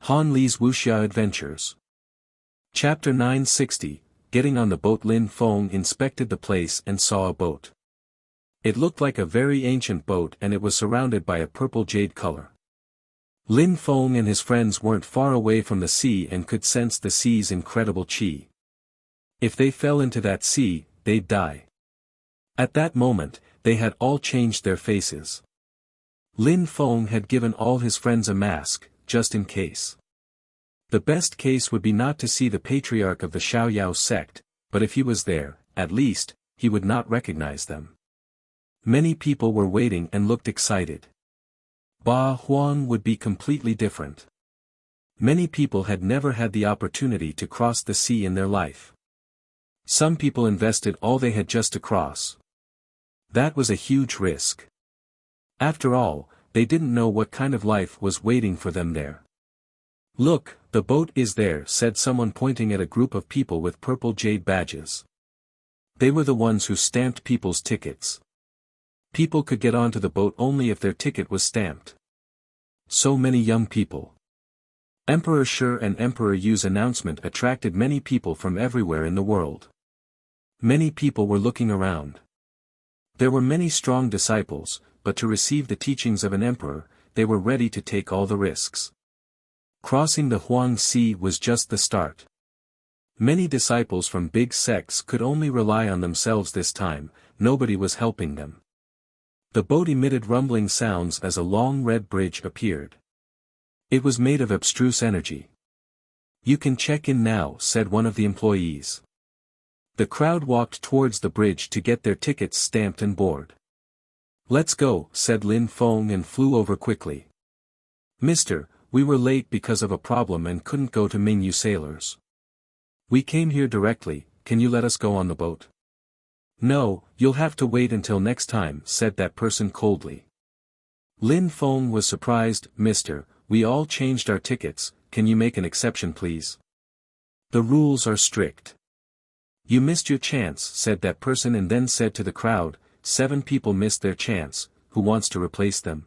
Han Li's Wuxia Adventures. Chapter 960, Getting on the boat. Lin Feng inspected the place and saw a boat. It looked like a very ancient boat and it was surrounded by a purple jade color. Lin Feng and his friends weren't far away from the sea and could sense the sea's incredible qi. If they fell into that sea, they'd die. At that moment, they had all changed their faces. Lin Feng had given all his friends a mask, just in case. The best case would be not to see the patriarch of the Xiaoyao sect, but if he was there, at least, he would not recognize them. Many people were waiting and looked excited. Ba Huang would be completely different. Many people had never had the opportunity to cross the sea in their life. Some people invested all they had just to cross. That was a huge risk. After all, they didn't know what kind of life was waiting for them there. "Look, the boat is there," said someone pointing at a group of people with purple jade badges. They were the ones who stamped people's tickets. People could get onto the boat only if their ticket was stamped. So many young people. Emperor Shi and Emperor Yu's announcement attracted many people from everywhere in the world. Many people were looking around. There were many strong disciples, but to receive the teachings of an emperor, they were ready to take all the risks. Crossing the Huang Sea was just the start. Many disciples from big sects could only rely on themselves this time, nobody was helping them. The boat emitted rumbling sounds as a long red bridge appeared. It was made of abstruse energy. "You can check in now," said one of the employees. The crowd walked towards the bridge to get their tickets stamped and board. "Let's go," said Lin Feng and flew over quickly. "Mister, we were late because of a problem and couldn't go to Mingyu Sailors. We came here directly, can you let us go on the boat?" "No, you'll have to wait until next time," said that person coldly. Lin Feng was surprised. "Mister, we all changed our tickets, can you make an exception please? The rules are strict." "You missed your chance," said that person and then said to the crowd, 7 people missed their chance, who wants to replace them?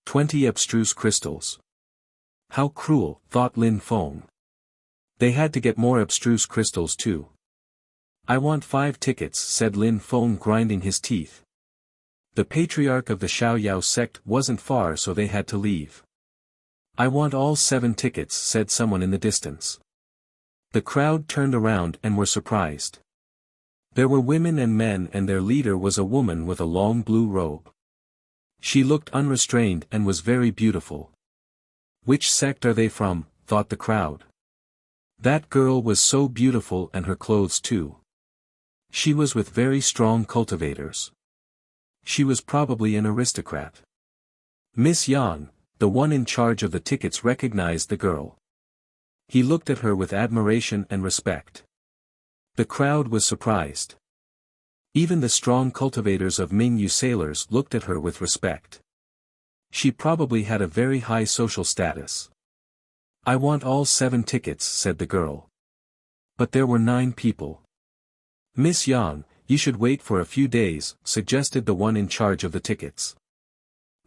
20 abstruse crystals. How cruel, thought Lin Feng. They had to get more abstruse crystals too. "I want 5 tickets," said Lin Feng, grinding his teeth. The patriarch of the Xiaoyao sect wasn't far, so they had to leave. "I want all 7 tickets," said someone in the distance. The crowd turned around and were surprised. There were women and men and their leader was a woman with a long blue robe. She looked unrestrained and was very beautiful. "Which sect are they from?" thought the crowd. That girl was so beautiful and her clothes too. She was with very strong cultivators. She was probably an aristocrat. Miss Yang, the one in charge of the tickets, recognized the girl. He looked at her with admiration and respect. The crowd was surprised. Even the strong cultivators of Mingyu Sailors looked at her with respect. She probably had a very high social status. "I want all 7 tickets," said the girl. But there were 9 people. "Miss Yang, you should wait for a few days," suggested the one in charge of the tickets.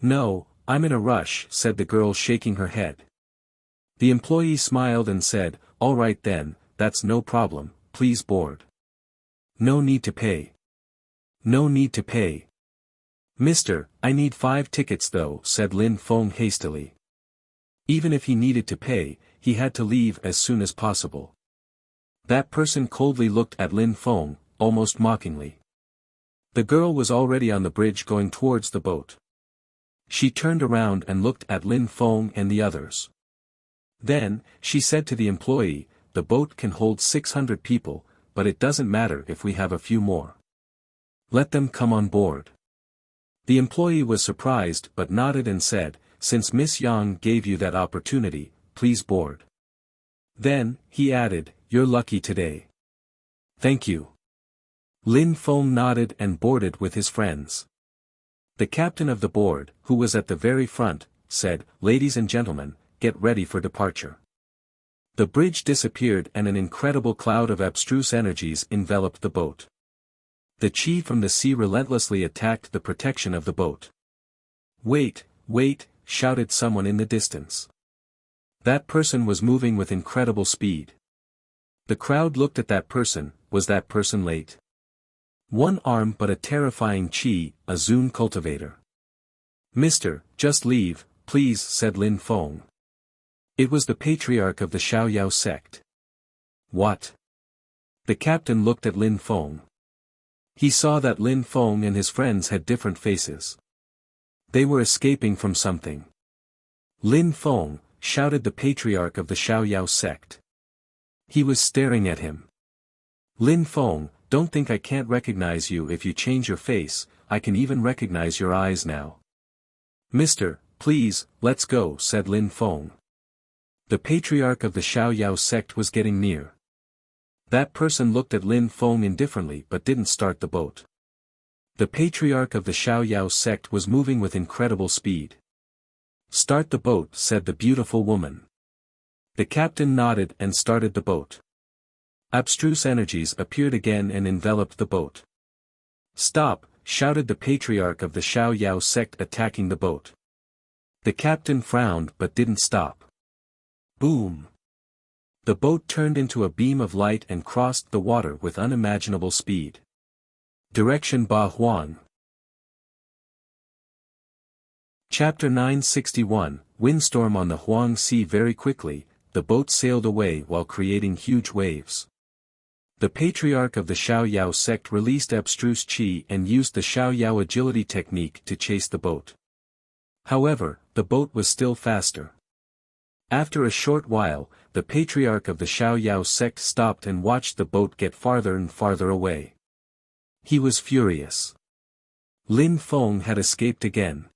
"No, I'm in a rush," said the girl, shaking her head. The employee smiled and said, "All right then, that's no problem, please board." "No need to pay." "No need to pay." "Mister, I need 5 tickets though," said Lin Feng hastily. Even if he needed to pay, he had to leave as soon as possible. That person coldly looked at Lin Feng, almost mockingly. The girl was already on the bridge going towards the boat. She turned around and looked at Lin Feng and the others. Then, she said to the employee, "The boat can hold 600 people, but it doesn't matter if we have a few more. Let them come on board." The employee was surprised but nodded and said, "Since Miss Yang gave you that opportunity, please board." Then, he added, "You're lucky today." "Thank you." Lin Feng nodded and boarded with his friends. The captain of the board, who was at the very front, said, "Ladies and gentlemen, get ready for departure." The bridge disappeared and an incredible cloud of abstruse energies enveloped the boat. The qi from the sea relentlessly attacked the protection of the boat. "Wait, wait," shouted someone in the distance. That person was moving with incredible speed. The crowd looked at that person. Was that person late? One arm but a terrifying chi, a Zun cultivator. Mister, just leave, please, said Lin Feng. It was the patriarch of the Xiaoyao sect. What? The captain looked at Lin Feng. He saw that Lin Feng and his friends had different faces. They were escaping from something. Lin Feng, shouted the patriarch of the Xiaoyao sect. He was staring at him. Lin Feng, don't think I can't recognize you if you change your face, I can even recognize your eyes now. Mister, please, let's go, said Lin Feng. The patriarch of the Xiaoyao sect was getting near. That person looked at Lin Feng indifferently but didn't start the boat. The patriarch of the Xiaoyao sect was moving with incredible speed. Start the boat, said the beautiful woman. The captain nodded and started the boat. Abstruse energies appeared again and enveloped the boat. Stop, shouted the patriarch of the Xiaoyao sect attacking the boat. The captain frowned but didn't stop. Boom! The boat turned into a beam of light and crossed the water with unimaginable speed. Direction Ba Huang. Chapter 961, Windstorm on the Huang Sea. Very quickly, the boat sailed away while creating huge waves. The patriarch of the Xiaoyao sect released abstruse chi and used the Xiaoyao agility technique to chase the boat. However, the boat was still faster. After a short while, the patriarch of the Xiaoyao sect stopped and watched the boat get farther and farther away. He was furious. Lin Feng had escaped again.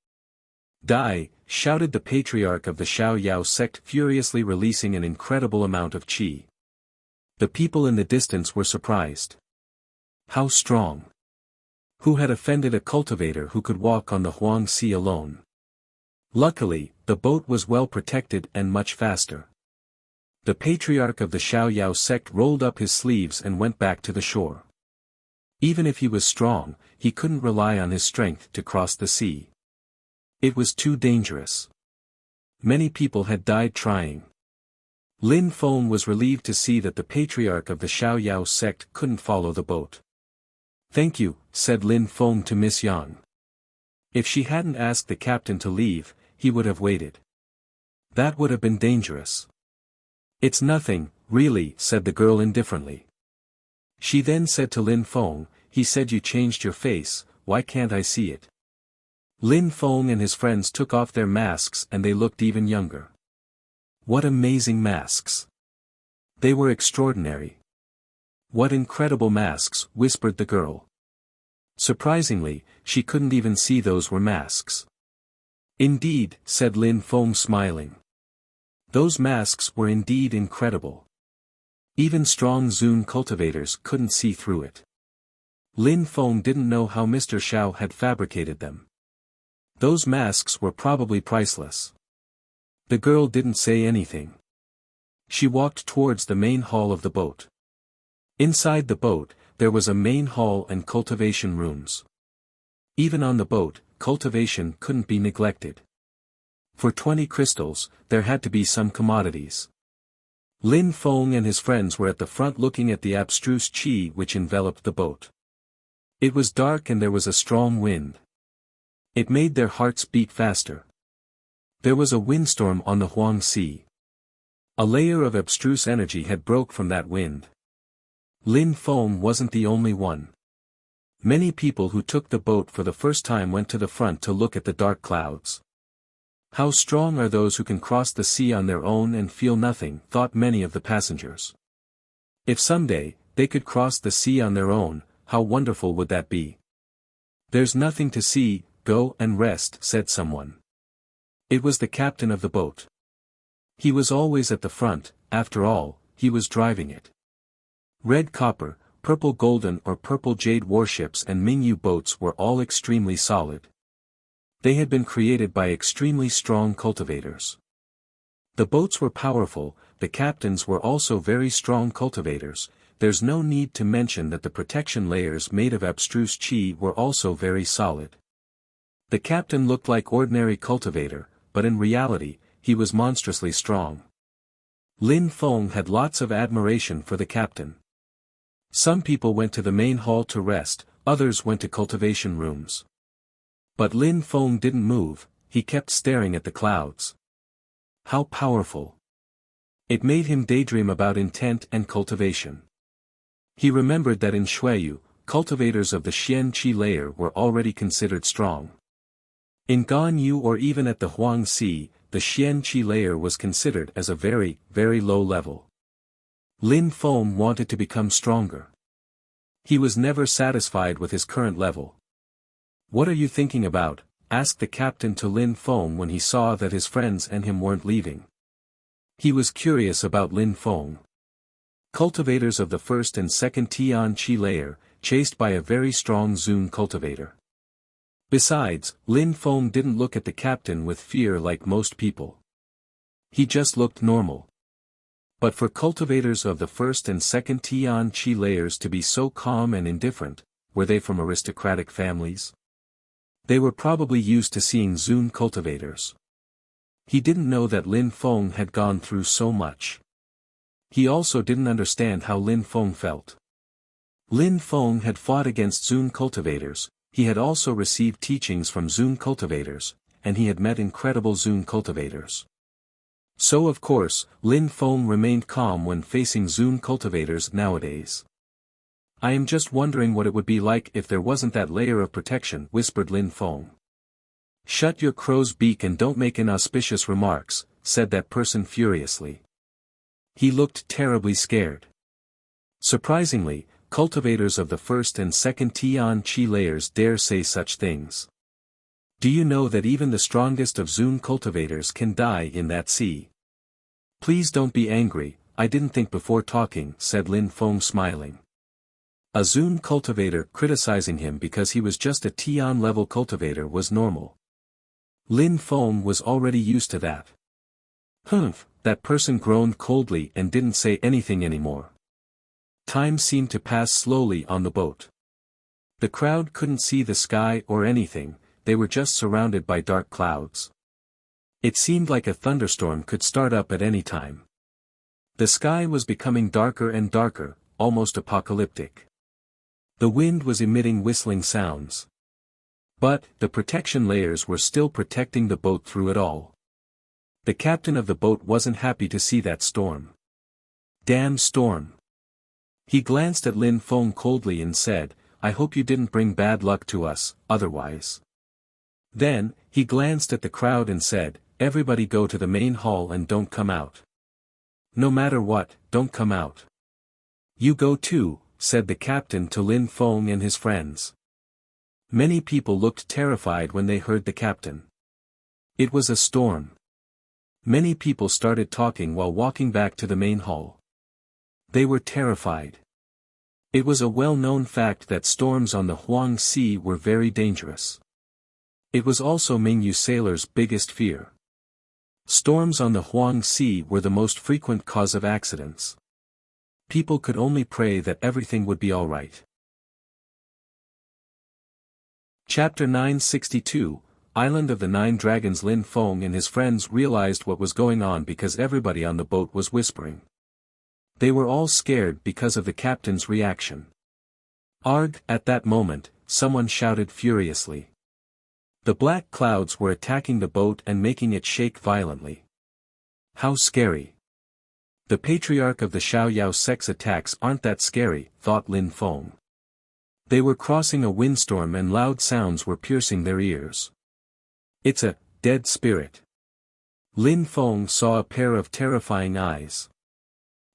Die, shouted the patriarch of the Xiaoyao sect, furiously releasing an incredible amount of chi. The people in the distance were surprised. How strong! Who had offended a cultivator who could walk on the Huang Sea alone? Luckily, the boat was well protected and much faster. The patriarch of the Xiaoyao sect rolled up his sleeves and went back to the shore. Even if he was strong, he couldn't rely on his strength to cross the sea. It was too dangerous. Many people had died trying. Lin Feng was relieved to see that the patriarch of the Xiaoyao sect couldn't follow the boat. Thank you, said Lin Feng to Miss Yang. If she hadn't asked the captain to leave, he would have waited. That would have been dangerous. It's nothing, really, said the girl indifferently. She then said to Lin Feng, he said you changed your face, why can't I see it? Lin Feng and his friends took off their masks and they looked even younger. What amazing masks! They were extraordinary. What incredible masks, whispered the girl. Surprisingly, she couldn't even see those were masks. Indeed, said Lin Feng smiling. Those masks were indeed incredible. Even strong Zun cultivators couldn't see through it. Lin Feng didn't know how Mr. Xiao had fabricated them. Those masks were probably priceless. The girl didn't say anything. She walked towards the main hall of the boat. Inside the boat, there was a main hall and cultivation rooms. Even on the boat, cultivation couldn't be neglected. For 20 crystals, there had to be some commodities. Lin Feng and his friends were at the front looking at the abstruse chi which enveloped the boat. It was dark and there was a strong wind. It made their hearts beat faster. There was a windstorm on the Huang Sea. A layer of abstruse energy had broke from that wind. Lin Feng wasn't the only one. Many people who took the boat for the first time went to the front to look at the dark clouds. How strong are those who can cross the sea on their own and feel nothing, thought many of the passengers. If someday, they could cross the sea on their own, how wonderful would that be? There's nothing to see, go and rest, said someone. It was the captain of the boat. He was always at the front, after all, he was driving it. Red copper, purple golden or purple jade warships and Mingyu boats were all extremely solid. They had been created by extremely strong cultivators. The boats were powerful, the captains were also very strong cultivators. There's no need to mention that the protection layers made of abstruse chi were also very solid. The captain looked like ordinary cultivator, but in reality, he was monstrously strong. Lin Feng had lots of admiration for the captain. Some people went to the main hall to rest, others went to cultivation rooms. But Lin Feng didn't move, he kept staring at the clouds. How powerful! It made him daydream about intent and cultivation. He remembered that in Shuiyu, cultivators of the Xian Qi layer were already considered strong. In Ganyu or even at the Huangxi, the Xian Qi layer was considered as a very, very low level. Lin Feng wanted to become stronger. He was never satisfied with his current level. "What are you thinking about?" asked the captain to Lin Feng when he saw that his friends and him weren't leaving. He was curious about Lin Feng. Cultivators of the first and second Tian Qi layer, chased by a very strong Zun cultivator. Besides, Lin Feng didn't look at the captain with fear like most people. He just looked normal. But for cultivators of the first and second Tian Qi layers to be so calm and indifferent, were they from aristocratic families? They were probably used to seeing Zun cultivators. He didn't know that Lin Feng had gone through so much. He also didn't understand how Lin Feng felt. Lin Feng had fought against Zun cultivators, he had also received teachings from Zun cultivators, and he had met incredible Zun cultivators. So of course, Lin Feng remained calm when facing Zun cultivators nowadays. "I am just wondering what it would be like if there wasn't that layer of protection," whispered Lin Feng. "Shut your crow's beak and don't make inauspicious remarks," said that person furiously. He looked terribly scared. Surprisingly, cultivators of the first and second Tian Qi layers dare say such things. "Do you know that even the strongest of Zun cultivators can die in that sea?" "Please don't be angry, I didn't think before talking," said Lin Feng smiling. A Zun cultivator criticizing him because he was just a Tian-level cultivator was normal. Lin Feng was already used to that. "Humph," that person groaned coldly and didn't say anything anymore. Time seemed to pass slowly on the boat. The crowd couldn't see the sky or anything, they were just surrounded by dark clouds. It seemed like a thunderstorm could start up at any time. The sky was becoming darker and darker, almost apocalyptic. The wind was emitting whistling sounds. But, the protection layers were still protecting the boat through it all. The captain of the boat wasn't happy to see that storm. "Damn storm." He glanced at Lin Feng coldly and said, "I hope you didn't bring bad luck to us, otherwise." Then, he glanced at the crowd and said, "Everybody go to the main hall and don't come out. No matter what, don't come out." "You go too," said the captain to Lin Feng and his friends. Many people looked terrified when they heard the captain. It was a storm. Many people started talking while walking back to the main hall. They were terrified. It was a well-known fact that storms on the Huangxi were very dangerous. It was also Mingyu sailors' biggest fear. Storms on the Huangxi were the most frequent cause of accidents. People could only pray that everything would be alright. Chapter 962, Island of the Nine Dragons. Lin Feng and his friends realized what was going on because everybody on the boat was whispering. They were all scared because of the captain's reaction. "Arg!" At that moment, someone shouted furiously. The black clouds were attacking the boat and making it shake violently. How scary. The patriarch of the Xiaoyao sex attacks aren't that scary, thought Lin Feng. They were crossing a windstorm and loud sounds were piercing their ears. It's a dead spirit. Lin Feng saw a pair of terrifying eyes.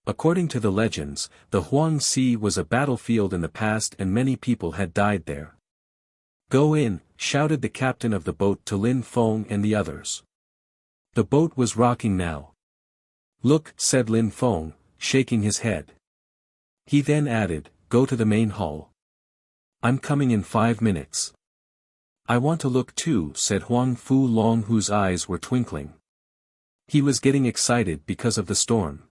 According to the legends, the Huangxi was a battlefield in the past and many people had died there. "Go in," shouted the captain of the boat to Lin Feng and the others. The boat was rocking now. "Look," said Lin Feng, shaking his head. He then added, "Go to the main hall. I'm coming in 5 minutes." "I want to look too," said Huang Fu Long, whose eyes were twinkling. He was getting excited because of the storm.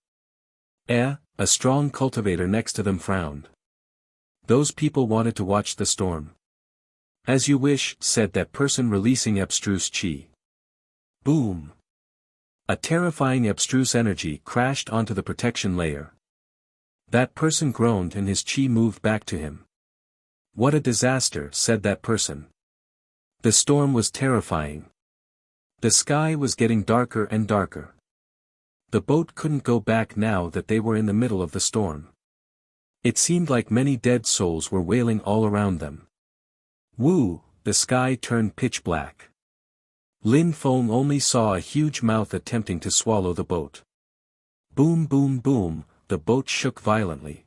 A strong cultivator next to them frowned. Those people wanted to watch the storm. "As you wish," said that person, releasing abstruse chi. Boom! A terrifying abstruse energy crashed onto the protection layer. That person groaned and his chi moved back to him. What a disaster, said that person. The storm was terrifying. The sky was getting darker and darker. The boat couldn't go back now that they were in the middle of the storm. It seemed like many dead souls were wailing all around them. Woo, the sky turned pitch black. Lin Feng only saw a huge mouth attempting to swallow the boat. Boom boom boom, the boat shook violently.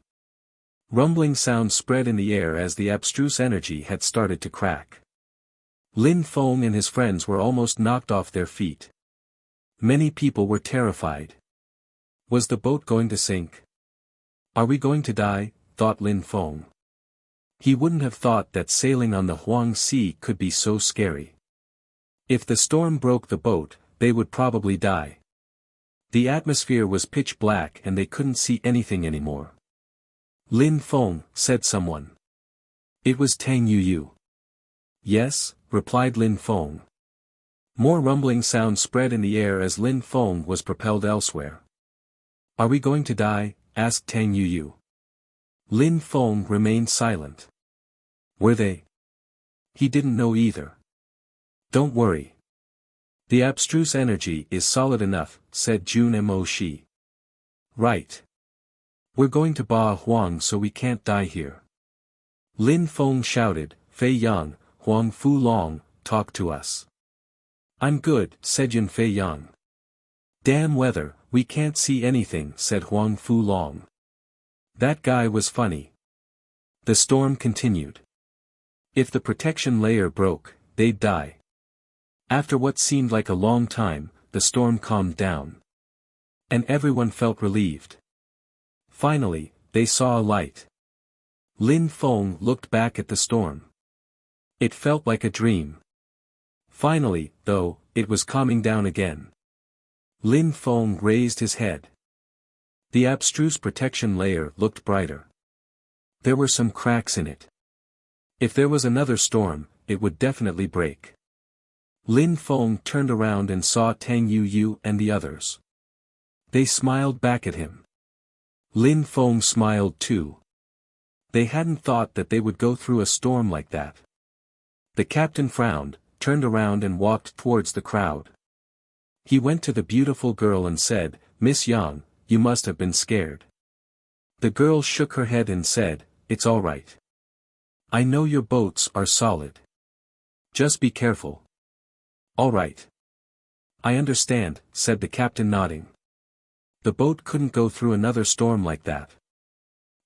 Rumbling sounds spread in the air as the abstruse energy had started to crack. Lin Feng and his friends were almost knocked off their feet. Many people were terrified. Was the boat going to sink? Are we going to die? Thought Lin Feng. He wouldn't have thought that sailing on the Huang Sea could be so scary. If the storm broke the boat, they would probably die. The atmosphere was pitch black and they couldn't see anything anymore. Lin Feng, said someone. It was Tang Yu. Yes, replied Lin Feng. More rumbling sounds spread in the air as Lin Feng was propelled elsewhere. Are we going to die? Asked Tang Yu. Lin Feng remained silent. Were they? He didn't know either. Don't worry. The abstruse energy is solid enough, said Jun Mo Shi. Right. We're going to Ba Huang so we can't die here. Lin Feng shouted, Fei Yang, Huang Fu Long, talk to us. I'm good, said Yun Fei Yang. Damn weather, we can't see anything, said Huang Fu Long. That guy was funny. The storm continued. If the protection layer broke, they'd die. After what seemed like a long time, the storm calmed down. And everyone felt relieved. Finally, they saw a light. Lin Feng looked back at the storm. It felt like a dream. Finally, though, it was calming down again. Lin Feng raised his head. The abstruse protection layer looked brighter. There were some cracks in it. If there was another storm, it would definitely break. Lin Feng turned around and saw Tang Yu and the others. They smiled back at him. Lin Feng smiled too. They hadn't thought that they would go through a storm like that. The captain frowned, turned around and walked towards the crowd. He went to the beautiful girl and said, Miss Yang, you must have been scared. The girl shook her head and said, It's all right. I know your boats are solid. Just be careful. All right. I understand, said the captain nodding. The boat couldn't go through another storm like that.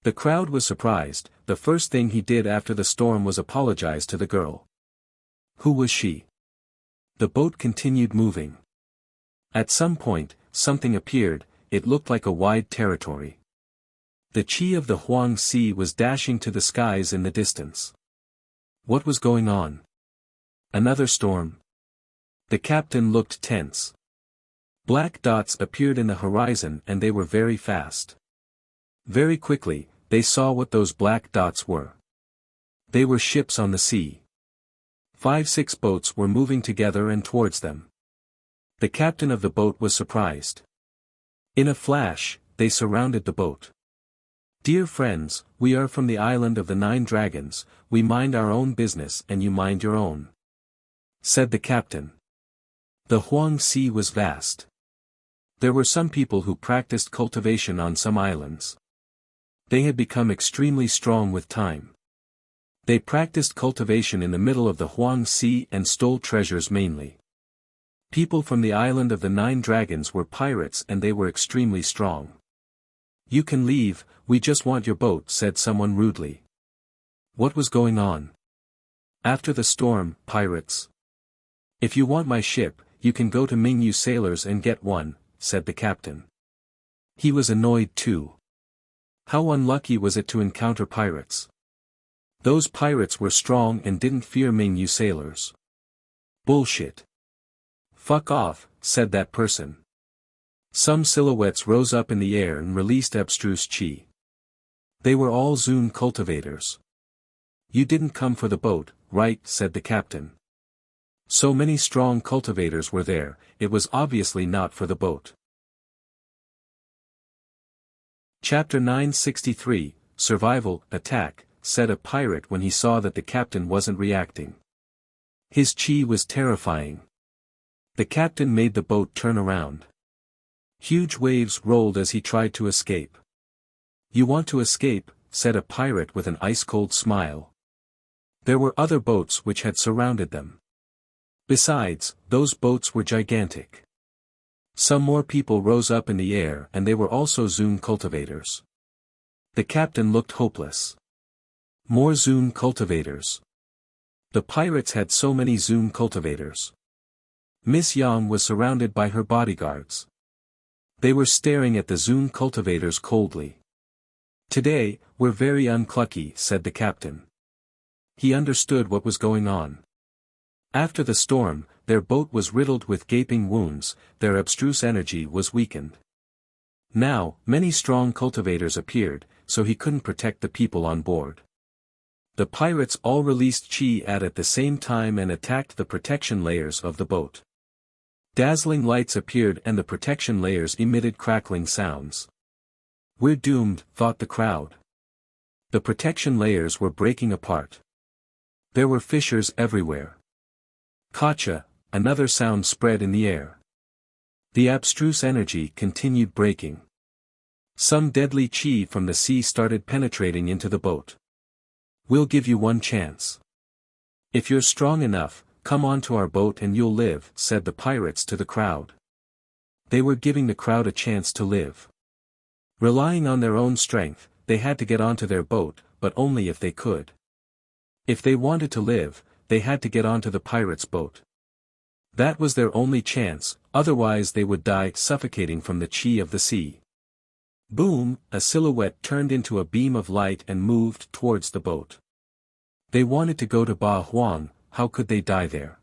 The crowd was surprised. The first thing he did after the storm was apologize to the girl. Who was she? The boat continued moving. At some point, something appeared. It looked like a wide territory. The chi of the Huang Sea was dashing to the skies in the distance. What was going on? Another storm? The captain looked tense. Black dots appeared in the horizon and they were very fast. Very quickly, they saw what those black dots were. They were ships on the sea. 5-6 boats were moving together and towards them. The captain of the boat was surprised. In a flash, they surrounded the boat. Dear friends, we are from the island of the 9 dragons, we mind our own business and you mind your own, said the captain. The Huang Sea was vast. There were some people who practiced cultivation on some islands. They had become extremely strong with time. They practiced cultivation in the middle of the Huang Sea and stole treasures mainly. People from the island of the 9 dragons were pirates and they were extremely strong. You can leave, we just want your boat, said someone rudely. What was going on? After the storm, pirates. If you want my ship, you can go to Mingyu Sailors and get one, said the captain. He was annoyed too. How unlucky was it to encounter pirates? Those pirates were strong and didn't fear Mingyu Sailors. Bullshit. Fuck off, said that person. Some silhouettes rose up in the air and released abstruse chi. They were all Zun cultivators. You didn't come for the boat, right, said the captain. So many strong cultivators were there, it was obviously not for the boat. Chapter 963, Survival, Attack, said a pirate when he saw that the captain wasn't reacting. His chi was terrifying. The captain made the boat turn around. Huge waves rolled as he tried to escape. "You want to escape," said a pirate with an ice-cold smile. There were other boats which had surrounded them. Besides, those boats were gigantic. Some more people rose up in the air and they were also Zune cultivators. The captain looked hopeless. More Zune cultivators. The pirates had so many Zune cultivators. Miss Yang was surrounded by her bodyguards. They were staring at the Zune cultivators coldly. "Today, we're very unclucky," said the captain. He understood what was going on. After the storm, their boat was riddled with gaping wounds, their abstruse energy was weakened. Now, many strong cultivators appeared, so he couldn't protect the people on board. The pirates all released chi at the same time and attacked the protection layers of the boat. Dazzling lights appeared and the protection layers emitted crackling sounds. "We're doomed," thought the crowd. The protection layers were breaking apart. There were fissures everywhere. "Gotcha," another sound spread in the air. The abstruse energy continued breaking. Some deadly chi from the sea started penetrating into the boat. "We'll give you one chance. If you're strong enough, come onto our boat and you'll live," said the pirates to the crowd. They were giving the crowd a chance to live. Relying on their own strength, they had to get onto their boat, but only if they could. If they wanted to live, they had to get onto the pirates' boat. That was their only chance, otherwise they would die suffocating from the chi of the sea. Boom, a silhouette turned into a beam of light and moved towards the boat. They wanted to go to Ba Huang, how could they die there?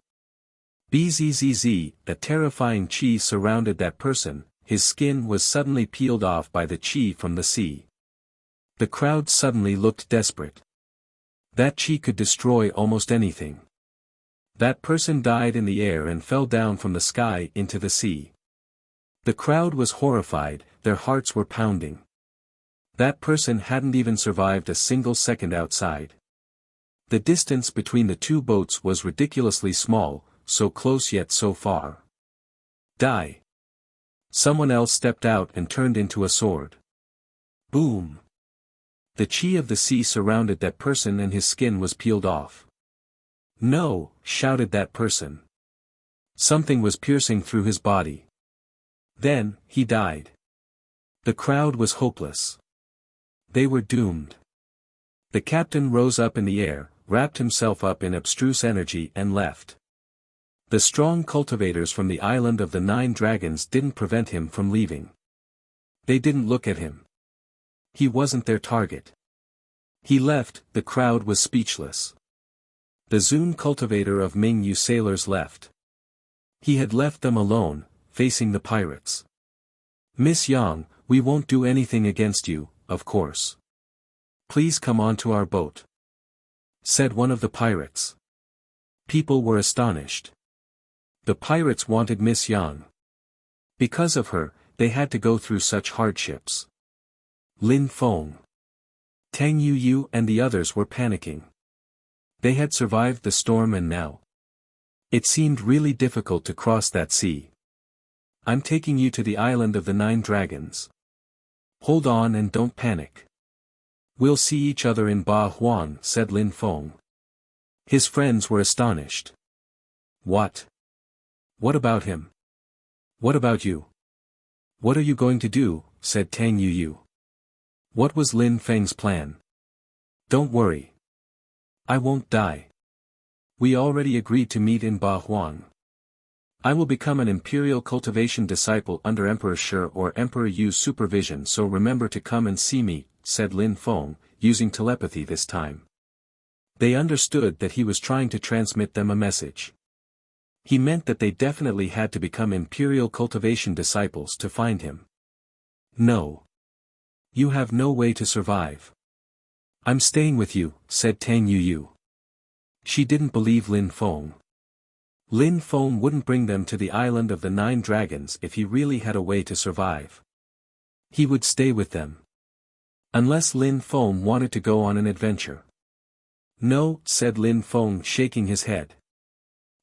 Bzzz, a terrifying chi surrounded that person, his skin was suddenly peeled off by the chi from the sea. The crowd suddenly looked desperate. That chi could destroy almost anything. That person died in the air and fell down from the sky into the sea. The crowd was horrified, their hearts were pounding. That person hadn't even survived a single second outside. The distance between the two boats was ridiculously small, so close yet so far. Die. Someone else stepped out and turned into a sword. Boom. The chi of the sea surrounded that person and his skin was peeled off. "No," shouted that person. Something was piercing through his body. Then, he died. The crowd was hopeless. They were doomed. The captain rose up in the air, wrapped himself up in abstruse energy and left. The strong cultivators from the island of the 9 dragons didn't prevent him from leaving. They didn't look at him. He wasn't their target. He left, the crowd was speechless. The Zune cultivator of Mingyu sailors left. He had left them alone, facing the pirates. "Miss Yang, we won't do anything against you, of course. Please come onto our boat," said one of the pirates. People were astonished. The pirates wanted Miss Yang. Because of her, they had to go through such hardships. Lin Feng, Tang Yu and the others were panicking. They had survived the storm and now it seemed really difficult to cross that sea. "I'm taking you to the island of the 9 dragons. Hold on and don't panic. We'll see each other in Ba Huang," said Lin Feng. His friends were astonished. "What? What about him? What about you? What are you going to do?" said Tang Yu. What was Lin Feng's plan? "Don't worry. I won't die. We already agreed to meet in Ba Huang. I will become an imperial cultivation disciple under Emperor Shi or Emperor Yu's supervision, so remember to come and see me," said Lin Feng, using telepathy this time. They understood that he was trying to transmit them a message. He meant that they definitely had to become imperial cultivation disciples to find him. "No. You have no way to survive. I'm staying with you," said Tang Yu. She didn't believe Lin Feng. Lin Feng wouldn't bring them to the island of the 9 dragons if he really had a way to survive. He would stay with them. Unless Lin Feng wanted to go on an adventure. No, said Lin Feng, shaking his head.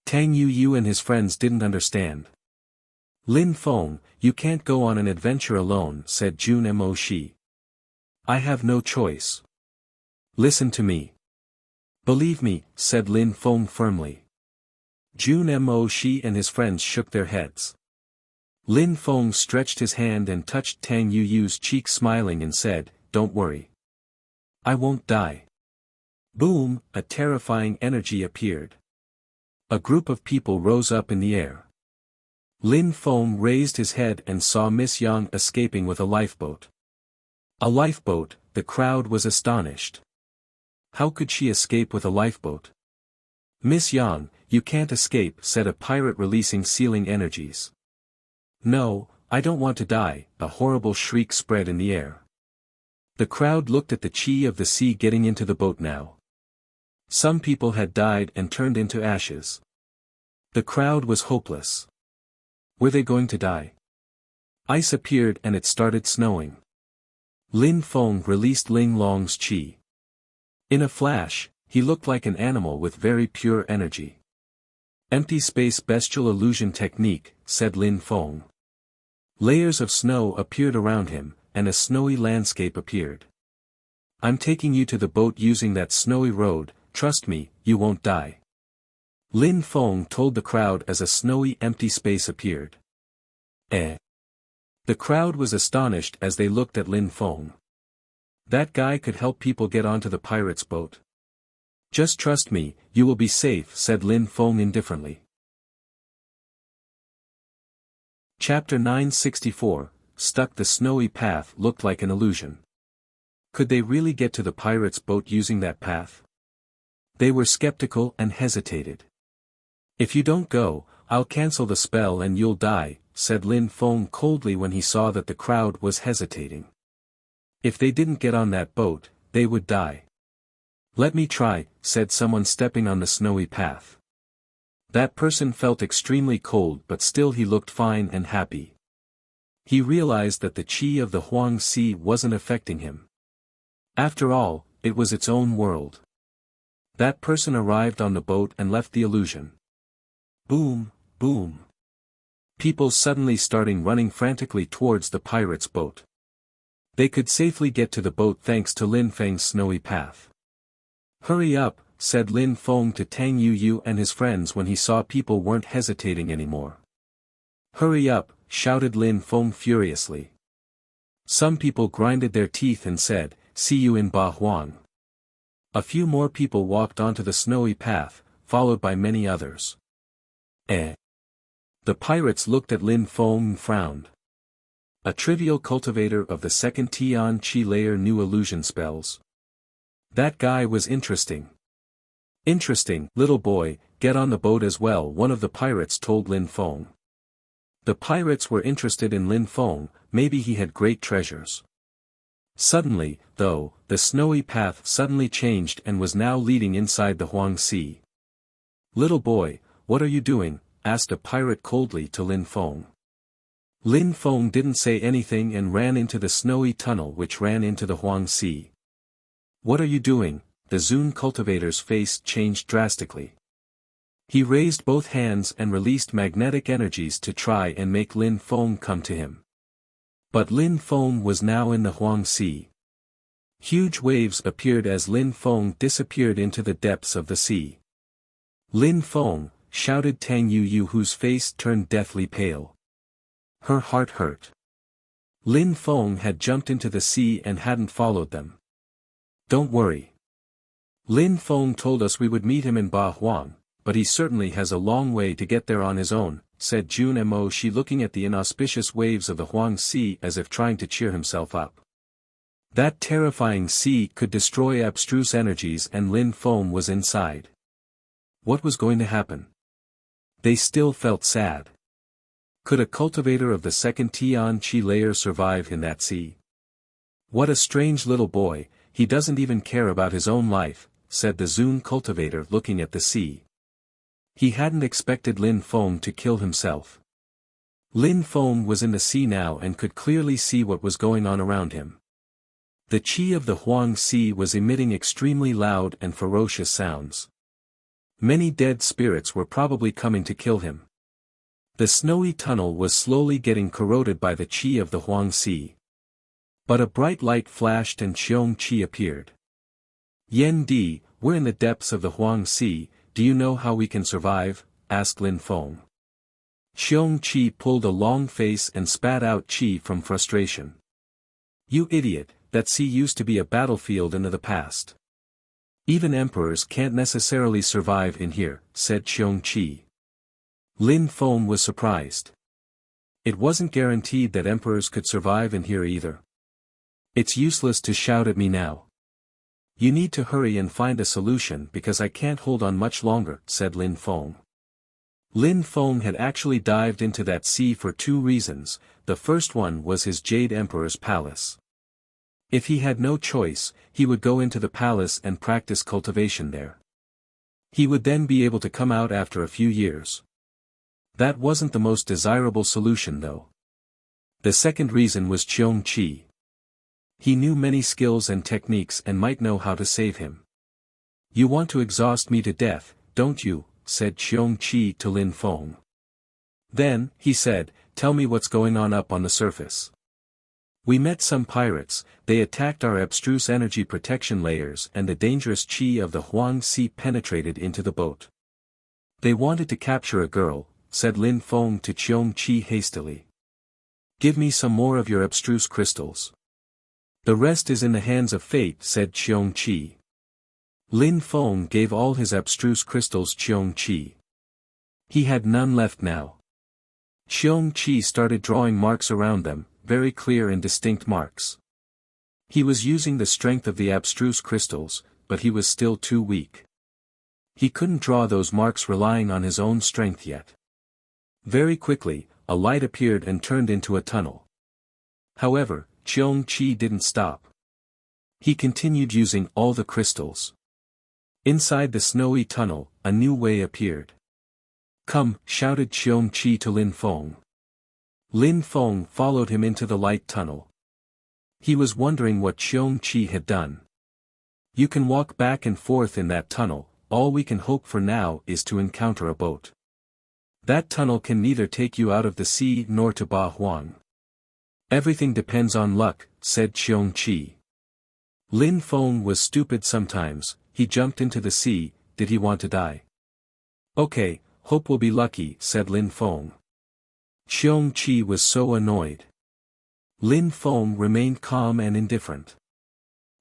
Tang Yu and his friends didn't understand. Lin Feng, you can't go on an adventure alone, said Jun Mo Shi. I have no choice. Listen to me. Believe me, said Lin Feng firmly. Jun Mo Shi and his friends shook their heads. Lin Feng stretched his hand and touched Tang Yu's cheek, smiling, and said, Don't worry. I won't die. Boom, a terrifying energy appeared. A group of people rose up in the air. Lin Feng raised his head and saw Miss Yang escaping with a lifeboat. A lifeboat, the crowd was astonished. How could she escape with a lifeboat? Miss Yang, you can't escape, said a pirate releasing sealing energies. No, I don't want to die, a horrible shriek spread in the air. The crowd looked at the chi of the sea getting into the boat now. Some people had died and turned into ashes. The crowd was hopeless. Were they going to die? Ice appeared and it started snowing. Lin Feng released Ling Long's chi. In a flash, he looked like an animal with very pure energy. Empty space bestial illusion technique, said Lin Feng. Layers of snow appeared around him, and a snowy landscape appeared. I'm taking you to the boat using that snowy road, trust me, you won't die. Lin Feng told the crowd as a snowy empty space appeared. The crowd was astonished as they looked at Lin Feng. That guy could help people get onto the pirate's boat. Just trust me, you will be safe, said Lin Feng indifferently. Chapter 964, Stuck. The snowy path looked like an illusion. Could they really get to the pirate's boat using that path? They were skeptical and hesitated. If you don't go, I'll cancel the spell and you'll die, said Lin Feng coldly when he saw that the crowd was hesitating. If they didn't get on that boat, they would die. Let me try, said someone stepping on the snowy path. That person felt extremely cold, but still he looked fine and happy. He realized that the chi of the Huang Sea wasn't affecting him. After all, it was its own world. That person arrived on the boat and left the illusion. Boom, boom. People suddenly starting running frantically towards the pirate's boat. They could safely get to the boat thanks to Lin Feng's snowy path. Hurry up, said Lin Feng to Tang Yu and his friends when he saw people weren't hesitating anymore. Hurry up, shouted Lin Feng furiously. Some people grinded their teeth and said, See you in Ba Huang. A few more people walked onto the snowy path, followed by many others. The pirates looked at Lin Feng and frowned. A trivial cultivator of the second Tian Chi layer knew illusion spells. That guy was interesting. Interesting, little boy, get on the boat as well, one of the pirates told Lin Feng. The pirates were interested in Lin Feng, maybe he had great treasures. Suddenly, though, the snowy path suddenly changed and was now leading inside the Huang Sea. Little boy, what are you doing? Asked a pirate coldly to Lin Feng. Lin Feng didn't say anything and ran into the snowy tunnel which ran into the Huang Sea. What are you doing? The Zun cultivator's face changed drastically. He raised both hands and released magnetic energies to try and make Lin Feng come to him. But Lin Feng was now in the Huang Sea. Huge waves appeared as Lin Feng disappeared into the depths of the sea. Lin Feng, shouted Tang Yu whose face turned deathly pale. Her heart hurt. Lin Feng had jumped into the sea and hadn't followed them. Don't worry. Lin Feng told us we would meet him in Ba Huang, but he certainly has a long way to get there on his own, said Jun Mo Shi looking at the inauspicious waves of the Huang Sea as if trying to cheer himself up. That terrifying sea could destroy abstruse energies and Lin Feng was inside. What was going to happen? They still felt sad. Could a cultivator of the second Tian Chi layer survive in that sea? What a strange little boy, he doesn't even care about his own life, said the Zun cultivator looking at the sea. He hadn't expected Lin Feng to kill himself. Lin Feng was in the sea now and could clearly see what was going on around him. The qi of the Huang Sea was emitting extremely loud and ferocious sounds. Many dead spirits were probably coming to kill him. The snowy tunnel was slowly getting corroded by the qi of the Huang Sea. But a bright light flashed and Xiong Qi appeared. Yen Di, we're in the depths of the Huang Sea, do you know how we can survive? Asked Lin Feng. Xiong Qi pulled a long face and spat out qi from frustration. You idiot, that sea used to be a battlefield in the past. Even emperors can't necessarily survive in here, said Xiong Qi. Lin Feng was surprised. It wasn't guaranteed that emperors could survive in here either. It's useless to shout at me now. You need to hurry and find a solution because I can't hold on much longer, said Lin Feng. Lin Feng had actually dived into that sea for two reasons. The first one was his Jade Emperor's palace. If he had no choice, he would go into the palace and practice cultivation there. He would then be able to come out after a few years. That wasn't the most desirable solution though. The second reason was Xiong Qi. He knew many skills and techniques and might know how to save him. You want to exhaust me to death, don't you? Said Xiong Qi to Lin Feng. Then, he said, tell me what's going on up on the surface. We met some pirates, they attacked our abstruse energy protection layers and the dangerous qi of the Huang Sea penetrated into the boat. They wanted to capture a girl, said Lin Feng to Xiong Qi hastily. Give me some more of your abstruse crystals. The rest is in the hands of fate, said Xiong Qi. Lin Feng gave all his abstruse crystals Xiong Qi. He had none left now. Xiong Qi started drawing marks around them, very clear and distinct marks. He was using the strength of the abstruse crystals, but he was still too weak. He couldn't draw those marks relying on his own strength yet. Very quickly, a light appeared and turned into a tunnel. However, Xiong Qi didn't stop. He continued using all the crystals. Inside the snowy tunnel, a new way appeared. Come, shouted Xiong Qi to Lin Feng. Lin Feng followed him into the light tunnel. He was wondering what Xiong Qi had done. You can walk back and forth in that tunnel, all we can hope for now is to encounter a boat. That tunnel can neither take you out of the sea nor to Ba Huang. Everything depends on luck, said Xiong Qi. Lin Feng was stupid sometimes, he jumped into the sea, did he want to die? Okay, hope we'll be lucky, said Lin Feng. Xiong Qi was so annoyed. Lin Feng remained calm and indifferent.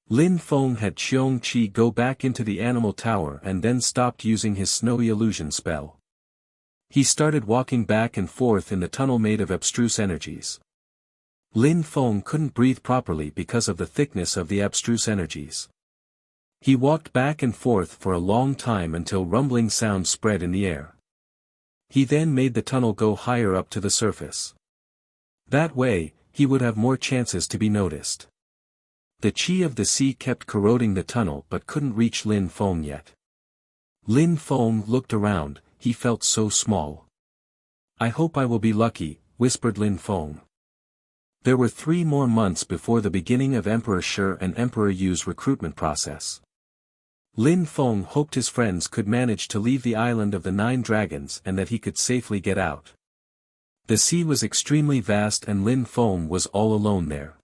Lin Feng had Xiong Qi go back into the animal tower and then stopped using his snowy illusion spell. He started walking back and forth in the tunnel made of abstruse energies. Lin Feng couldn't breathe properly because of the thickness of the abstruse energies. He walked back and forth for a long time until rumbling sounds spread in the air. He then made the tunnel go higher up to the surface. That way, he would have more chances to be noticed. The qi of the sea kept corroding the tunnel but couldn't reach Lin Feng yet. Lin Feng looked around, he felt so small. I hope I will be lucky, whispered Lin Feng. There were 3 more months before the beginning of Emperor Shi and Emperor Yu's recruitment process. Lin Feng hoped his friends could manage to leave the island of the 9 dragons and that he could safely get out. The sea was extremely vast and Lin Feng was all alone there.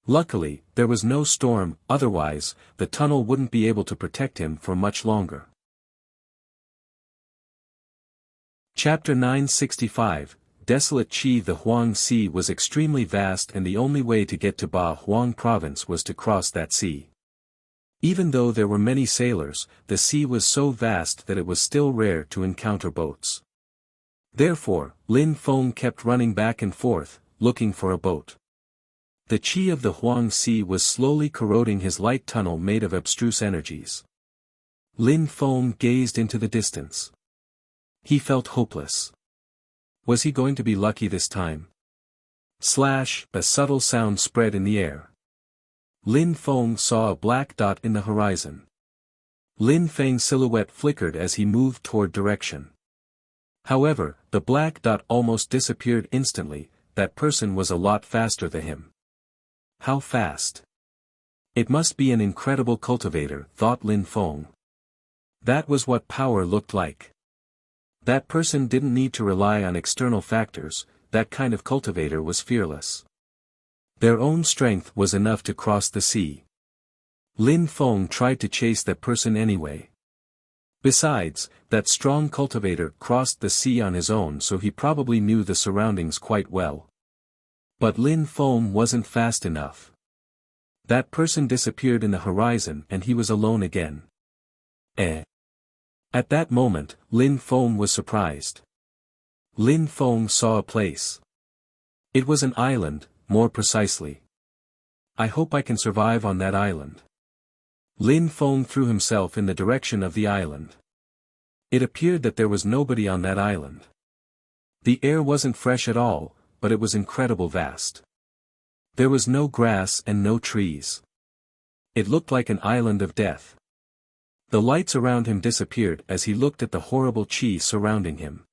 Luckily, there was no storm, otherwise, the tunnel wouldn't be able to protect him for much longer. Chapter 965, Desolate Qi. The Huang Sea was extremely vast and the only way to get to Ba Huang province was to cross that sea. Even though there were many sailors, the sea was so vast that it was still rare to encounter boats. Therefore, Lin Feng kept running back and forth, looking for a boat. The qi of the Huang Sea was slowly corroding his light tunnel made of abstruse energies. Lin Feng gazed into the distance. He felt hopeless. Was he going to be lucky this time? Slash, a subtle sound spread in the air. Lin Feng saw a black dot in the horizon. Lin Feng's silhouette flickered as he moved toward direction. However, the black dot almost disappeared instantly. That person was a lot faster than him. How fast? It must be an incredible cultivator, thought Lin Feng. That was what power looked like. That person didn't need to rely on external factors, that kind of cultivator was fearless. Their own strength was enough to cross the sea. Lin Feng tried to chase that person anyway. Besides, that strong cultivator crossed the sea on his own, so he probably knew the surroundings quite well. But Lin Feng wasn't fast enough. That person disappeared in the horizon and he was alone again. At that moment, Lin Feng was surprised. Lin Feng saw a place. It was an island, more precisely. I hope I can survive on that island. Lin Feng threw himself in the direction of the island. It appeared that there was nobody on that island. The air wasn't fresh at all, but it was incredibly vast. There was no grass and no trees. It looked like an island of death. The lights around him disappeared as he looked at the horrible qi surrounding him.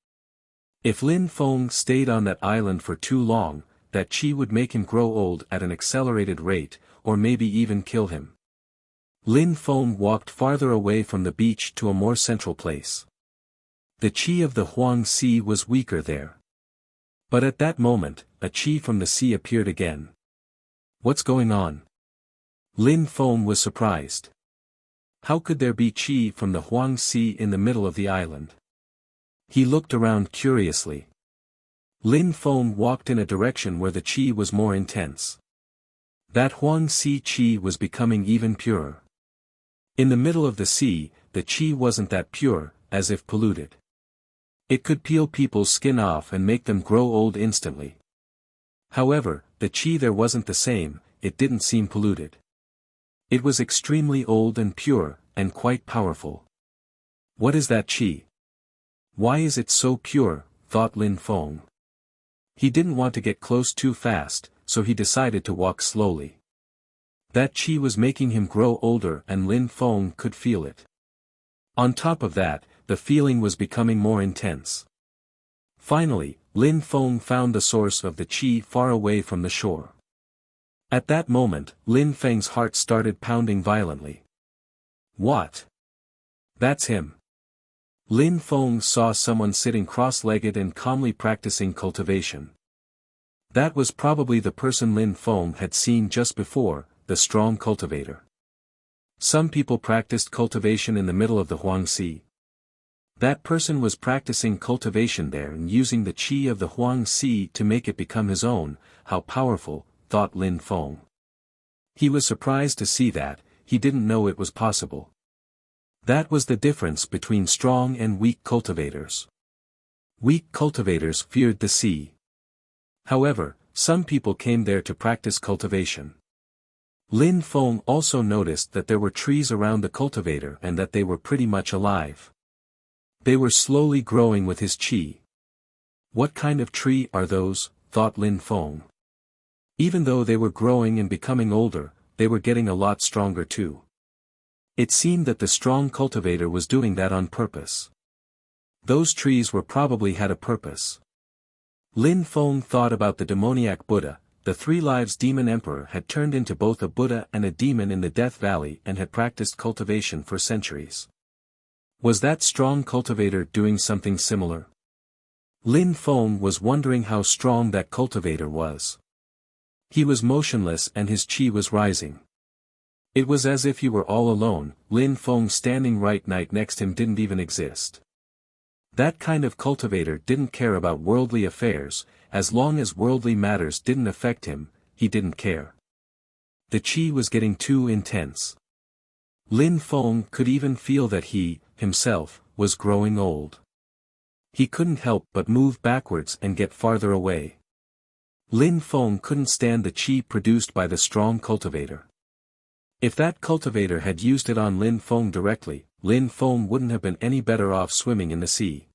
If Lin Feng stayed on that island for too long, that qi would make him grow old at an accelerated rate, or maybe even kill him. Lin Feng walked farther away from the beach to a more central place. The qi of the Huang Sea was weaker there. But at that moment, a qi from the sea appeared again. What's going on? Lin Feng was surprised. How could there be qi from the Huang Sea in the middle of the island? He looked around curiously. Lin Feng walked in a direction where the qi was more intense. That Huang Sea qi was becoming even purer. In the middle of the sea, the qi wasn't that pure, as if polluted. It could peel people's skin off and make them grow old instantly. However, the qi there wasn't the same, it didn't seem polluted. It was extremely old and pure, and quite powerful. What is that qi? Why is it so pure, thought Lin Feng. He didn't want to get close too fast, so he decided to walk slowly. That qi was making him grow older and Lin Feng could feel it. On top of that, the feeling was becoming more intense. Finally, Lin Feng found the source of the qi far away from the shore. At that moment, Lin Feng's heart started pounding violently. What? That's him. Lin Feng saw someone sitting cross-legged and calmly practicing cultivation. That was probably the person Lin Feng had seen just before, the strong cultivator. Some people practiced cultivation in the middle of the Huang Sea. That person was practicing cultivation there and using the qi of the Huang Sea to make it become his own. How powerful, thought Lin Feng. He was surprised to see that, he didn't know it was possible. That was the difference between strong and weak cultivators. Weak cultivators feared the sea. However, some people came there to practice cultivation. Lin Feng also noticed that there were trees around the cultivator and that they were pretty much alive. They were slowly growing with his qi. What kind of tree are those, thought Lin Feng. Even though they were growing and becoming older, they were getting a lot stronger too. It seemed that the strong cultivator was doing that on purpose. Those trees were probably had a purpose. Lin Feng thought about the demoniac Buddha. The 3 lives demon emperor had turned into both a Buddha and a demon in the Death Valley and had practiced cultivation for centuries. Was that strong cultivator doing something similar? Lin Feng was wondering how strong that cultivator was. He was motionless and his qi was rising. It was as if he were all alone. Lin Feng standing right next him didn't even exist. That kind of cultivator didn't care about worldly affairs, as long as worldly matters didn't affect him, he didn't care. The qi was getting too intense. Lin Feng could even feel that he, himself, was growing old. He couldn't help but move backwards and get farther away. Lin Feng couldn't stand the qi produced by the strong cultivator. If that cultivator had used it on Lin Feng directly, Lin Feng wouldn't have been any better off swimming in the sea.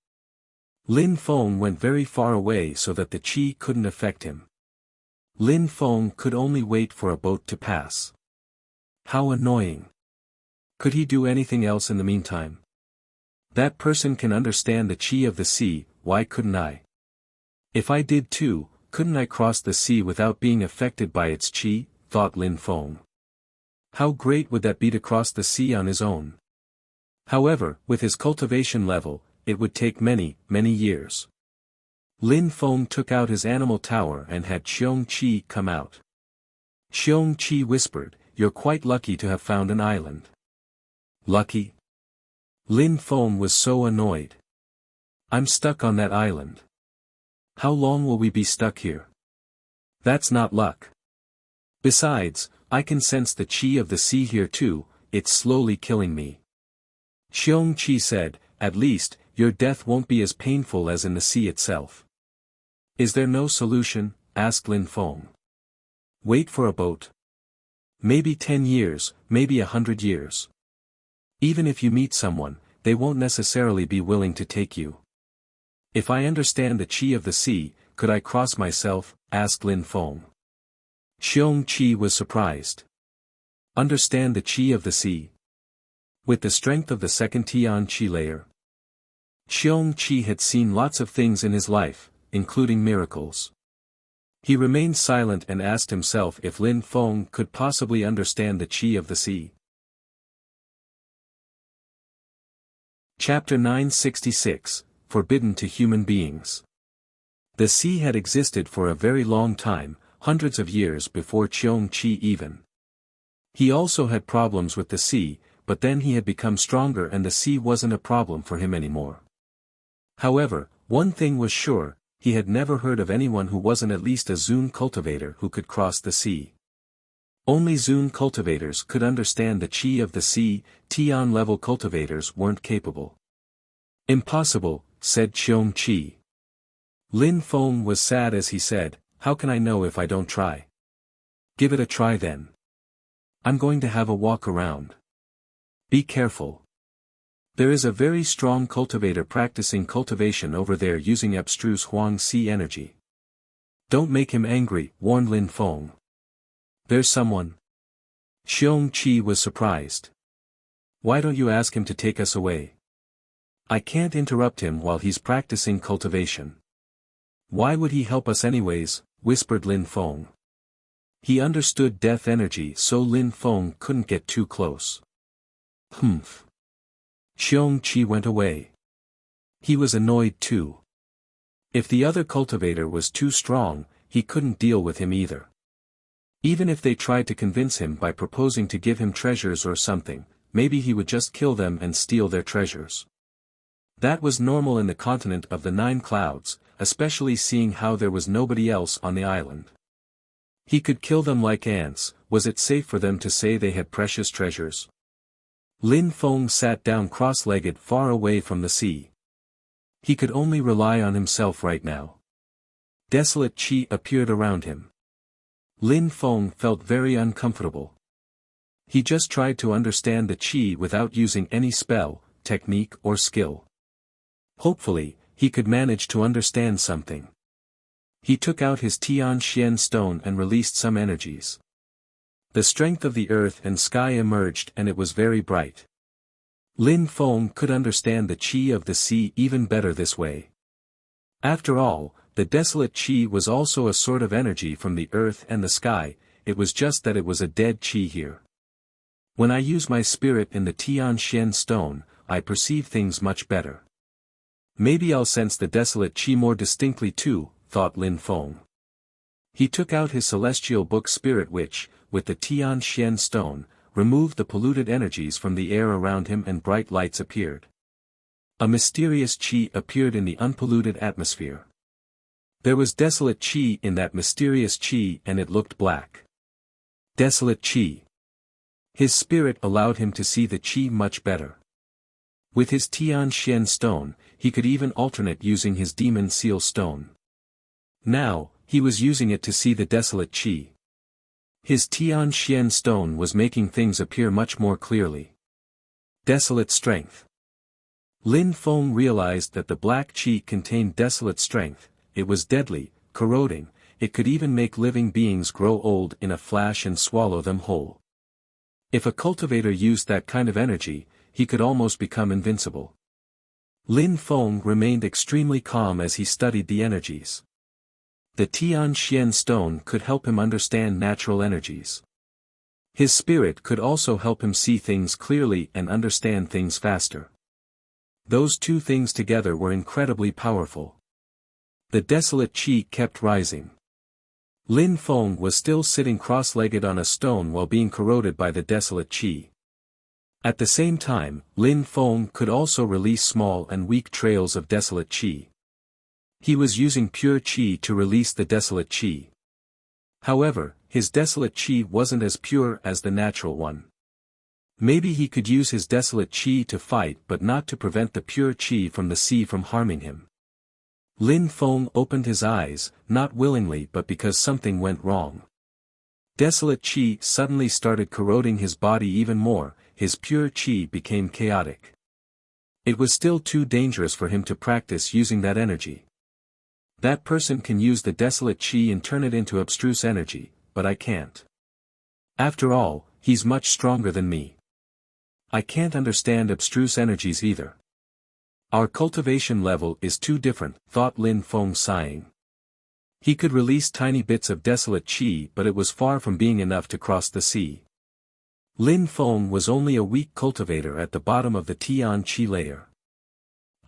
Lin Feng went very far away so that the qi couldn't affect him. Lin Feng could only wait for a boat to pass. How annoying. Could he do anything else in the meantime? That person can understand the chi of the sea, why couldn't I? If I did too, couldn't I cross the sea without being affected by its chi, thought Lin Feng. How great would that be to cross the sea on his own? However, with his cultivation level, it would take many, many years. Lin Feng took out his animal tower and had Xiong Qi come out. Xiong Qi whispered, "You're quite lucky to have found an island." Lucky? Lin Feng was so annoyed. I'm stuck on that island. How long will we be stuck here? That's not luck. Besides, I can sense the chi of the sea here too, it's slowly killing me. Xiong Qi said, "At least, your death won't be as painful as in the sea itself." Is there no solution? Asked Lin Feng. Wait for a boat. Maybe 10 years, maybe 100 years. Even if you meet someone, they won't necessarily be willing to take you. If I understand the chi of the sea, could I cross myself? Asked Lin Feng. Xiong Qi was surprised. Understand the chi of the sea? With the strength of the second Tian Qi layer. Xiong Qi had seen lots of things in his life, including miracles. He remained silent and asked himself if Lin Feng could possibly understand the chi of the sea. Chapter 966, Forbidden to Human Beings. The sea had existed for a very long time, hundreds of years before Xiong Qi even. He also had problems with the sea, but then he had become stronger and the sea wasn't a problem for him anymore. However, one thing was sure, he had never heard of anyone who wasn't at least a Zun cultivator who could cross the sea. Only Zun cultivators could understand the chi of the sea, Tian-level cultivators weren't capable. Impossible, said Xiong Qi. Lin Feng was sad as he said, "How can I know if I don't try?" "Give it a try then. I'm going to have a walk around. Be careful. There is a very strong cultivator practicing cultivation over there using abstruse Huang Si energy." "Don't make him angry," warned Lin Feng. "There's someone." Xiong Qi was surprised. "Why don't you ask him to take us away?" "I can't interrupt him while he's practicing cultivation." "Why would he help us anyways?" whispered Lin Feng. He understood death energy, so Lin Feng couldn't get too close. Humph. Xiong Qi went away. He was annoyed too. If the other cultivator was too strong, he couldn't deal with him either. Even if they tried to convince him by proposing to give him treasures or something, maybe he would just kill them and steal their treasures. That was normal in the continent of the 9 clouds, especially seeing how there was nobody else on the island. He could kill them like ants. Was it safe for them to say they had precious treasures? Lin Feng sat down cross-legged far away from the sea. He could only rely on himself right now. Desolate chi appeared around him. Lin Feng felt very uncomfortable. He just tried to understand the chi without using any spell, technique or skill. Hopefully, he could manage to understand something. He took out his Tian Xian stone and released some energies. The strength of the earth and sky emerged and it was very bright. Lin Feng could understand the chi of the sea even better this way. After all, the desolate chi was also a sort of energy from the earth and the sky, it was just that it was a dead chi here. When I use my spirit in the Tian Xian stone, I perceive things much better. Maybe I'll sense the desolate chi more distinctly too, thought Lin Feng. He took out his celestial book spirit which, with the Tian Xian stone, removed the polluted energies from the air around him and bright lights appeared. A mysterious chi appeared in the unpolluted atmosphere. There was desolate chi in that mysterious chi and it looked black. Desolate chi. His spirit allowed him to see the chi much better. With his Tian Xian stone, he could even alternate using his demon seal stone. Now, he was using it to see the desolate chi. His Tian Xian stone was making things appear much more clearly. Desolate strength. Lin Feng realized that the black chi contained desolate strength, it was deadly, corroding, it could even make living beings grow old in a flash and swallow them whole. If a cultivator used that kind of energy, he could almost become invincible. Lin Feng remained extremely calm as he studied the energies. The Tian Xian stone could help him understand natural energies. His spirit could also help him see things clearly and understand things faster. Those two things together were incredibly powerful. The desolate qi kept rising. Lin Feng was still sitting cross-legged on a stone while being corroded by the desolate qi. At the same time, Lin Feng could also release small and weak trails of desolate qi. He was using pure qi to release the desolate qi. However, his desolate qi wasn't as pure as the natural one. Maybe he could use his desolate qi to fight but not to prevent the pure qi from the sea from harming him. Lin Feng opened his eyes, not willingly but because something went wrong. Desolate qi suddenly started corroding his body even more, his pure qi became chaotic. It was still too dangerous for him to practice using that energy. That person can use the desolate qi and turn it into abstruse energy, but I can't. After all, he's much stronger than me. I can't understand abstruse energies either. Our cultivation level is too different, thought Lin Feng sighing. He could release tiny bits of desolate qi but it was far from being enough to cross the sea. Lin Feng was only a weak cultivator at the bottom of the Tian qi layer.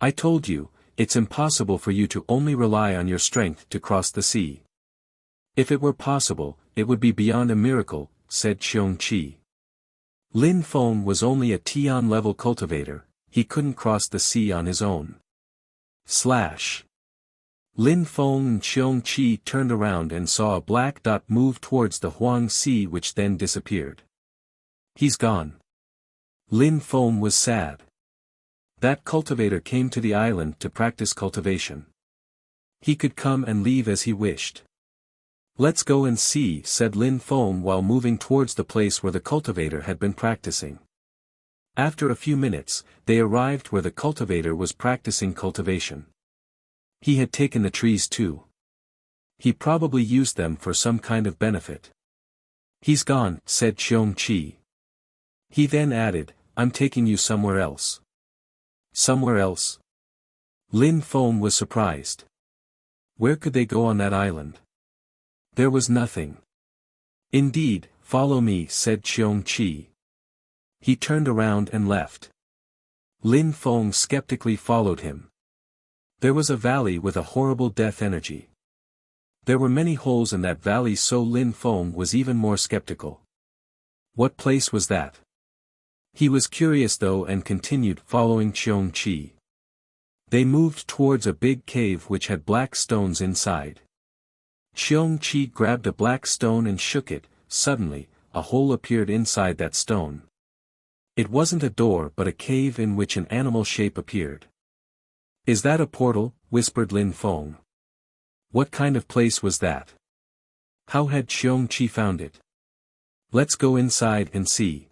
I told you, it's impossible for you to only rely on your strength to cross the sea. If it were possible, it would be beyond a miracle, said Xiong Qi. Lin Feng was only a Tian-level cultivator, he couldn't cross the sea on his own. Lin Feng and Xiong Qi turned around and saw a black dot move towards the Huang Sea which then disappeared. He's gone. Lin Feng was sad. That cultivator came to the island to practice cultivation. He could come and leave as he wished. Let's go and see, said Lin Feng while moving towards the place where the cultivator had been practicing. After a few minutes, they arrived where the cultivator was practicing cultivation. He had taken the trees too. He probably used them for some kind of benefit. He's gone, said Xiong Qi. He then added, I'm taking you somewhere else. Somewhere else? Lin Feng was surprised. Where could they go on that island? There was nothing. Indeed, follow me, said Xiong Qi. He turned around and left. Lin Feng skeptically followed him. There was a valley with a horrible death energy. There were many holes in that valley, so Lin Feng was even more skeptical. What place was that? He was curious though and continued following Xiong Qi. They moved towards a big cave which had black stones inside. Xiong Qi grabbed a black stone and shook it. Suddenly, a hole appeared inside that stone. It wasn't a door but a cave in which an animal shape appeared. Is that a portal? Whispered Lin Feng. What kind of place was that? How had Xiong Qi found it? Let's go inside and see.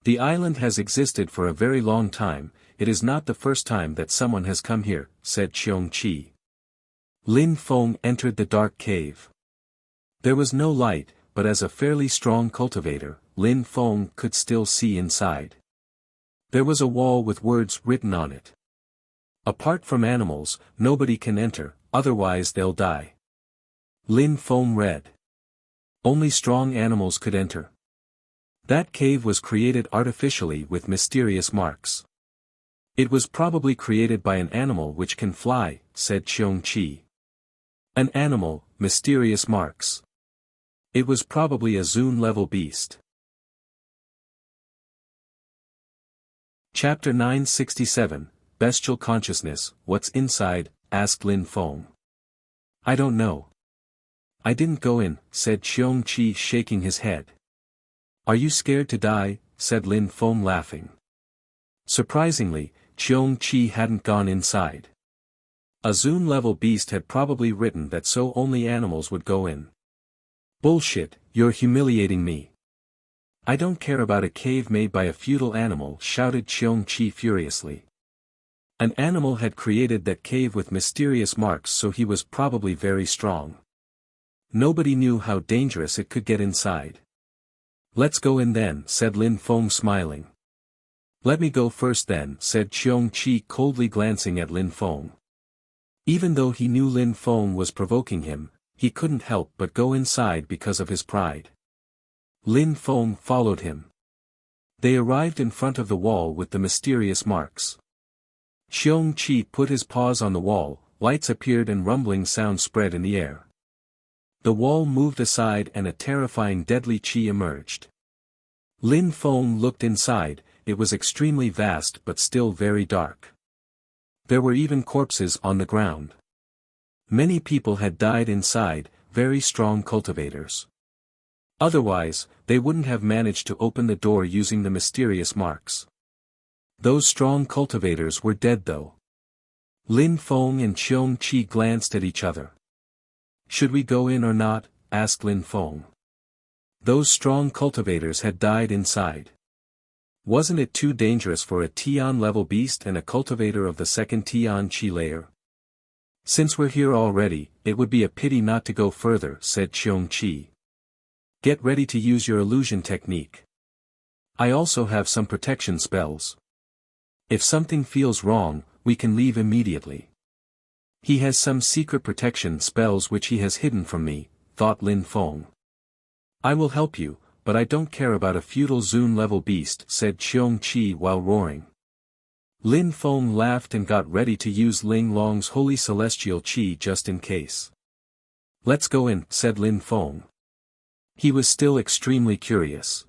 The island has existed for a very long time, it is not the first time that someone has come here, said Xiong Qi. Lin Feng entered the dark cave. There was no light, but as a fairly strong cultivator, Lin Feng could still see inside. There was a wall with words written on it. Apart from animals, nobody can enter, otherwise they'll die. Lin Feng read. Only strong animals could enter. That cave was created artificially with mysterious marks. It was probably created by an animal which can fly, said Xiong Qi. An animal, mysterious marks. It was probably a Zun-level beast. Chapter 967, Bestial Consciousness, What's Inside? Asked Lin Feng. I don't know. I didn't go in, said Xiong Qi shaking his head. Are you scared to die? Said Lin Feng laughing. Surprisingly, Xiong Qi hadn't gone inside. A Zun-level beast had probably written that so only animals would go in. Bullshit, you're humiliating me. I don't care about a cave made by a feudal animal, shouted Xiong Qi furiously. An animal had created that cave with mysterious marks, so he was probably very strong. Nobody knew how dangerous it could get inside. Let's go in then, said Lin Feng smiling. Let me go first then, said Qiong Qi coldly glancing at Lin Feng. Even though he knew Lin Feng was provoking him, he couldn't help but go inside because of his pride. Lin Feng followed him. They arrived in front of the wall with the mysterious marks. Qiong Qi put his paws on the wall, lights appeared and rumbling sound spread in the air. The wall moved aside and a terrifying deadly qi emerged. Lin Feng looked inside, it was extremely vast but still very dark. There were even corpses on the ground. Many people had died inside, very strong cultivators. Otherwise, they wouldn't have managed to open the door using the mysterious marks. Those strong cultivators were dead though. Lin Feng and Qiong Qi glanced at each other. Should we go in or not? Asked Lin Feng. Those strong cultivators had died inside. Wasn't it too dangerous for a Tian-level beast and a cultivator of the second Tian Qi layer? Since we're here already, it would be a pity not to go further, said Qiong Qi. Get ready to use your illusion technique. I also have some protection spells. If something feels wrong, we can leave immediately. He has some secret protection spells which he has hidden from me, thought Lin Feng. I will help you, but I don't care about a feudal Zun-level beast, said Qiong Qi while roaring. Lin Feng laughed and got ready to use Ling Long's holy celestial qi just in case. Let's go in, said Lin Feng. He was still extremely curious.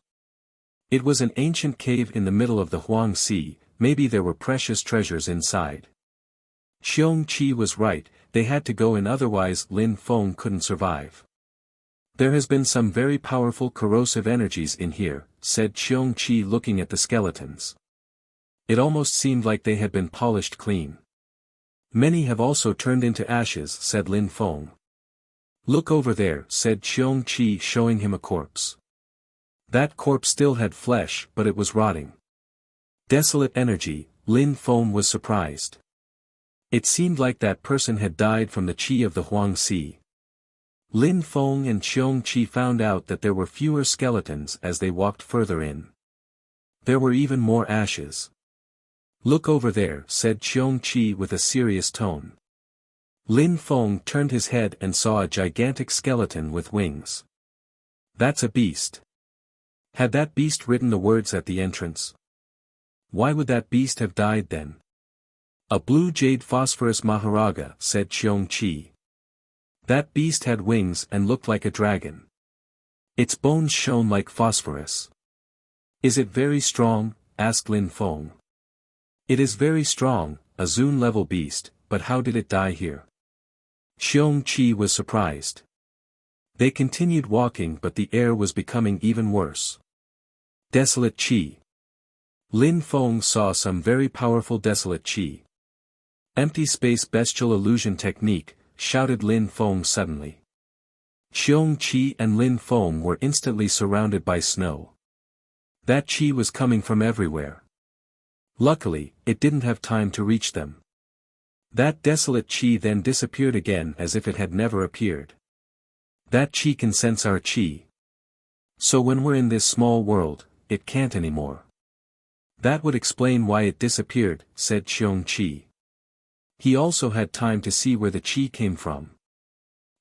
It was an ancient cave in the middle of the Huang Sea, maybe there were precious treasures inside. Qiong Qi was right, they had to go in otherwise Lin Feng couldn't survive. There has been some very powerful corrosive energies in here, said Qiong Qi looking at the skeletons. It almost seemed like they had been polished clean. Many have also turned into ashes, said Lin Feng. Look over there, said Qiong Qi showing him a corpse. That corpse still had flesh but it was rotting. Desolate energy, Lin Feng was surprised. It seemed like that person had died from the qi of the Huang Sea. Lin Feng and Qiong Qi found out that there were fewer skeletons as they walked further in. There were even more ashes. Look over there, said Qiong Qi with a serious tone. Lin Feng turned his head and saw a gigantic skeleton with wings. That's a beast. Had that beast written the words at the entrance? Why would that beast have died then? A blue jade phosphorus Maharaga, said Qiong Qi. That beast had wings and looked like a dragon. Its bones shone like phosphorus. Is it very strong? Asked Lin Feng. It is very strong, a Zun-level beast, but how did it die here? Qiong Qi was surprised. They continued walking but the air was becoming even worse. Desolate qi. Lin Feng saw some very powerful desolate qi. Empty space bestial illusion technique, shouted Lin Feng suddenly. Qiong Qi and Lin Feng were instantly surrounded by snow. That qi was coming from everywhere. Luckily, it didn't have time to reach them. That desolate qi then disappeared again as if it had never appeared. That qi can sense our qi. So when we're in this small world, it can't anymore. That would explain why it disappeared, said Qiong Qi. He also had time to see where the qi came from.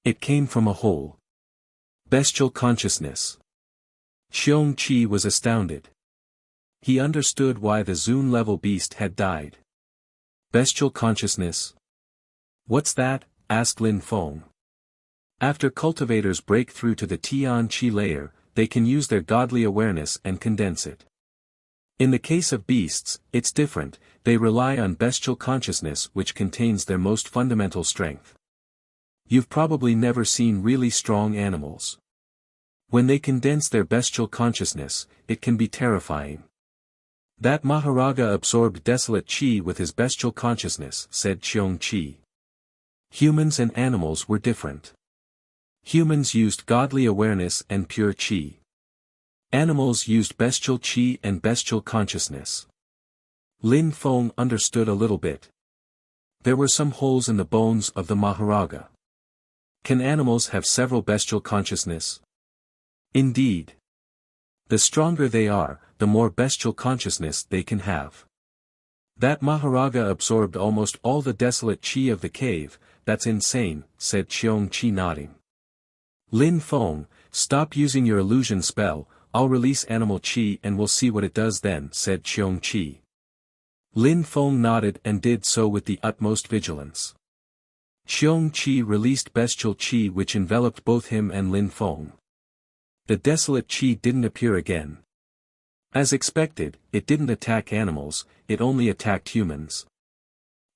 It came from a hole. Bestial consciousness. Qiong Qi was astounded. He understood why the Zun-level beast had died. Bestial consciousness? What's that? Asked Lin Feng. After cultivators break through to the Tian Qi layer, they can use their godly awareness and condense it. In the case of beasts, it's different, they rely on bestial consciousness which contains their most fundamental strength. You've probably never seen really strong animals. When they condense their bestial consciousness, it can be terrifying. That Maharaga absorbed desolate qi with his bestial consciousness, said Qiong Qi. Humans and animals were different. Humans used godly awareness and pure qi. Animals used bestial qi and bestial consciousness. Lin Feng understood a little bit. There were some holes in the bones of the Maharaga. Can animals have several bestial consciousness? Indeed. The stronger they are, the more bestial consciousness they can have. That Maharaga absorbed almost all the desolate chi of the cave. That's insane, said Qiong-Chi nodding. Lin Feng, stop using your illusion spell, I'll release animal chi and we'll see what it does then, said Qiong-Chi. Lin Feng nodded and did so with the utmost vigilance. Qiong-Chi released bestial chi which enveloped both him and Lin Feng. The desolate chi didn't appear again. As expected, it didn't attack animals, it only attacked humans.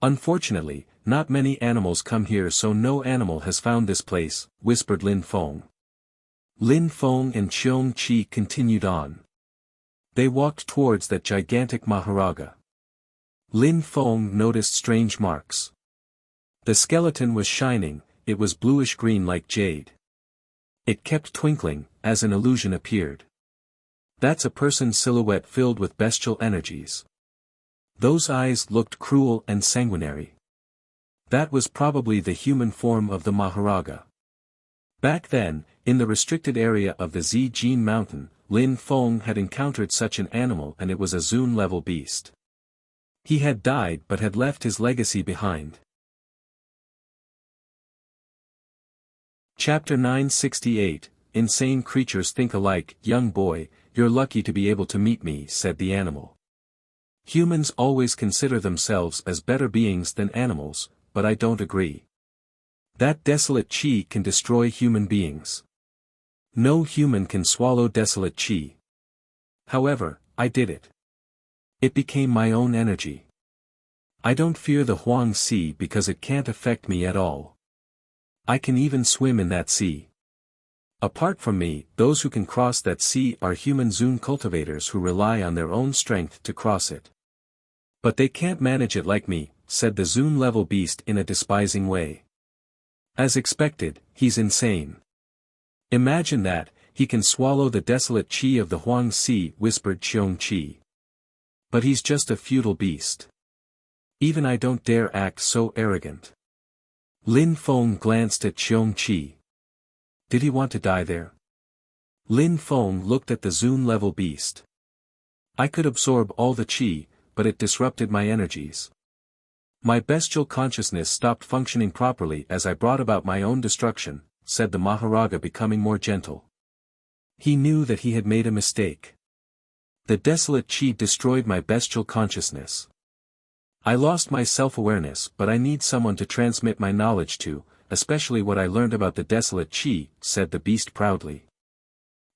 Unfortunately, not many animals come here, so no animal has found this place, whispered Lin Feng. Lin Feng and Qiong-Chi continued on. They walked towards that gigantic Maharaga. Lin Feng noticed strange marks. The skeleton was shining, it was bluish-green like jade. It kept twinkling, as an illusion appeared. That's a person's silhouette filled with bestial energies. Those eyes looked cruel and sanguinary. That was probably the human form of the Maharaga. Back then, in the restricted area of the Zijin mountain, Lin Feng had encountered such an animal and it was a Zun-level beast. He had died but had left his legacy behind. Chapter 968, Insane Creatures Think Alike. Young boy, you're lucky to be able to meet me, said the animal. Humans always consider themselves as better beings than animals, but I don't agree. That desolate chi can destroy human beings. No human can swallow desolate chi. However, I did it. It became my own energy. I don't fear the Huang Sea because it can't affect me at all. I can even swim in that sea. Apart from me, those who can cross that sea are human Zun cultivators who rely on their own strength to cross it. But they can't manage it like me, said the Zun-level beast in a despising way. As expected, he's insane. Imagine that, he can swallow the desolate chi of the Huang Sea, whispered Qiong-Chi. But he's just a futile beast. Even I don't dare act so arrogant. Lin Feng glanced at Qiong-Chi. Did he want to die there? Lin Feng looked at the Zun-level beast. I could absorb all the chi, but it disrupted my energies. My bestial consciousness stopped functioning properly as I brought about my own destruction, said the Maharaga, becoming more gentle. He knew that he had made a mistake. The desolate chi destroyed my bestial consciousness. I lost my self-awareness, but I need someone to transmit my knowledge to, especially what I learned about the desolate chi, said the beast proudly.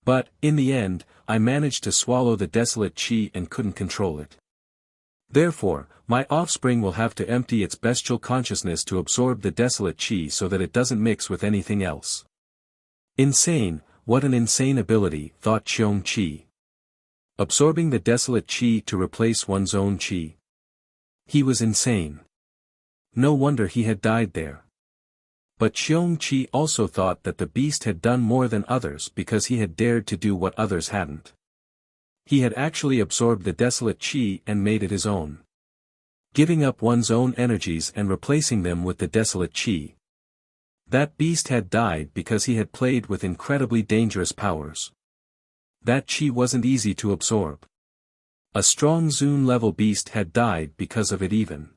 But, in the end, I managed to swallow the desolate chi and couldn't control it. Therefore, my offspring will have to empty its bestial consciousness to absorb the desolate chi so that it doesn't mix with anything else. Insane, what an insane ability, thought Qiong-Chi. Absorbing the desolate chi to replace one's own chi. He was insane. No wonder he had died there. But Qiong-Chi also thought that the beast had done more than others because he had dared to do what others hadn't. He had actually absorbed the desolate chi and made it his own. Giving up one's own energies and replacing them with the desolate chi. That beast had died because he had played with incredibly dangerous powers. That chi wasn't easy to absorb. A strong Zun-level beast had died because of it even.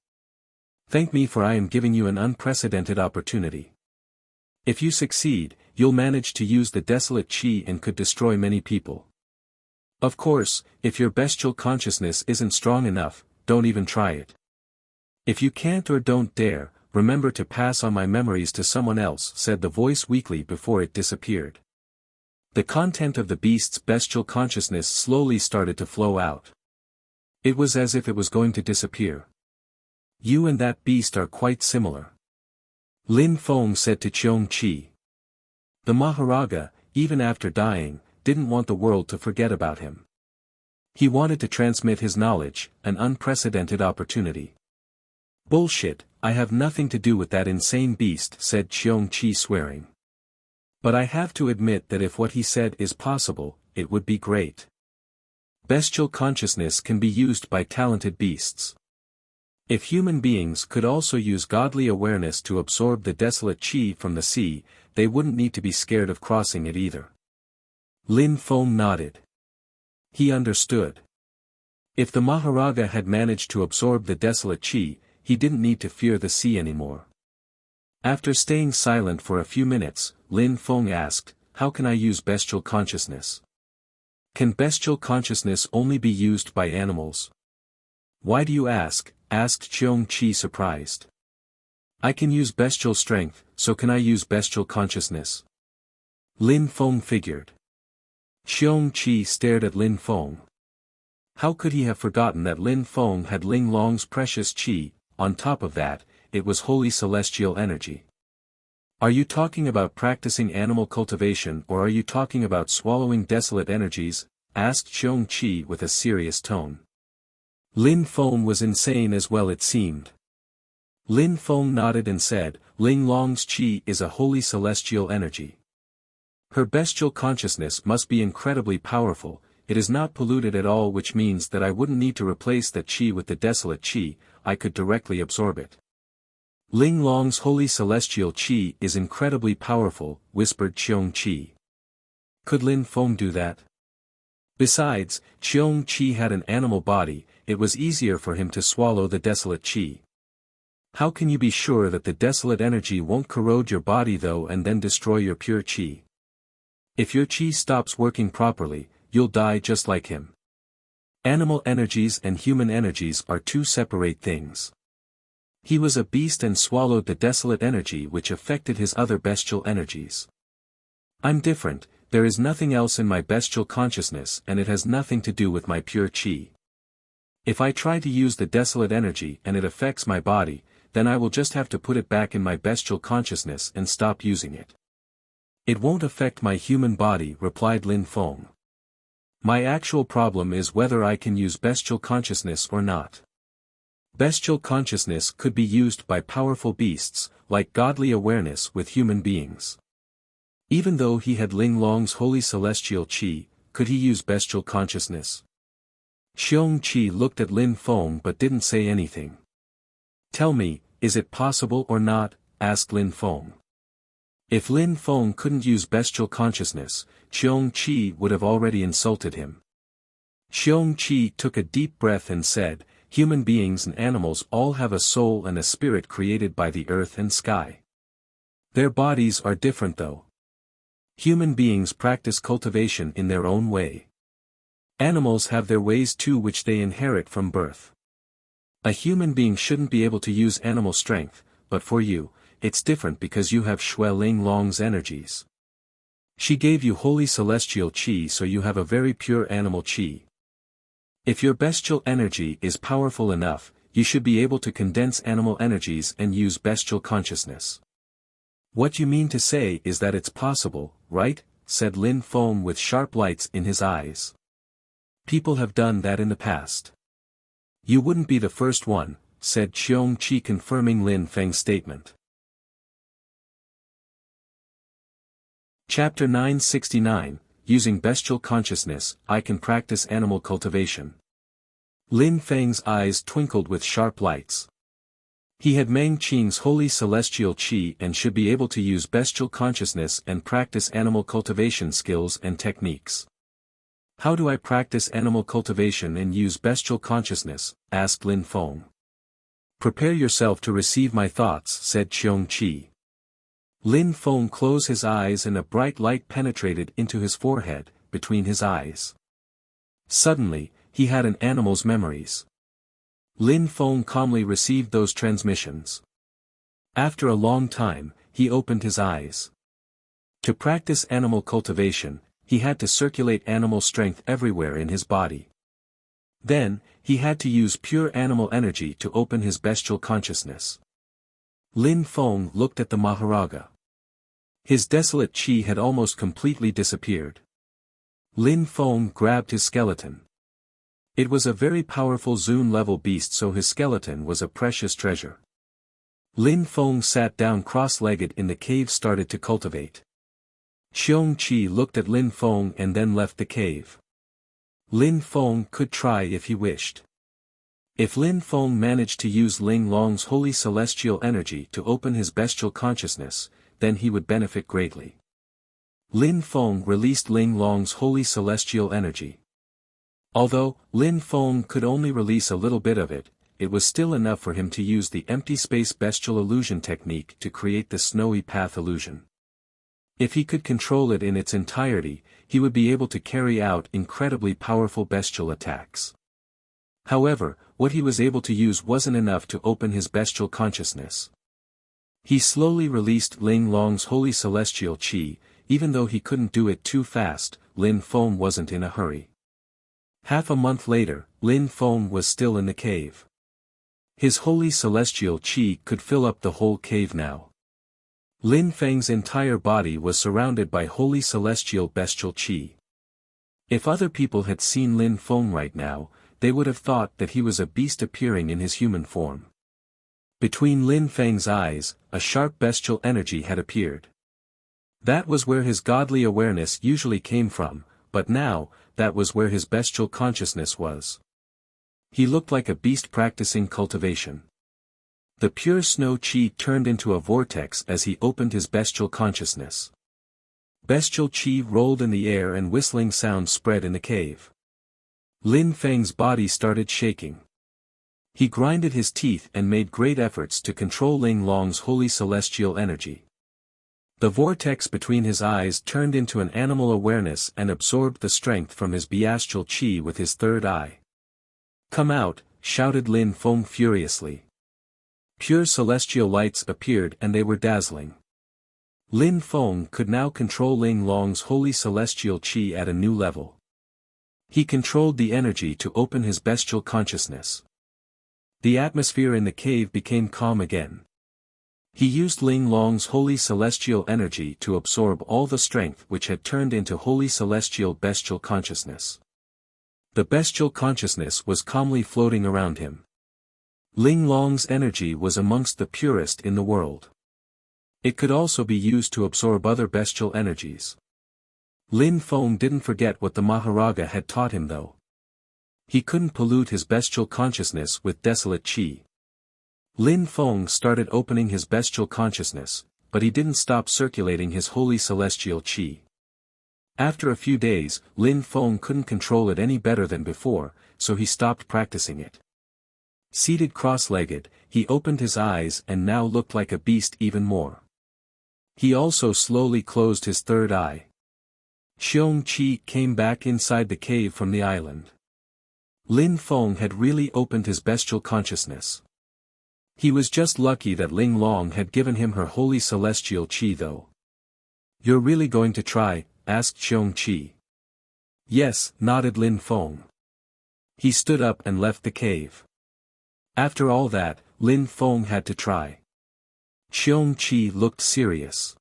Thank me, for I am giving you an unprecedented opportunity. If you succeed, you'll manage to use the desolate chi and could destroy many people. Of course, if your bestial consciousness isn't strong enough, don't even try it. If you can't or don't dare, remember to pass on my memories to someone else, said the voice weakly before it disappeared. The content of the beast's bestial consciousness slowly started to flow out. It was as if it was going to disappear. You and that beast are quite similar. Lin Feng said to Qiong-Chi. The Maharaga, even after dying, didn't want the world to forget about him. He wanted to transmit his knowledge, an unprecedented opportunity. Bullshit, I have nothing to do with that insane beast, said Qiong-Chi, swearing. But I have to admit that if what he said is possible, it would be great. Bestial consciousness can be used by talented beasts. If human beings could also use godly awareness to absorb the desolate chi from the sea, they wouldn't need to be scared of crossing it either. Lin Feng nodded. He understood. If the Maharaja had managed to absorb the desolate chi, he didn't need to fear the sea anymore. After staying silent for a few minutes, Lin Feng asked, "How can I use bestial consciousness? Can bestial consciousness only be used by animals?" "Why do you ask?" asked Cheong Chi surprised. "I can use bestial strength, so can I use bestial consciousness?" Lin Feng figured. Cheong Chi stared at Lin Feng. How could he have forgotten that Lin Feng had Ling Long's precious chi? On top of that, it was holy celestial energy. "Are you talking about practicing animal cultivation or are you talking about swallowing desolate energies?" asked Cheong Chi with a serious tone. Lin Feng was insane as well it seemed. Lin Feng nodded and said, "Ling Long's chi is a holy celestial energy. Her bestial consciousness must be incredibly powerful. It is not polluted at all, which means that I wouldn't need to replace that chi with the desolate chi, I could directly absorb it." "Ling Long's holy celestial chi is incredibly powerful," whispered Cheong Chi. "Could Lin Feng do that?" Besides, Cheong Chi had an animal body, it was easier for him to swallow the desolate chi. "How can you be sure that the desolate energy won't corrode your body though and then destroy your pure chi? If your chi stops working properly, you'll die just like him. Animal energies and human energies are two separate things. He was a beast and swallowed the desolate energy which affected his other bestial energies. I'm different, there is nothing else in my bestial consciousness and it has nothing to do with my pure chi. If I try to use the desolate energy and it affects my body, then I will just have to put it back in my bestial consciousness and stop using it." "It won't affect my human body," replied Lin Feng. "My actual problem is whether I can use bestial consciousness or not. Bestial consciousness could be used by powerful beasts, like godly awareness with human beings. Even though he had Ling Long's holy celestial chi, could he use bestial consciousness?" Cheong Chi looked at Lin Feng but didn't say anything. "Tell me, is it possible or not?" asked Lin Feng. If Lin Feng couldn't use bestial consciousness, Cheong Chi would have already insulted him. Cheong Chi took a deep breath and said, "Human beings and animals all have a soul and a spirit created by the earth and sky. Their bodies are different though. Human beings practice cultivation in their own way. Animals have their ways too which they inherit from birth. A human being shouldn't be able to use animal strength, but for you, it's different because you have Shui Ling Long's energies. She gave you holy celestial chi, so you have a very pure animal chi. If your bestial energy is powerful enough, you should be able to condense animal energies and use bestial consciousness." "What you mean to say is that it's possible, right?" said Lin Feng with sharp lights in his eyes. "People have done that in the past." "You wouldn't be the first one," said Cheong Chi, confirming Lin Feng's statement. Chapter 969, Using Bestial Consciousness, I Can Practice Animal Cultivation. Lin Feng's eyes twinkled with sharp lights. He had Meng Qing's holy celestial chi and should be able to use bestial consciousness and practice animal cultivation skills and techniques. "How do I practice animal cultivation and use bestial consciousness?" asked Lin Feng. "Prepare yourself to receive my thoughts," said Cheong Chi. Lin Feng closed his eyes and a bright light penetrated into his forehead, between his eyes. Suddenly, he had an animal's memories. Lin Feng calmly received those transmissions. After a long time, he opened his eyes. To practice animal cultivation, he had to circulate animal strength everywhere in his body. Then, he had to use pure animal energy to open his bestial consciousness. Lin Feng looked at the Maharaja. His desolate chi had almost completely disappeared. Lin Feng grabbed his skeleton. It was a very powerful Zun-level beast, so his skeleton was a precious treasure. Lin Feng sat down cross-legged in the cave, started to cultivate. Cheong Chi looked at Lin Feng and then left the cave. Lin Feng could try if he wished. If Lin Feng managed to use Ling Long's holy celestial energy to open his bestial consciousness, then he would benefit greatly. Lin Feng released Ling Long's holy celestial energy. Although Lin Feng could only release a little bit of it, it was still enough for him to use the empty space bestial illusion technique to create the snowy path illusion. If he could control it in its entirety, he would be able to carry out incredibly powerful bestial attacks. However, what he was able to use wasn't enough to open his bestial consciousness. He slowly released Ling Long's holy celestial qi. Even though he couldn't do it too fast, Lin Feng wasn't in a hurry. Half a month later, Lin Feng was still in the cave. His holy celestial qi could fill up the whole cave now. Lin Feng's entire body was surrounded by holy celestial bestial qi. If other people had seen Lin Feng right now, they would have thought that he was a beast appearing in his human form. Between Lin Feng's eyes, a sharp bestial energy had appeared. That was where his godly awareness usually came from, but now, that was where his bestial consciousness was. He looked like a beast practicing cultivation. The pure snow qi turned into a vortex as he opened his bestial consciousness. Bestial qi rolled in the air and whistling sounds spread in the cave. Lin Feng's body started shaking. He grinded his teeth and made great efforts to control Ling Long's holy celestial energy. The vortex between his eyes turned into an animal awareness and absorbed the strength from his bestial qi with his third eye. "Come out," shouted Lin Feng furiously. Pure celestial lights appeared and they were dazzling. Lin Feng could now control Ling Long's holy celestial qi at a new level. He controlled the energy to open his bestial consciousness. The atmosphere in the cave became calm again. He used Ling Long's holy celestial energy to absorb all the strength which had turned into holy celestial bestial consciousness. The bestial consciousness was calmly floating around him. Ling Long's energy was amongst the purest in the world. It could also be used to absorb other bestial energies. Lin Feng didn't forget what the Maharaja had taught him though. He couldn't pollute his bestial consciousness with desolate qi. Lin Feng started opening his bestial consciousness, but he didn't stop circulating his holy celestial qi. After a few days, Lin Feng couldn't control it any better than before, so he stopped practicing it. Seated cross-legged, he opened his eyes and now looked like a beast even more. He also slowly closed his third eye. Xiong Qi came back inside the cave from the island. Lin Feng had really opened his bestial consciousness. He was just lucky that Ling Long had given him her holy celestial qi though. "You're really going to try?" asked Xiong Qi. "Yes," nodded Lin Feng. He stood up and left the cave. After all that, Lin Feng had to try. Xiong Qi looked serious.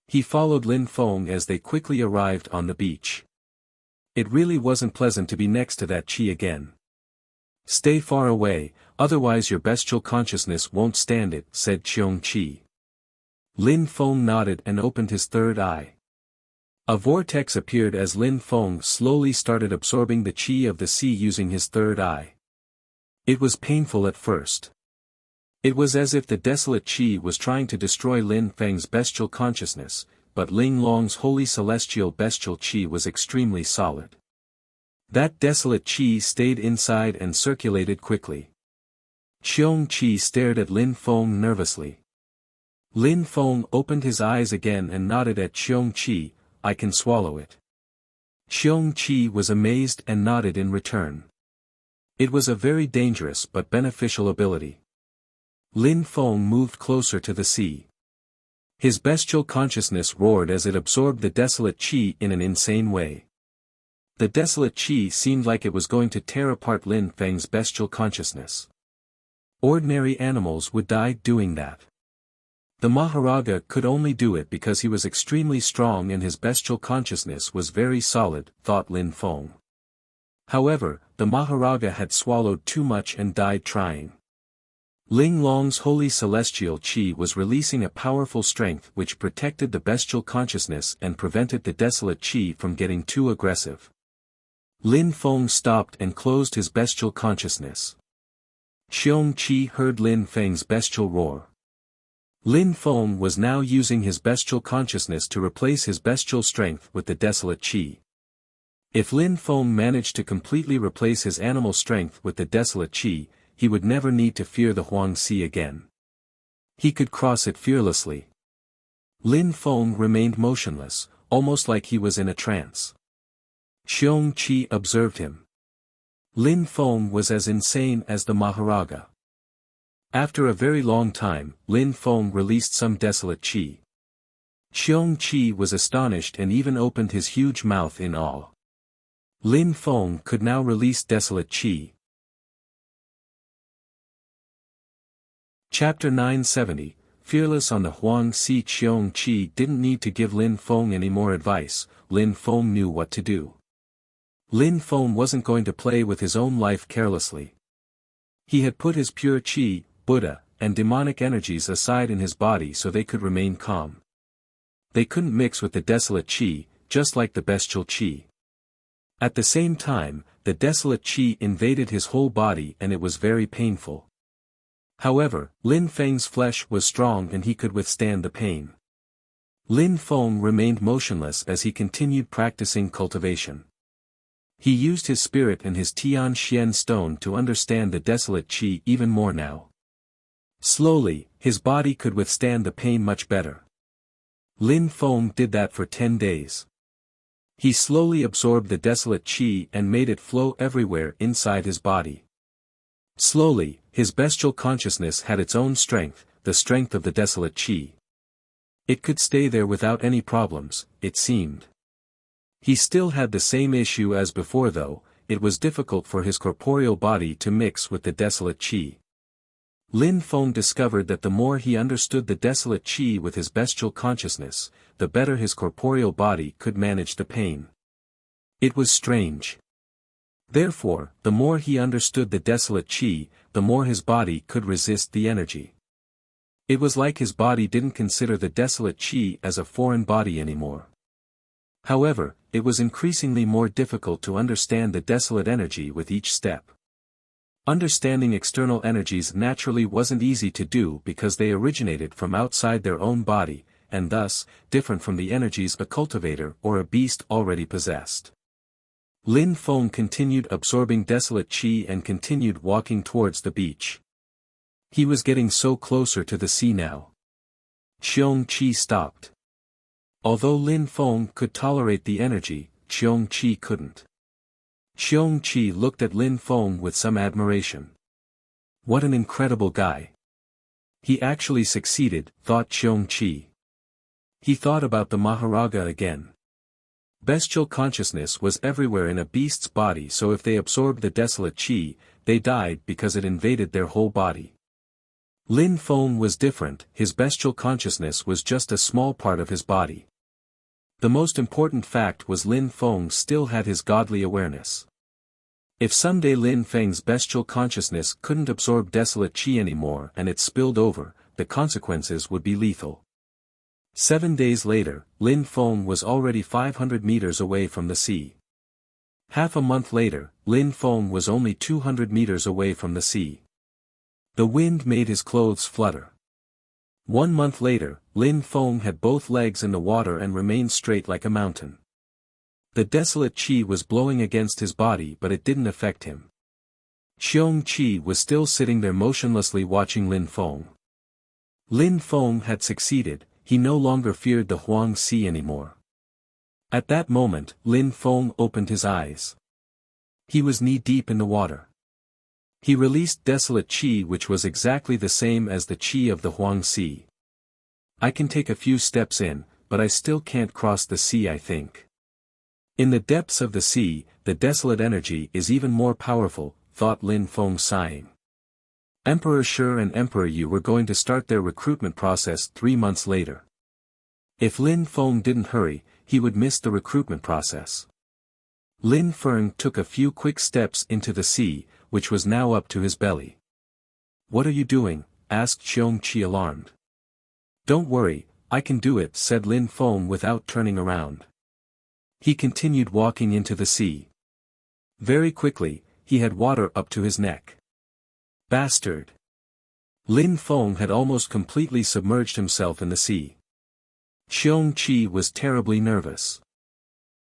He followed Lin Feng as they quickly arrived on the beach. It really wasn't pleasant to be next to that qi again. "Stay far away, otherwise your bestial consciousness won't stand it," said Xiong Qi. Lin Feng nodded and opened his third eye. A vortex appeared as Lin Feng slowly started absorbing the qi of the sea using his third eye. It was painful at first. It was as if the desolate qi was trying to destroy Lin Feng's bestial consciousness, but Ling Long's holy celestial bestial qi was extremely solid. That desolate qi stayed inside and circulated quickly. Xiong Qi stared at Lin Feng nervously. Lin Feng opened his eyes again and nodded at Xiong Qi, "I can swallow it." Xiong Qi was amazed and nodded in return. It was a very dangerous but beneficial ability. Lin Feng moved closer to the sea. His bestial consciousness roared as it absorbed the desolate qi in an insane way. The desolate qi seemed like it was going to tear apart Lin Feng's bestial consciousness. Ordinary animals would die doing that. The Maharaja could only do it because he was extremely strong and his bestial consciousness was very solid, thought Lin Feng. However, the Maharaja had swallowed too much and died trying. Ling Long's holy celestial qi was releasing a powerful strength which protected the bestial consciousness and prevented the desolate qi from getting too aggressive. Lin Feng stopped and closed his bestial consciousness. Xiong Qi heard Lin Feng's bestial roar. Lin Feng was now using his bestial consciousness to replace his bestial strength with the desolate qi. If Lin Feng managed to completely replace his animal strength with the desolate qi, he would never need to fear the Huang Sea again. He could cross it fearlessly. Lin Feng remained motionless, almost like he was in a trance. Xiong Qi observed him. Lin Feng was as insane as the Maharaja. After a very long time, Lin Feng released some desolate qi. Xiong Qi was astonished and even opened his huge mouth in awe. Lin Feng could now release desolate qi. Chapter 970, Fearless on the Huang Sea. Xiong Qi didn't need to give Lin Feng any more advice. Lin Feng knew what to do. Lin Feng wasn't going to play with his own life carelessly. He had put his pure qi, Buddha, and demonic energies aside in his body so they could remain calm. They couldn't mix with the desolate qi, just like the bestial qi. At the same time, the desolate qi invaded his whole body and it was very painful. However, Lin Feng's flesh was strong and he could withstand the pain. Lin Feng remained motionless as he continued practicing cultivation. He used his spirit and his Tian Xian stone to understand the desolate qi even more now. Slowly, his body could withstand the pain much better. Lin Feng did that for 10 days. He slowly absorbed the desolate qi and made it flow everywhere inside his body. Slowly, his bestial consciousness had its own strength, the strength of the desolate qi. It could stay there without any problems, it seemed. He still had the same issue as before though, it was difficult for his corporeal body to mix with the desolate qi. Lin Feng discovered that the more he understood the desolate qi with his bestial consciousness, the better his corporeal body could manage the pain. It was strange. Therefore, the more he understood the desolate qi, the more his body could resist the energy. It was like his body didn't consider the desolate qi as a foreign body anymore. However, it was increasingly more difficult to understand the desolate energy with each step. Understanding external energies naturally wasn't easy to do because they originated from outside their own body, and thus, different from the energies a cultivator or a beast already possessed. Lin Feng continued absorbing desolate qi and continued walking towards the beach. He was getting so closer to the sea now. Xiong Qi stopped. Although Lin Feng could tolerate the energy, Xiong Qi couldn't. Xiong Qi looked at Lin Feng with some admiration. What an incredible guy. He actually succeeded, thought Xiong Qi. He thought about the Maharaja again. Bestial consciousness was everywhere in a beast's body, so if they absorbed the desolate qi, they died because it invaded their whole body. Lin Feng was different, his bestial consciousness was just a small part of his body. The most important fact was Lin Feng still had his godly awareness. If someday Lin Feng's bestial consciousness couldn't absorb desolate qi anymore and it spilled over, the consequences would be lethal. 7 days later, Lin Feng was already 500 meters away from the sea. Half a month later, Lin Feng was only 200 meters away from the sea. The wind made his clothes flutter. 1 month later, Lin Feng had both legs in the water and remained straight like a mountain. The desolate qi was blowing against his body but it didn't affect him. Xiong Qi was still sitting there motionlessly watching Lin Feng. Lin Feng had succeeded, he no longer feared the Huang Sea anymore. At that moment, Lin Feng opened his eyes. He was knee-deep in the water. He released desolate qi which was exactly the same as the qi of the Huang Sea. I can take a few steps in, but I still can't cross the sea, I think. In the depths of the sea, the desolate energy is even more powerful, thought Lin Feng sighing. Emperor Shi and Emperor Yu were going to start their recruitment process 3 months later. If Lin Feng didn't hurry, he would miss the recruitment process. Lin Feng took a few quick steps into the sea, which was now up to his belly. "What are you doing?" asked Xiong Qi alarmed. "Don't worry, I can do it," said Lin Feng without turning around. He continued walking into the sea. Very quickly, he had water up to his neck. Bastard! Lin Feng had almost completely submerged himself in the sea. Xiong Qi was terribly nervous.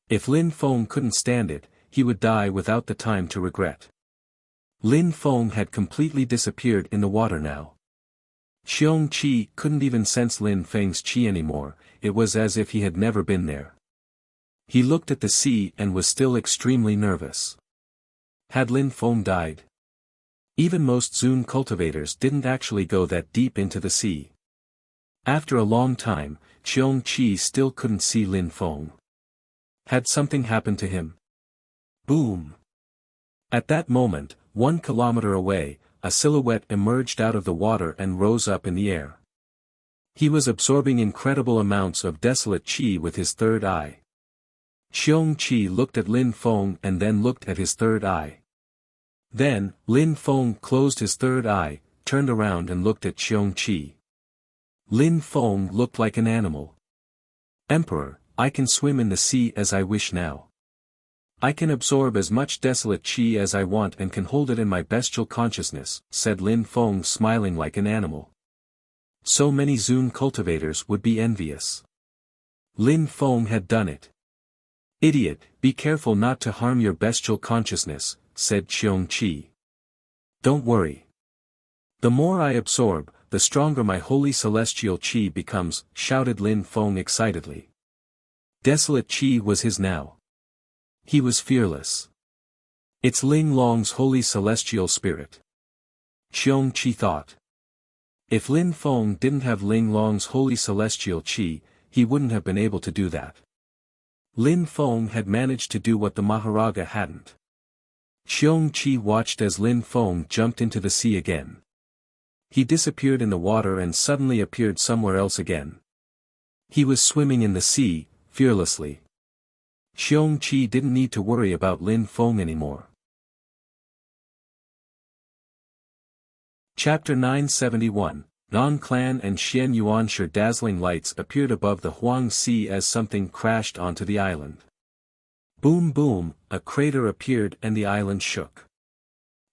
If Lin Feng couldn't stand it, he would die without the time to regret. Lin Feng had completely disappeared in the water now. Xiong Qi couldn't even sense Lin Feng's qi anymore, it was as if he had never been there. He looked at the sea and was still extremely nervous. Had Lin Feng died? Even most Zun cultivators didn't actually go that deep into the sea. After a long time, Xiong Qi still couldn't see Lin Feng. Had something happened to him? Boom! At that moment, 1 kilometer away, a silhouette emerged out of the water and rose up in the air. He was absorbing incredible amounts of desolate qi with his third eye. Xiong Qi looked at Lin Feng and then looked at his third eye. Then, Lin Feng closed his third eye, turned around and looked at Xiong Qi. Lin Feng looked like an animal. Emperor, I can swim in the sea as I wish now. I can absorb as much desolate qi as I want and can hold it in my bestial consciousness, said Lin Feng smiling like an animal. So many Zun cultivators would be envious. Lin Feng had done it. Idiot, be careful not to harm your bestial consciousness, said Xiong Qi. Don't worry. The more I absorb, the stronger my holy celestial qi becomes, shouted Lin Feng excitedly. Desolate qi was his now. He was fearless. It's Ling Long's holy celestial spirit. Xiong Qi thought. If Lin Feng didn't have Ling Long's holy celestial qi, he wouldn't have been able to do that. Lin Feng had managed to do what the Maharaja hadn't. Xiong Qi watched as Lin Feng jumped into the sea again. He disappeared in the water and suddenly appeared somewhere else again. He was swimming in the sea, fearlessly. Xiong Qi didn't need to worry about Lin Feng anymore. Chapter 971, Nan Clan and Xian Yuanshi dazzling lights appeared above the Huang Sea as something crashed onto the island. Boom boom, a crater appeared and the island shook.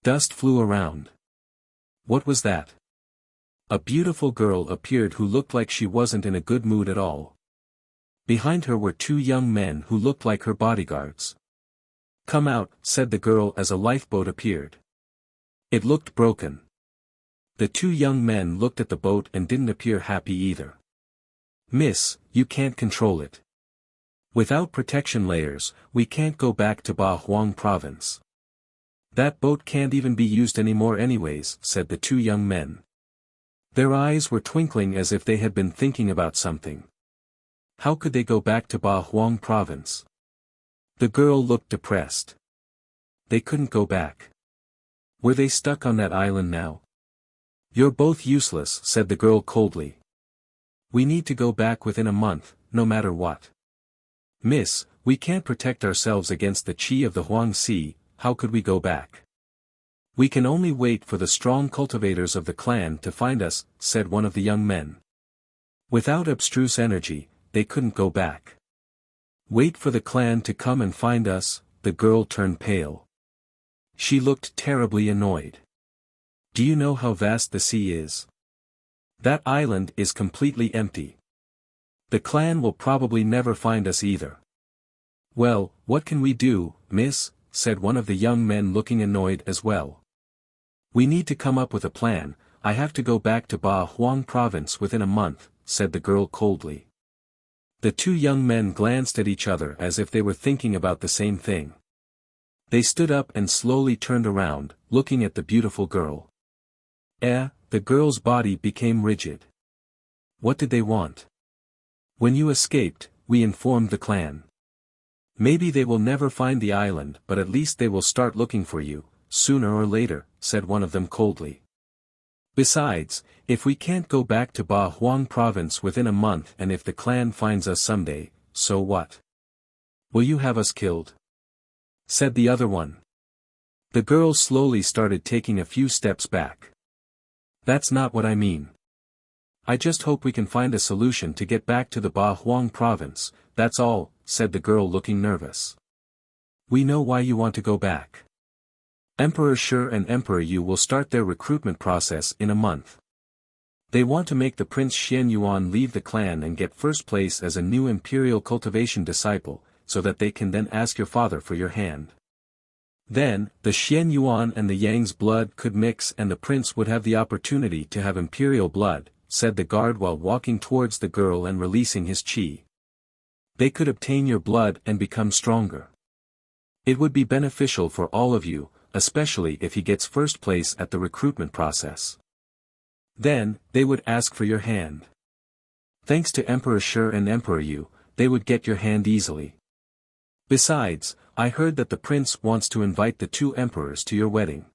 Dust flew around. What was that? A beautiful girl appeared who looked like she wasn't in a good mood at all. Behind her were 2 young men who looked like her bodyguards. Come out, said the girl as a lifeboat appeared. It looked broken. The 2 young men looked at the boat and didn't appear happy either. Miss, you can't control it. Without protection layers, we can't go back to Ba Huang province. That boat can't even be used anymore anyways, said the 2 young men. Their eyes were twinkling as if they had been thinking about something. How could they go back to Ba Huang province? The girl looked depressed. They couldn't go back. Were they stuck on that island now? You're both useless, said the girl coldly. We need to go back within a month, no matter what. Miss, we can't protect ourselves against the qi of the Huang Sea, how could we go back? We can only wait for the strong cultivators of the clan to find us, said one of the young men. Without abstruse energy, they couldn't go back. Wait for the clan to come and find us, the girl turned pale. She looked terribly annoyed. Do you know how vast the sea is? That island is completely empty. The clan will probably never find us either. Well, what can we do, miss? Said one of the young men looking annoyed as well. We need to come up with a plan. I have to go back to Ba Huang province within a month, said the girl coldly. The 2 young men glanced at each other as if they were thinking about the same thing. They stood up and slowly turned around, looking at the beautiful girl. The girl's body became rigid. What did they want? When you escaped, we informed the clan. Maybe they will never find the island, but at least they will start looking for you, sooner or later, said one of them coldly. Besides, if we can't go back to Ba Huang province within a month and if the clan finds us someday, so what? Will you have us killed? Said the other one. The girl slowly started taking a few steps back. That's not what I mean. I just hope we can find a solution to get back to the Ba Huang province, that's all, said the girl looking nervous. We know why you want to go back. Emperor Shi and Emperor Yu will start their recruitment process in a month. They want to make the Prince Xian Yuan leave the clan and get first place as a new imperial cultivation disciple, so that they can then ask your father for your hand. Then, the Xian Yuan and the Yang's blood could mix and the prince would have the opportunity to have imperial blood, said the guard while walking towards the girl and releasing his qi. They could obtain your blood and become stronger. It would be beneficial for all of you, especially if he gets first place at the recruitment process. Then, they would ask for your hand. Thanks to Emperor Shi and Emperor Yu, they would get your hand easily. Besides, I heard that the prince wants to invite the two emperors to your wedding.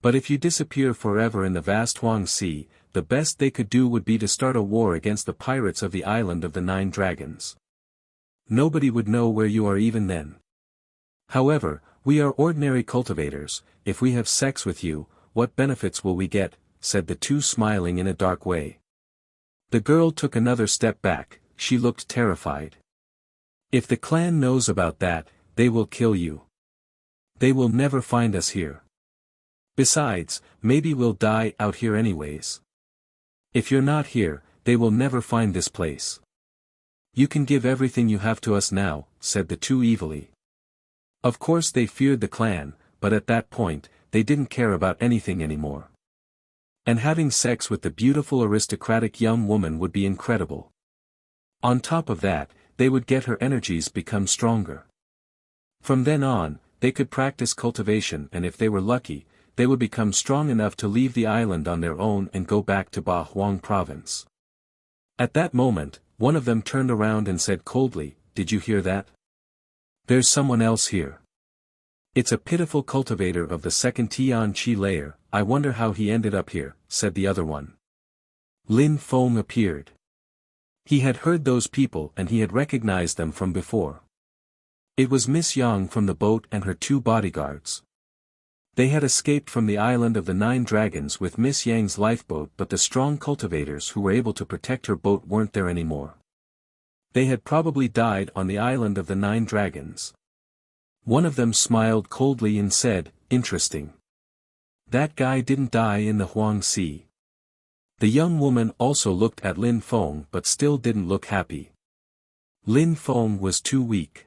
But if you disappear forever in the vast Huang Sea, the best they could do would be to start a war against the pirates of the island of the 9 dragons. Nobody would know where you are even then. However, we are ordinary cultivators. If we have sex with you, what benefits will we get? Said the two, smiling in a dark way. The girl took another step back. She looked terrified. If the clan knows about that, they will kill you. They will never find us here. Besides, maybe we'll die out here anyways. If you're not here, they will never find this place. You can give everything you have to us now, said the two evilly. Of course they feared the clan, but at that point, they didn't care about anything anymore. And having sex with the beautiful aristocratic young woman would be incredible. On top of that, they would get her energies become stronger. From then on, they could practice cultivation, and if they were lucky, they would become strong enough to leave the island on their own and go back to Ba Huang province. At that moment, one of them turned around and said coldly, "Did you hear that? There's someone else here. It's a pitiful cultivator of the second Tian Qi layer. I wonder how he ended up here," said the other one. Lin Feng appeared. He had heard those people and he had recognized them from before. It was Miss Yang from the boat and her 2 bodyguards. They had escaped from the island of the 9 dragons with Miss Yang's lifeboat, but the strong cultivators who were able to protect her boat weren't there anymore. They had probably died on the island of the 9 dragons. One of them smiled coldly and said, "Interesting. That guy didn't die in the Huang Sea." The young woman also looked at Lin Feng but still didn't look happy. Lin Feng was too weak.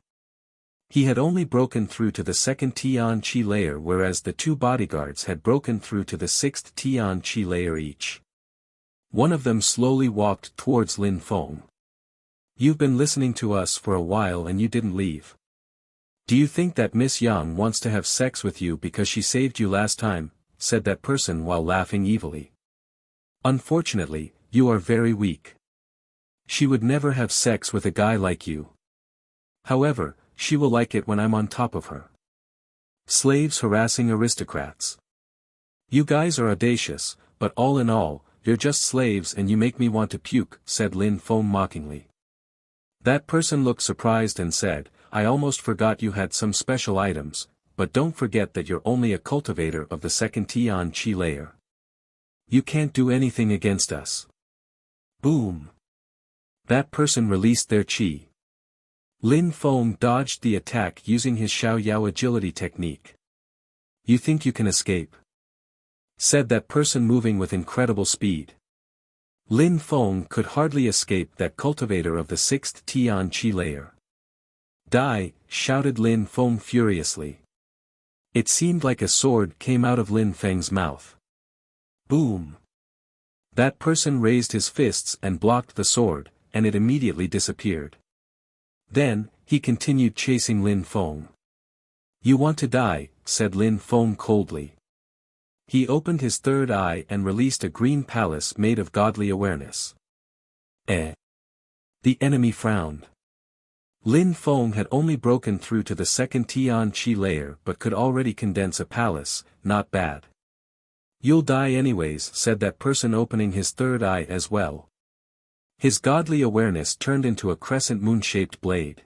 He had only broken through to the second Tian Qi layer, whereas the 2 bodyguards had broken through to the 6th Tian Qi layer each. One of them slowly walked towards Lin Feng. "You've been listening to us for a while and you didn't leave. Do you think that Miss Yang wants to have sex with you because she saved you last time?" said that person while laughing evilly. "Unfortunately, you are very weak. She would never have sex with a guy like you. However, she will like it when I'm on top of her." Slaves harassing aristocrats. "You guys are audacious, but all in all, you're just slaves and you make me want to puke," said Lin Feng mockingly. That person looked surprised and said, "I almost forgot you had some special items, but don't forget that you're only a cultivator of the second Tian Qi layer. You can't do anything against us." Boom! That person released their qi. Lin Feng dodged the attack using his Xiao Yao agility technique. "You think you can escape?" said that person moving with incredible speed. Lin Feng could hardly escape that cultivator of the 6th Tian Qi layer. "Die!" shouted Lin Feng furiously. It seemed like a sword came out of Lin Feng's mouth. Boom! That person raised his fists and blocked the sword, and it immediately disappeared. Then, he continued chasing Lin Feng. "You want to die," said Lin Feng coldly. He opened his 3rd eye and released a green palace made of godly awareness. The enemy frowned. Lin Feng had only broken through to the second Tian Qi layer but could already condense a palace. Not bad. "You'll die anyways," said that person opening his 3rd eye as well. His godly awareness turned into a crescent moon-shaped blade.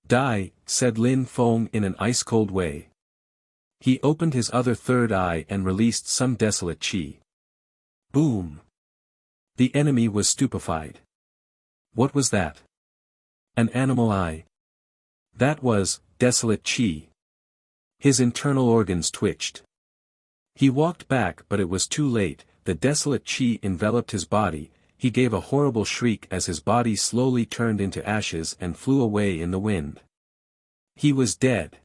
"Die," said Lin Feng in an ice-cold way. He opened his other 3rd eye and released some desolate qi. Boom! The enemy was stupefied. What was that? An animal eye? That was desolate qi. His internal organs twitched. He walked back, but it was too late. The desolate qi enveloped his body, he gave a horrible shriek as his body slowly turned into ashes and flew away in the wind. He was dead.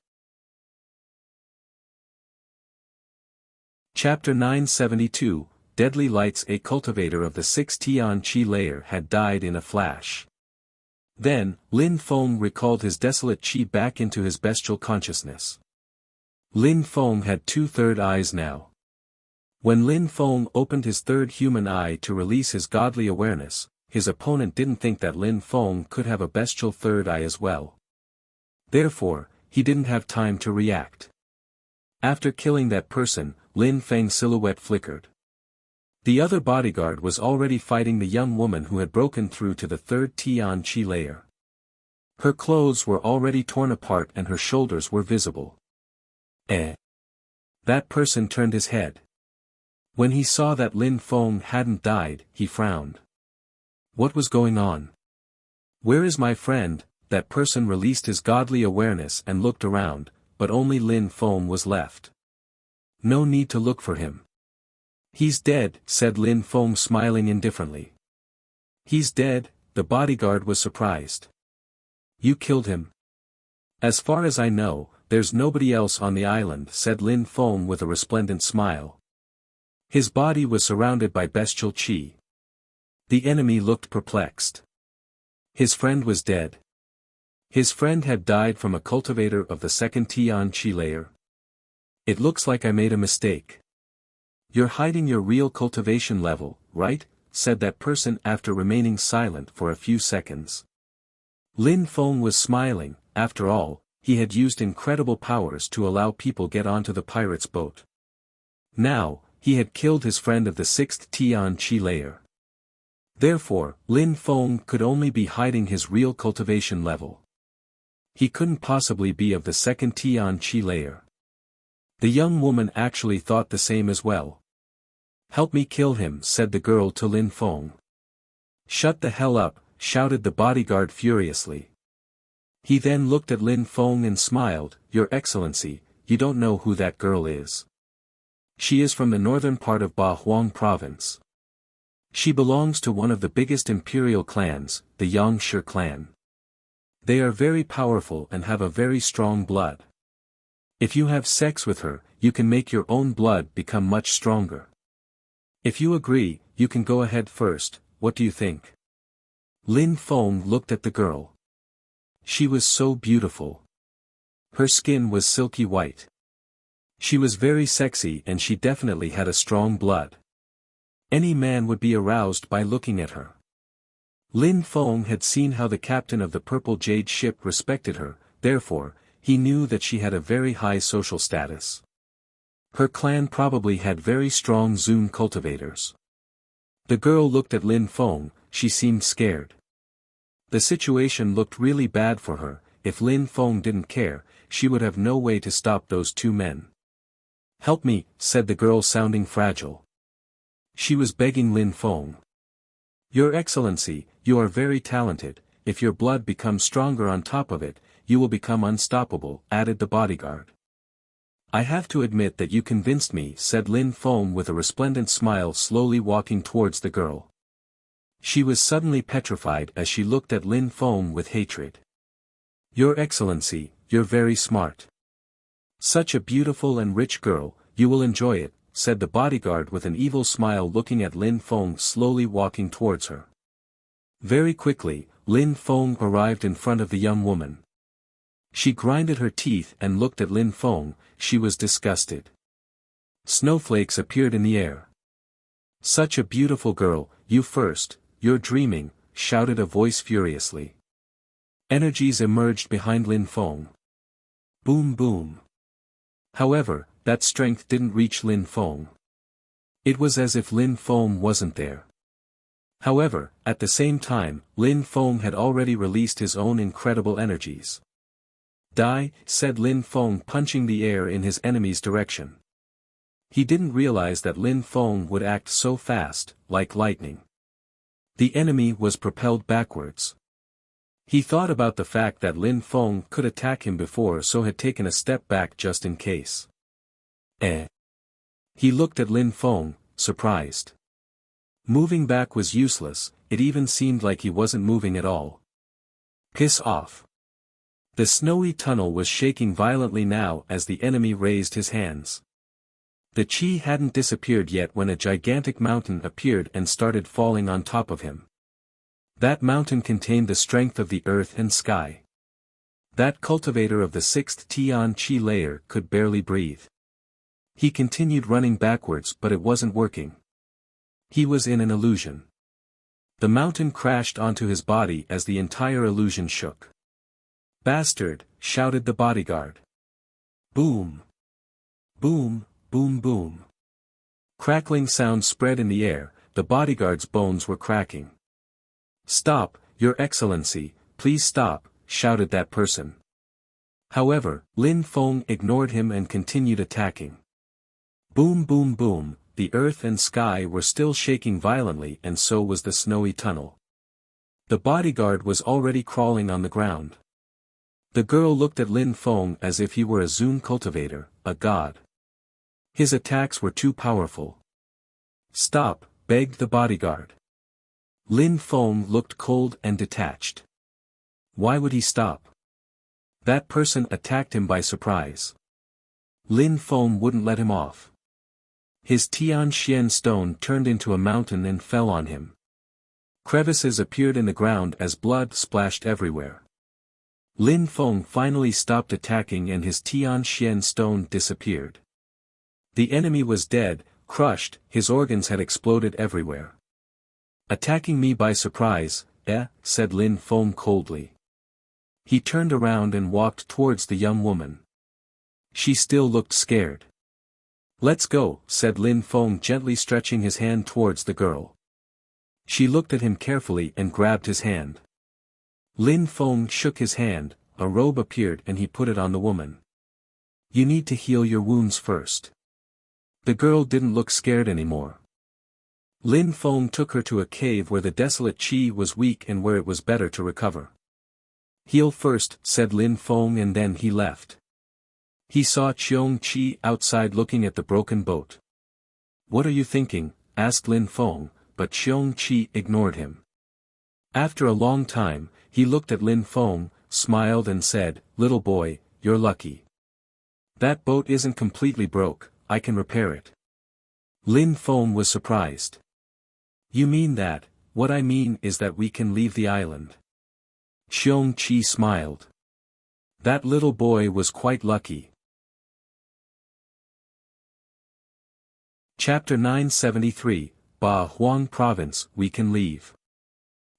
Chapter 972, Deadly Lights. A cultivator of the 6th Tian Qi layer had died in a flash. Then, Lin Feng recalled his desolate qi back into his bestial consciousness. Lin Feng had 2 third eyes now. When Lin Feng opened his third human eye to release his godly awareness, his opponent didn't think that Lin Feng could have a bestial third eye as well. Therefore, he didn't have time to react. After killing that person, Lin Feng's silhouette flickered. The other bodyguard was already fighting the young woman who had broken through to the 3rd Tian Qi layer. Her clothes were already torn apart and her shoulders were visible. That person turned his head. When he saw that Lin Feng hadn't died, he frowned. What was going on? Where is my friend? That person released his godly awareness and looked around, but only Lin Feng was left. No need to look for him. He's dead, said Lin Feng, smiling indifferently. He's dead, the bodyguard was surprised. You killed him? As far as I know, there's nobody else on the island, said Lin Feng with a resplendent smile. His body was surrounded by bestial qi. The enemy looked perplexed. His friend was dead. His friend had died from a cultivator of the 2nd Tian Qi layer. It looks like I made a mistake. You're hiding your real cultivation level, right? Said that person after remaining silent for a few seconds. Lin Feng was smiling. After all, he had used incredible powers to allow people get onto the pirate's boat. Now, he had killed his friend of the 6th Tian Qi layer. Therefore, Lin Feng could only be hiding his real cultivation level. He couldn't possibly be of the 2nd Tian Qi layer. The young woman actually thought the same as well. Help me kill him, said the girl to Lin Feng. Shut the hell up, shouted the bodyguard furiously. He then looked at Lin Feng and smiled. Your Excellency, you don't know who that girl is. She is from the northern part of Ba Huang province. She belongs to one of the biggest imperial clans, the Yangshi clan. They are very powerful and have a very strong blood. If you have sex with her, you can make your own blood become much stronger. If you agree, you can go ahead first. What do you think? Lin Feng looked at the girl. She was so beautiful. Her skin was silky white. She was very sexy and she definitely had a strong blood. Any man would be aroused by looking at her. Lin Feng had seen how the captain of the Purple Jade ship respected her, therefore, he knew that she had a very high social status. Her clan probably had very strong Zun cultivators. The girl looked at Lin Feng. She seemed scared. The situation looked really bad for her. If Lin Feng didn't care, she would have no way to stop those 2 men. Help me, said the girl, sounding fragile. She was begging Lin Feng. Your Excellency, you are very talented. If your blood becomes stronger on top of it, you will become unstoppable, added the bodyguard. I have to admit that you convinced me, said Lin Feng with a resplendent smile, slowly walking towards the girl. She was suddenly petrified as she looked at Lin Feng with hatred. Your Excellency, you're very smart. Such a beautiful and rich girl, you will enjoy it, said the bodyguard with an evil smile, looking at Lin Feng, slowly walking towards her. Very quickly, Lin Feng arrived in front of the young woman. She grinded her teeth and looked at Lin Feng. She was disgusted. Snowflakes appeared in the air. Such a beautiful girl, you first, you're dreaming, shouted a voice furiously. Energies emerged behind Lin Feng. Boom boom. However, that strength didn't reach Lin Feng. It was as if Lin Feng wasn't there. However, at the same time, Lin Feng had already released his own incredible energies. Die, said Lin Feng, punching the air in his enemy's direction. He didn't realize that Lin Feng would act so fast, like lightning. The enemy was propelled backwards. He thought about the fact that Lin Feng could attack him before, so had taken a step back just in case. He looked at Lin Feng, surprised. Moving back was useless, it even seemed like he wasn't moving at all. Piss off. The snowy tunnel was shaking violently now as the enemy raised his hands. The chi hadn't disappeared yet when a gigantic mountain appeared and started falling on top of him. That mountain contained the strength of the earth and sky. That cultivator of the sixth Tian Chi layer could barely breathe. He continued running backwards but it wasn't working. He was in an illusion. The mountain crashed onto his body as the entire illusion shook. "Bastard!" shouted the bodyguard. Boom! Boom, boom boom. Crackling sounds spread in the air, the bodyguard's bones were cracking. "Stop, Your Excellency, please stop," shouted that person. However, Lin Feng ignored him and continued attacking. Boom boom boom, the earth and sky were still shaking violently and so was the snowy tunnel. The bodyguard was already crawling on the ground. The girl looked at Lin Feng as if he were a Zun cultivator, a god. His attacks were too powerful. "Stop," begged the bodyguard. Lin Feng looked cold and detached. Why would he stop? That person attacked him by surprise. Lin Feng wouldn't let him off. His Tianxian stone turned into a mountain and fell on him. Crevices appeared in the ground as blood splashed everywhere. Lin Feng finally stopped attacking and his Tianxian stone disappeared. The enemy was dead, crushed, his organs had exploded everywhere. "Attacking me by surprise, said Lin Feng coldly. He turned around and walked towards the young woman. She still looked scared. "Let's go," said Lin Feng gently stretching his hand towards the girl. She looked at him carefully and grabbed his hand. Lin Feng shook his hand, a robe appeared and he put it on the woman. "You need to heal your wounds first." The girl didn't look scared anymore. Lin Feng took her to a cave where the desolate chi was weak and where it was better to recover. "Heal first," said Lin Feng and then he left. He saw Cheong Chi outside looking at the broken boat. "What are you thinking?" asked Lin Feng, but Cheong Chi ignored him. After a long time, he looked at Lin Feng, smiled and said, "Little boy, you're lucky. That boat isn't completely broke, I can repair it." Lin Feng was surprised. "You mean that? What I mean is that we can leave the island." Cheong Chi smiled. That little boy was quite lucky. Chapter 973, Ba Huang Province, We Can Leave.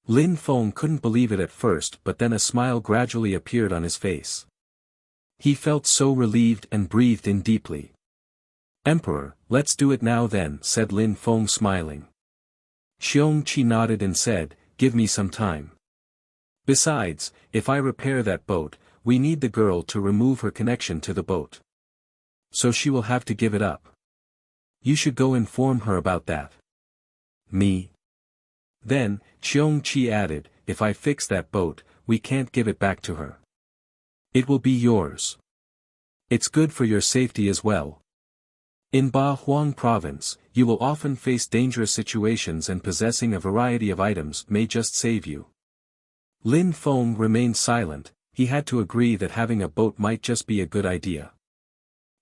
Lin Feng couldn't believe it at first but then a smile gradually appeared on his face. He felt so relieved and breathed in deeply. "Emperor, let's do it now then," said Lin Feng smiling. Cheong Chi nodded and said, "Give me some time. Besides, if I repair that boat, we need the girl to remove her connection to the boat. So she will have to give it up. You should go inform her about that." "Me?" Then, Cheong Chi added, "If I fix that boat, we can't give it back to her. It will be yours. It's good for your safety as well. In Ba Huang Province, you will often face dangerous situations and possessing a variety of items may just save you." Lin Feng remained silent, he had to agree that having a boat might just be a good idea.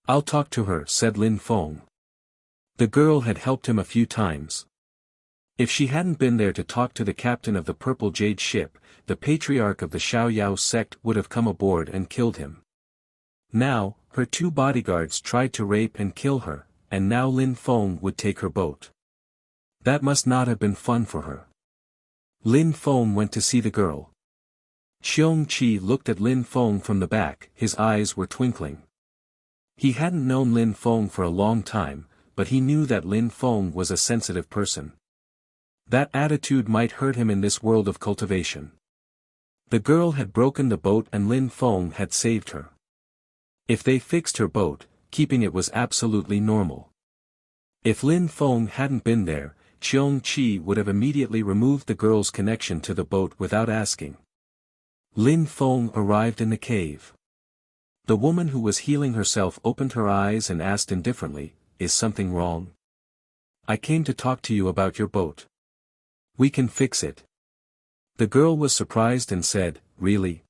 "I'll talk to her," said Lin Feng. The girl had helped him a few times. If she hadn't been there to talk to the captain of the Purple Jade ship, the patriarch of the Xiaoyao sect would have come aboard and killed him. Now, her two bodyguards tried to rape and kill her, and now Lin Feng would take her boat. That must not have been fun for her. Lin Feng went to see the girl. Cheong Chi looked at Lin Feng from the back, his eyes were twinkling. He hadn't known Lin Feng for a long time, but he knew that Lin Feng was a sensitive person. That attitude might hurt him in this world of cultivation. The girl had broken the boat and Lin Feng had saved her. If they fixed her boat, keeping it was absolutely normal. If Lin Feng hadn't been there, Cheong Chi would have immediately removed the girl's connection to the boat without asking. Lin Feng arrived in the cave. The woman who was healing herself opened her eyes and asked indifferently, "Is something wrong?" "I came to talk to you about your boat." We can fix it. The girl was surprised and said, really?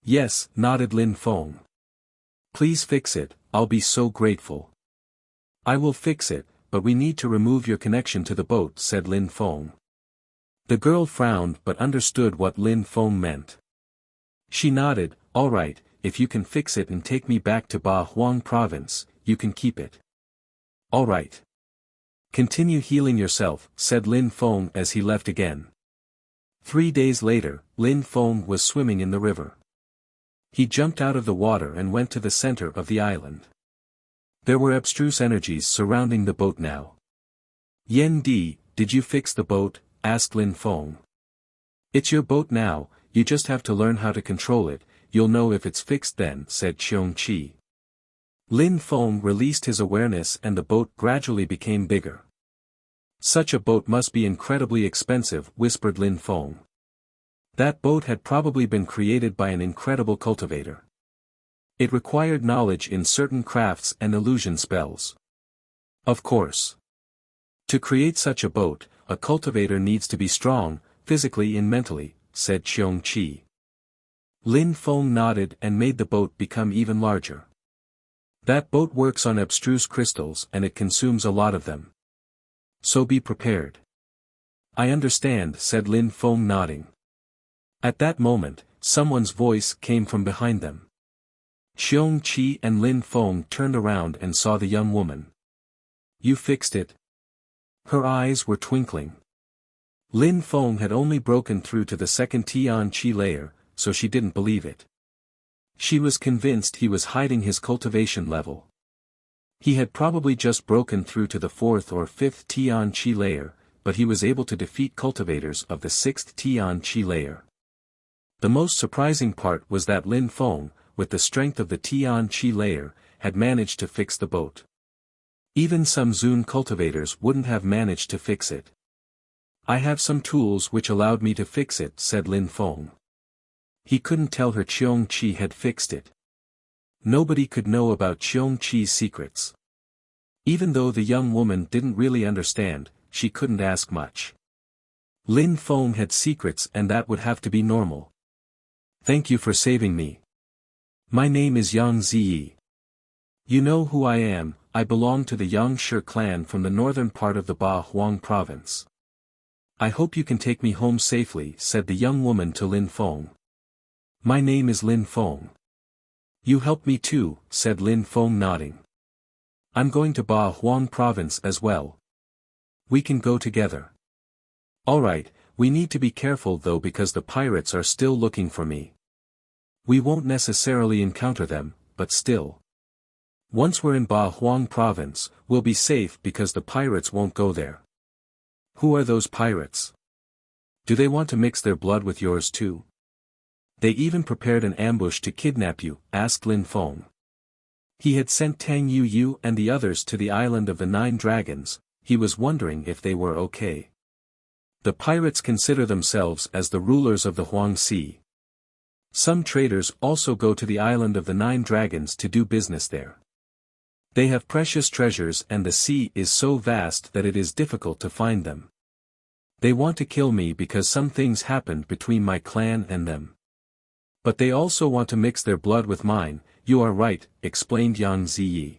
Yes, nodded Lin Feng. Please fix it, I'll be so grateful. I will fix it, but we need to remove your connection to the boat, said Lin Feng. The girl frowned but understood what Lin Feng meant. She nodded, all right, if you can fix it and take me back to Ba Huang province, you can keep it. All right. Continue healing yourself, said Lin Feng as he left again. 3 days later, Lin Feng was swimming in the river. He jumped out of the water and went to the center of the island. There were abstruse energies surrounding the boat now. Yen Di, did you fix the boat? Asked Lin Feng. It's your boat now, you just have to learn how to control it, you'll know if it's fixed then, said Qiong Qi. Lin Feng released his awareness and the boat gradually became bigger. Such a boat must be incredibly expensive, whispered Lin Feng. That boat had probably been created by an incredible cultivator. It required knowledge in certain crafts and illusion spells. Of course. To create such a boat, a cultivator needs to be strong, physically and mentally, said Qiong Qi. Lin Feng nodded and made the boat become even larger. That boat works on abstruse crystals and it consumes a lot of them. So be prepared. I understand, said Lin Feng nodding. At that moment, someone's voice came from behind them. Qiong Qi and Lin Feng turned around and saw the young woman. You fixed it? Her eyes were twinkling. Lin Feng had only broken through to the second Tian Qi layer, so she didn't believe it. She was convinced he was hiding his cultivation level. He had probably just broken through to the 4th or 5th Tian Qi layer, but he was able to defeat cultivators of the 6th Tian Qi layer. The most surprising part was that Lin Feng, with the strength of the Tian Qi layer, had managed to fix the boat. Even some Zun cultivators wouldn't have managed to fix it. I have some tools which allowed me to fix it, said Lin Feng. He couldn't tell her Qiong Qi had fixed it. Nobody could know about Qiong Qi's secrets. Even though the young woman didn't really understand, she couldn't ask much. Lin Feng had secrets and that would have to be normal. Thank you for saving me. My name is Yang Ziyi. You know who I am, I belong to the Yang Shi clan from the northern part of the Ba Huang province. I hope you can take me home safely, said the young woman to Lin Feng. My name is Lin Feng. You help me too, said Lin Feng nodding. I'm going to Ba Huang province as well. We can go together. Alright, we need to be careful though because the pirates are still looking for me. We won't necessarily encounter them, but still. Once we're in Ba Huang province, we'll be safe because the pirates won't go there. Who are those pirates? Do they want to mix their blood with yours too? They even prepared an ambush to kidnap you, asked Lin Feng. He had sent Tang Yu and the others to the island of the 9 dragons, he was wondering if they were okay. The pirates consider themselves as the rulers of the Huang Sea. Some traders also go to the island of the 9 dragons to do business there. They have precious treasures and the sea is so vast that it is difficult to find them. They want to kill me because some things happened between my clan and them. But they also want to mix their blood with mine, you are right, explained Yang Ziyi.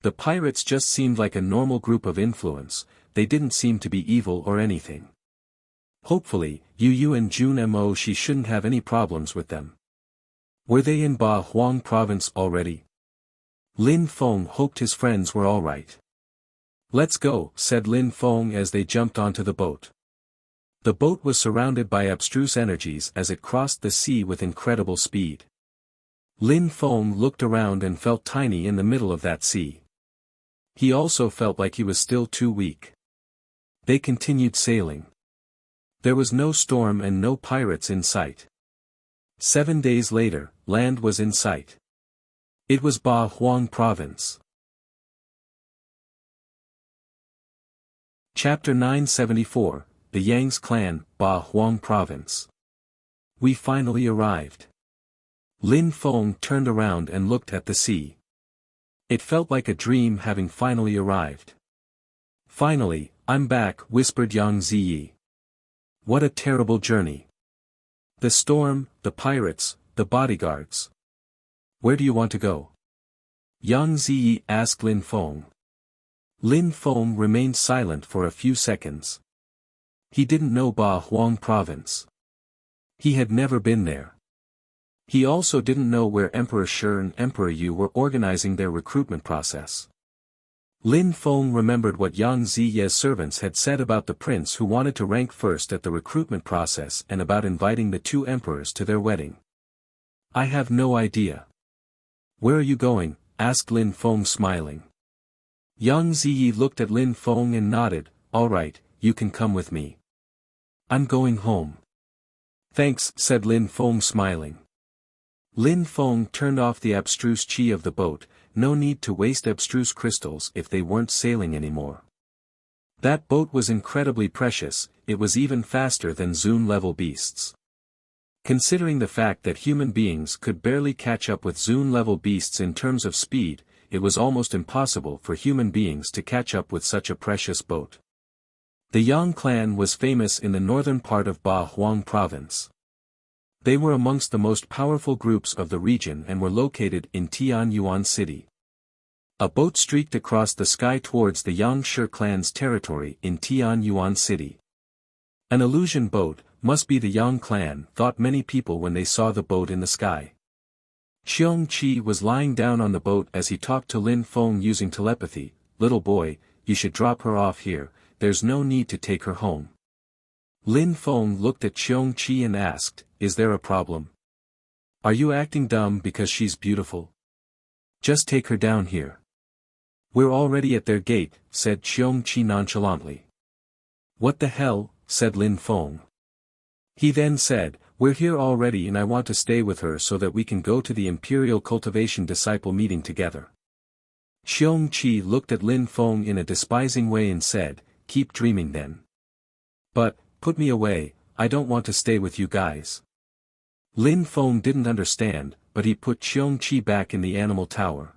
The pirates just seemed like a normal group of influence, they didn't seem to be evil or anything. Hopefully, Yu and Jun Mo she shouldn't have any problems with them. Were they in Ba Huang province already? Lin Feng hoped his friends were alright. Let's go, said Lin Feng as they jumped onto the boat. The boat was surrounded by abstruse energies as it crossed the sea with incredible speed. Lin Feng looked around and felt tiny in the middle of that sea. He also felt like he was still too weak. They continued sailing. There was no storm and no pirates in sight. 7 days later, land was in sight. It was Ba Huang province. Chapter 974, The Yang's Clan, Ba Huang province. We finally arrived. Lin Feng turned around and looked at the sea. It felt like a dream having finally arrived. Finally, I'm back, whispered Yang Ziyi. What a terrible journey. The storm, the pirates, the bodyguards. Where do you want to go? Yang Ziyi asked Lin Feng. Lin Feng remained silent for a few seconds. He didn't know Ba Huang province. He had never been there. He also didn't know where Emperor Shi and Emperor Yu were organizing their recruitment process. Lin Feng remembered what Yang Ziyi's servants had said about the prince who wanted to rank first at the recruitment process and about inviting the two emperors to their wedding. I have no idea. Where are you going? Asked Lin Feng smiling. Yang Ziyi looked at Lin Feng and nodded. All right, you can come with me. I'm going home. Thanks, said Lin Feng smiling. Lin Feng turned off the abstruse chi of the boat. No need to waste abstruse crystals if they weren't sailing anymore. That boat was incredibly precious, it was even faster than Zune-level beasts. Considering the fact that human beings could barely catch up with Zune-level beasts in terms of speed, it was almost impossible for human beings to catch up with such a precious boat. The Yang clan was famous in the northern part of Ba Huang province. They were amongst the most powerful groups of the region and were located in Tianyuan City. A boat streaked across the sky towards the Yang Shi clan's territory in Tianyuan City. An illusion boat, must be the Yang clan, thought many people when they saw the boat in the sky. Xiong Qi was lying down on the boat as he talked to Lin Feng using telepathy. Little boy, you should drop her off here, there's no need to take her home. Lin Feng looked at Xiong Qi and asked, is there a problem? Are you acting dumb because she's beautiful? Just take her down here. We're already at their gate, said Xiong Qi nonchalantly. What the hell, said Lin Feng. He then said, we're here already and I want to stay with her so that we can go to the Imperial Cultivation Disciple meeting together. Xiong Qi looked at Lin Feng in a despising way and said, keep dreaming then. But, put me away, I don't want to stay with you guys. Lin Feng didn't understand, but he put Xiong Qi back in the animal tower.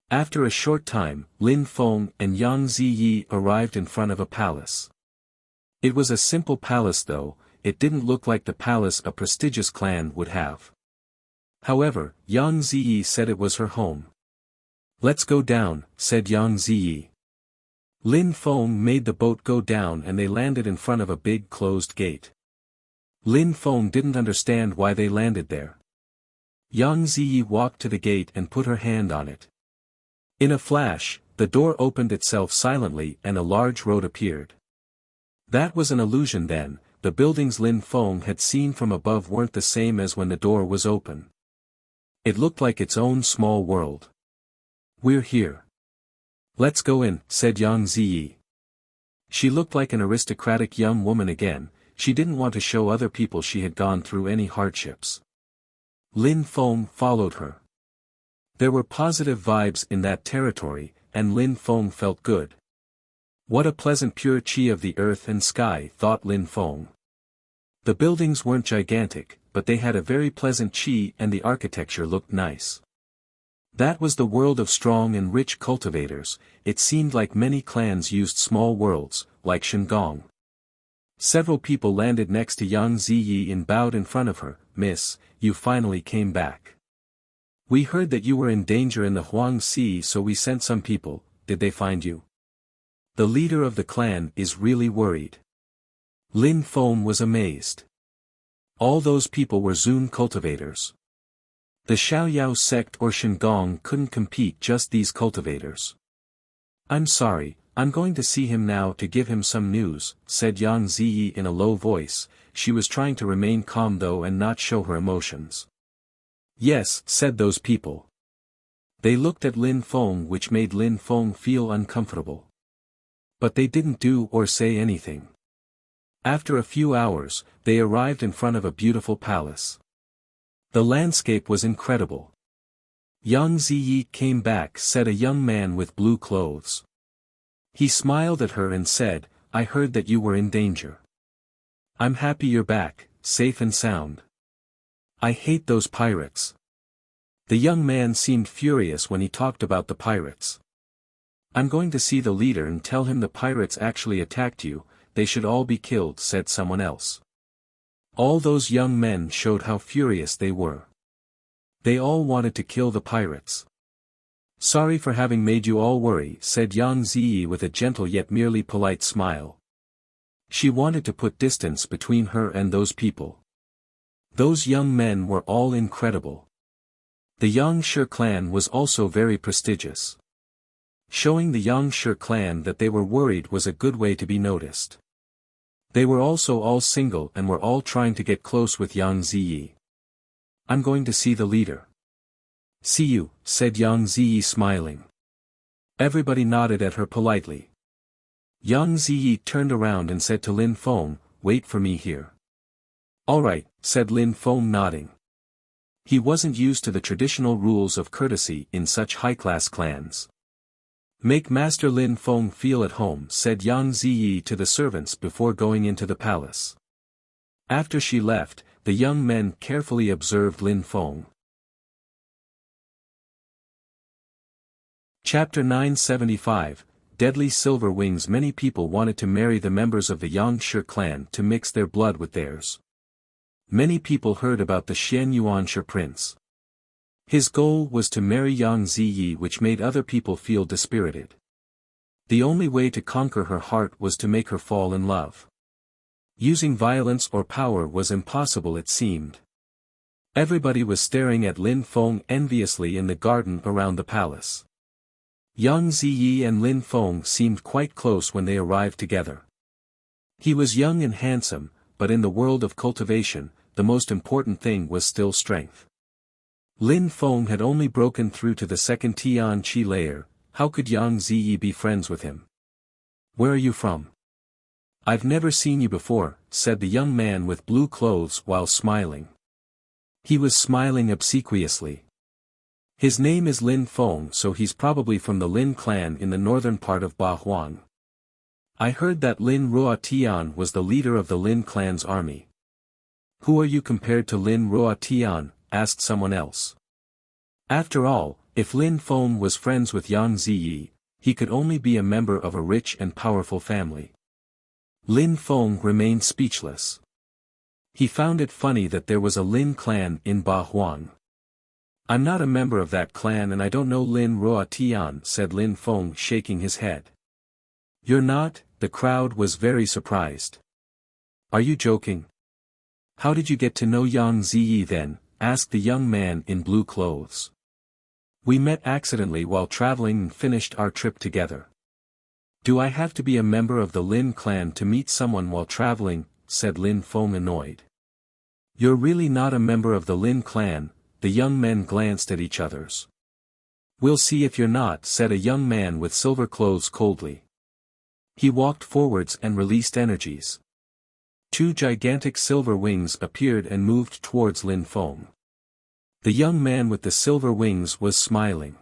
After a short time, Lin Feng and Yang Ziyi arrived in front of a palace. It was a simple palace though, it didn't look like the palace a prestigious clan would have. However, Yang Ziyi said it was her home. Let's go down, said Yang Ziyi. Lin Feng made the boat go down and they landed in front of a big closed gate. Lin Feng didn't understand why they landed there. Yang Ziyi walked to the gate and put her hand on it. In a flash, the door opened itself silently and a large road appeared. That was an illusion then, the buildings Lin Feng had seen from above weren't the same as when the door was open. It looked like its own small world. We're here. Let's go in, said Yang Ziyi. She looked like an aristocratic young woman again, she didn't want to show other people she had gone through any hardships. Lin Feng followed her. There were positive vibes in that territory, and Lin Feng felt good. What a pleasant pure chi of the earth and sky, thought Lin Feng. The buildings weren't gigantic, but they had a very pleasant chi and the architecture looked nice. That was the world of strong and rich cultivators, it seemed like many clans used small worlds, like Shengong. Several people landed next to Yang Ziyi and bowed in front of her. Miss, you finally came back. We heard that you were in danger in the Huang Sea so we sent some people, did they find you? The leader of the clan is really worried. Lin Feng was amazed. All those people were Zune cultivators. The Xiaoyao sect or Shengong couldn't compete just these cultivators. I'm sorry, I'm going to see him now to give him some news, said Yang Ziyi in a low voice, she was trying to remain calm though and not show her emotions. Yes, said those people. They looked at Lin Feng which made Lin Feng feel uncomfortable. But they didn't do or say anything. After a few hours, they arrived in front of a beautiful palace. The landscape was incredible. Yang Ziyi came back, said a young man with blue clothes. He smiled at her and said, I heard that you were in danger. I'm happy you're back, safe and sound. I hate those pirates. The young man seemed furious when he talked about the pirates. I'm going to see the leader and tell him the pirates actually attacked you, they should all be killed, said someone else. All those young men showed how furious they were. They all wanted to kill the pirates. Sorry for having made you all worry, said Yang Ziyi with a gentle yet merely polite smile. She wanted to put distance between her and those people. Those young men were all incredible. The Yangshi clan was also very prestigious. Showing the Yangshi clan that they were worried was a good way to be noticed. They were also all single and were all trying to get close with Yang Ziyi. I'm going to see the leader. See you, said Yang Ziyi smiling. Everybody nodded at her politely. Yang Ziyi turned around and said to Lin Feng, wait for me here. All right, said Lin Feng nodding. He wasn't used to the traditional rules of courtesy in such high-class clans. Make Master Lin Feng feel at home, said Yang Ziyi to the servants before going into the palace. After she left, the young men carefully observed Lin Feng. Chapter 975, Deadly Silver Wings. Many people wanted to marry the members of the Yangshi clan to mix their blood with theirs. Many people heard about the Xian Yuanshi prince. His goal was to marry Yang Ziyi, which made other people feel dispirited. The only way to conquer her heart was to make her fall in love. Using violence or power was impossible, it seemed. Everybody was staring at Lin Feng enviously in the garden around the palace. Yang Ziyi and Lin Feng seemed quite close when they arrived together. He was young and handsome, but in the world of cultivation, the most important thing was still strength. Lin Feng had only broken through to the second Tian Qi layer. How could Yang Ziyi be friends with him? Where are you from? I've never seen you before, said the young man with blue clothes while smiling. He was smiling obsequiously. His name is Lin Feng, so he's probably from the Lin clan in the northern part of Bahuang. I heard that Lin Ruotian was the leader of the Lin clan's army. Who are you compared to Lin Ruotian? Asked someone else. After all, if Lin Feng was friends with Yang Ziyi, he could only be a member of a rich and powerful family. Lin Feng remained speechless. He found it funny that there was a Lin clan in Bahuang. I'm not a member of that clan and I don't know Lin Ruotian, said Lin Feng, shaking his head. You're not? The crowd was very surprised. Are you joking? How did you get to know Yang Ziyi then? Asked the young man in blue clothes. We met accidentally while traveling and finished our trip together. Do I have to be a member of the Lin clan to meet someone while traveling? Said Lin Feng, annoyed. You're really not a member of the Lin clan. The young men glanced at each other. We'll see if you're not, said a young man with silver clothes coldly. He walked forwards and released energies. Two gigantic silver wings appeared and moved towards Lin Feng. The young man with the silver wings was smiling.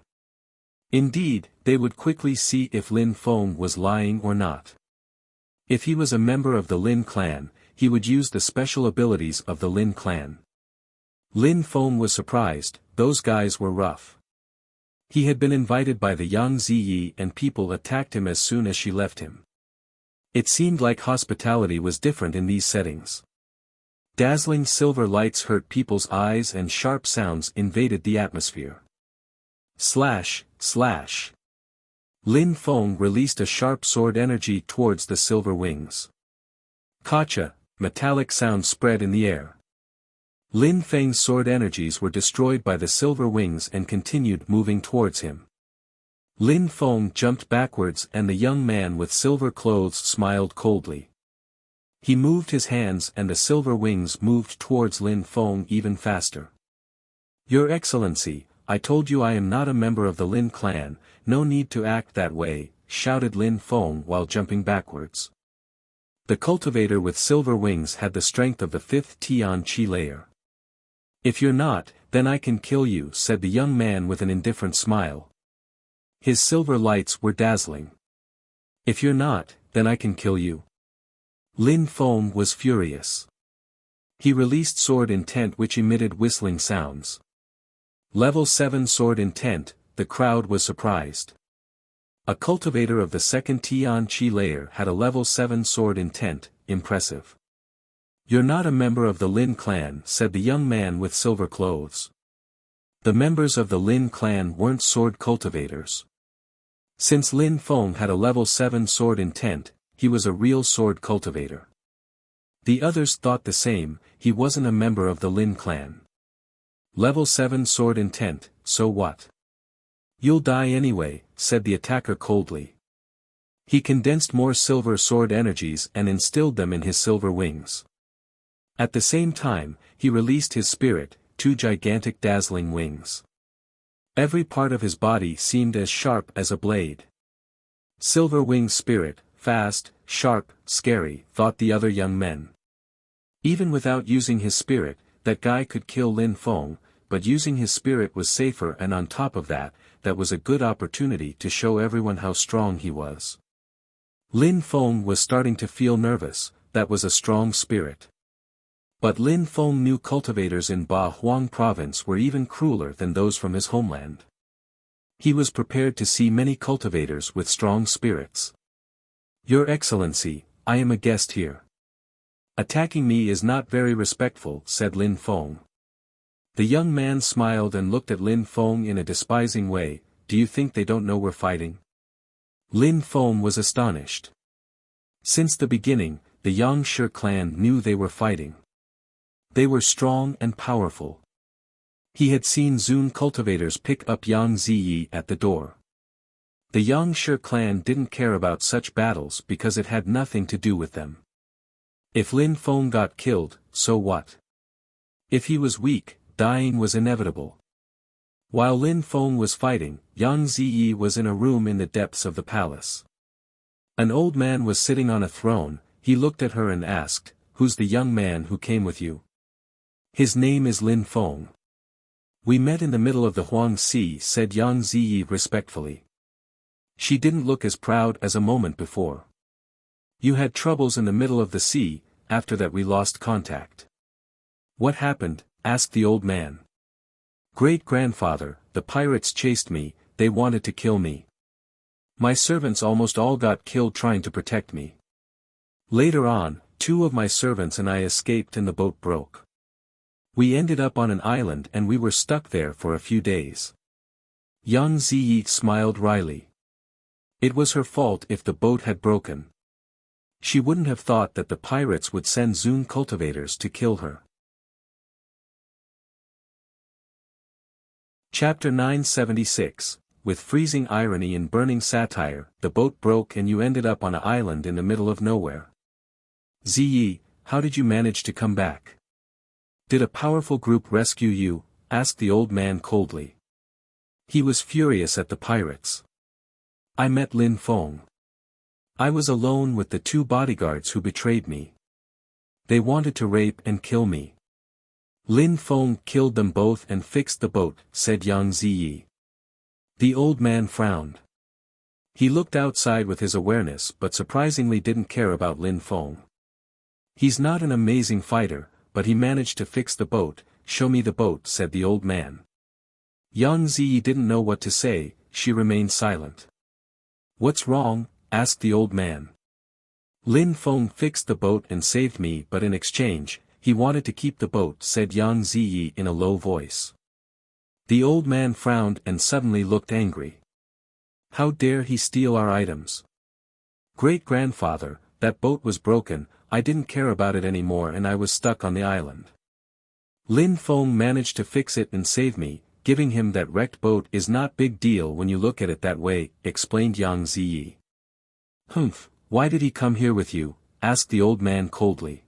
Indeed, they would quickly see if Lin Feng was lying or not. If he was a member of the Lin clan, he would use the special abilities of the Lin clan. Lin Feng was surprised. Those guys were rough. He had been invited by the Yang Ziyi and people attacked him as soon as she left him. It seemed like hospitality was different in these settings. Dazzling silver lights hurt people's eyes and sharp sounds invaded the atmosphere. Slash, slash. Lin Feng released a sharp sword energy towards the silver wings. Kacha, metallic sound spread in the air. Lin Feng's sword energies were destroyed by the silver wings and continued moving towards him. Lin Feng jumped backwards and the young man with silver clothes smiled coldly. He moved his hands and the silver wings moved towards Lin Feng even faster. Your Excellency, I told you I am not a member of the Lin clan, no need to act that way, shouted Lin Feng while jumping backwards. The cultivator with silver wings had the strength of the fifth Tian Qi layer. If you're not, then I can kill you, said the young man with an indifferent smile. His silver lights were dazzling. If you're not, then I can kill you. Lin Feng was furious. He released sword intent which emitted whistling sounds. Level 7 sword intent, the crowd was surprised. A cultivator of the second Tian Chi layer had a level 7 sword intent, impressive. You're not a member of the Lin clan, said the young man with silver clothes. The members of the Lin clan weren't sword cultivators. Since Lin Feng had a level 7 sword intent, he was a real sword cultivator. The others thought the same, he wasn't a member of the Lin clan. Level 7 sword intent, so what? You'll die anyway, said the attacker coldly. He condensed more silver sword energies and instilled them in his silver wings. At the same time, he released his spirit, 2 gigantic dazzling wings. Every part of his body seemed as sharp as a blade. Silver winged spirit, fast, sharp, scary, thought the other young men. Even without using his spirit, that guy could kill Lin Feng, but using his spirit was safer, and on top of that, that was a good opportunity to show everyone how strong he was. Lin Feng was starting to feel nervous, that was a strong spirit. But Lin Feng knew cultivators in Ba Huang province were even crueler than those from his homeland. He was prepared to see many cultivators with strong spirits. Your Excellency, I am a guest here. Attacking me is not very respectful, said Lin Feng. The young man smiled and looked at Lin Feng in a despising way. Do you think they don't know we're fighting? Lin Feng was astonished. Since the beginning, the Yangshi clan knew they were fighting. They were strong and powerful. He had seen Zun cultivators pick up Yang Ziyi at the door. The Yangshi clan didn't care about such battles because it had nothing to do with them. If Lin Feng got killed, so what? If he was weak, dying was inevitable. While Lin Feng was fighting, Yang Ziyi was in a room in the depths of the palace. An old man was sitting on a throne. He looked at her and asked, "Who's the young man who came with you?" "His name is Lin Feng. We met in the middle of the Huang Sea," said Yang Ziyi respectfully. She didn't look as proud as a moment before. "You had troubles in the middle of the sea, after that we lost contact." "What happened?" asked the old man. "Great-grandfather, the pirates chased me, they wanted to kill me. My servants almost all got killed trying to protect me. Later on, 2 of my servants and I escaped and the boat broke. We ended up on an island and we were stuck there for a few days." Yang Ziyi smiled wryly. It was her fault if the boat had broken. She wouldn't have thought that the pirates would send Zun cultivators to kill her. Chapter 976, with freezing irony and burning satire, the boat broke and you ended up on an island in the middle of nowhere. Ziyi, how did you manage to come back? Did a powerful group rescue you? Asked the old man coldly. He was furious at the pirates. I met Lin Feng. I was alone with the 2 bodyguards who betrayed me. They wanted to rape and kill me. Lin Feng killed them both and fixed the boat, said Yang Ziyi. The old man frowned. He looked outside with his awareness but surprisingly didn't care about Lin Feng. He's not an amazing fighter, but he managed to fix the boat. Show me the boat, said the old man. Yang Ziyi didn't know what to say, she remained silent. What's wrong? Asked the old man. Lin Feng fixed the boat and saved me, but in exchange, he wanted to keep the boat, said Yang Ziyi in a low voice. The old man frowned and suddenly looked angry. How dare he steal our items? Great-grandfather, that boat was broken, I didn't care about it anymore and I was stuck on the island. Lin Feng managed to fix it and save me. Giving him that wrecked boat is not big deal when you look at it that way, explained Yang Ziyi. Humph, why did he come here with you? Asked the old man coldly.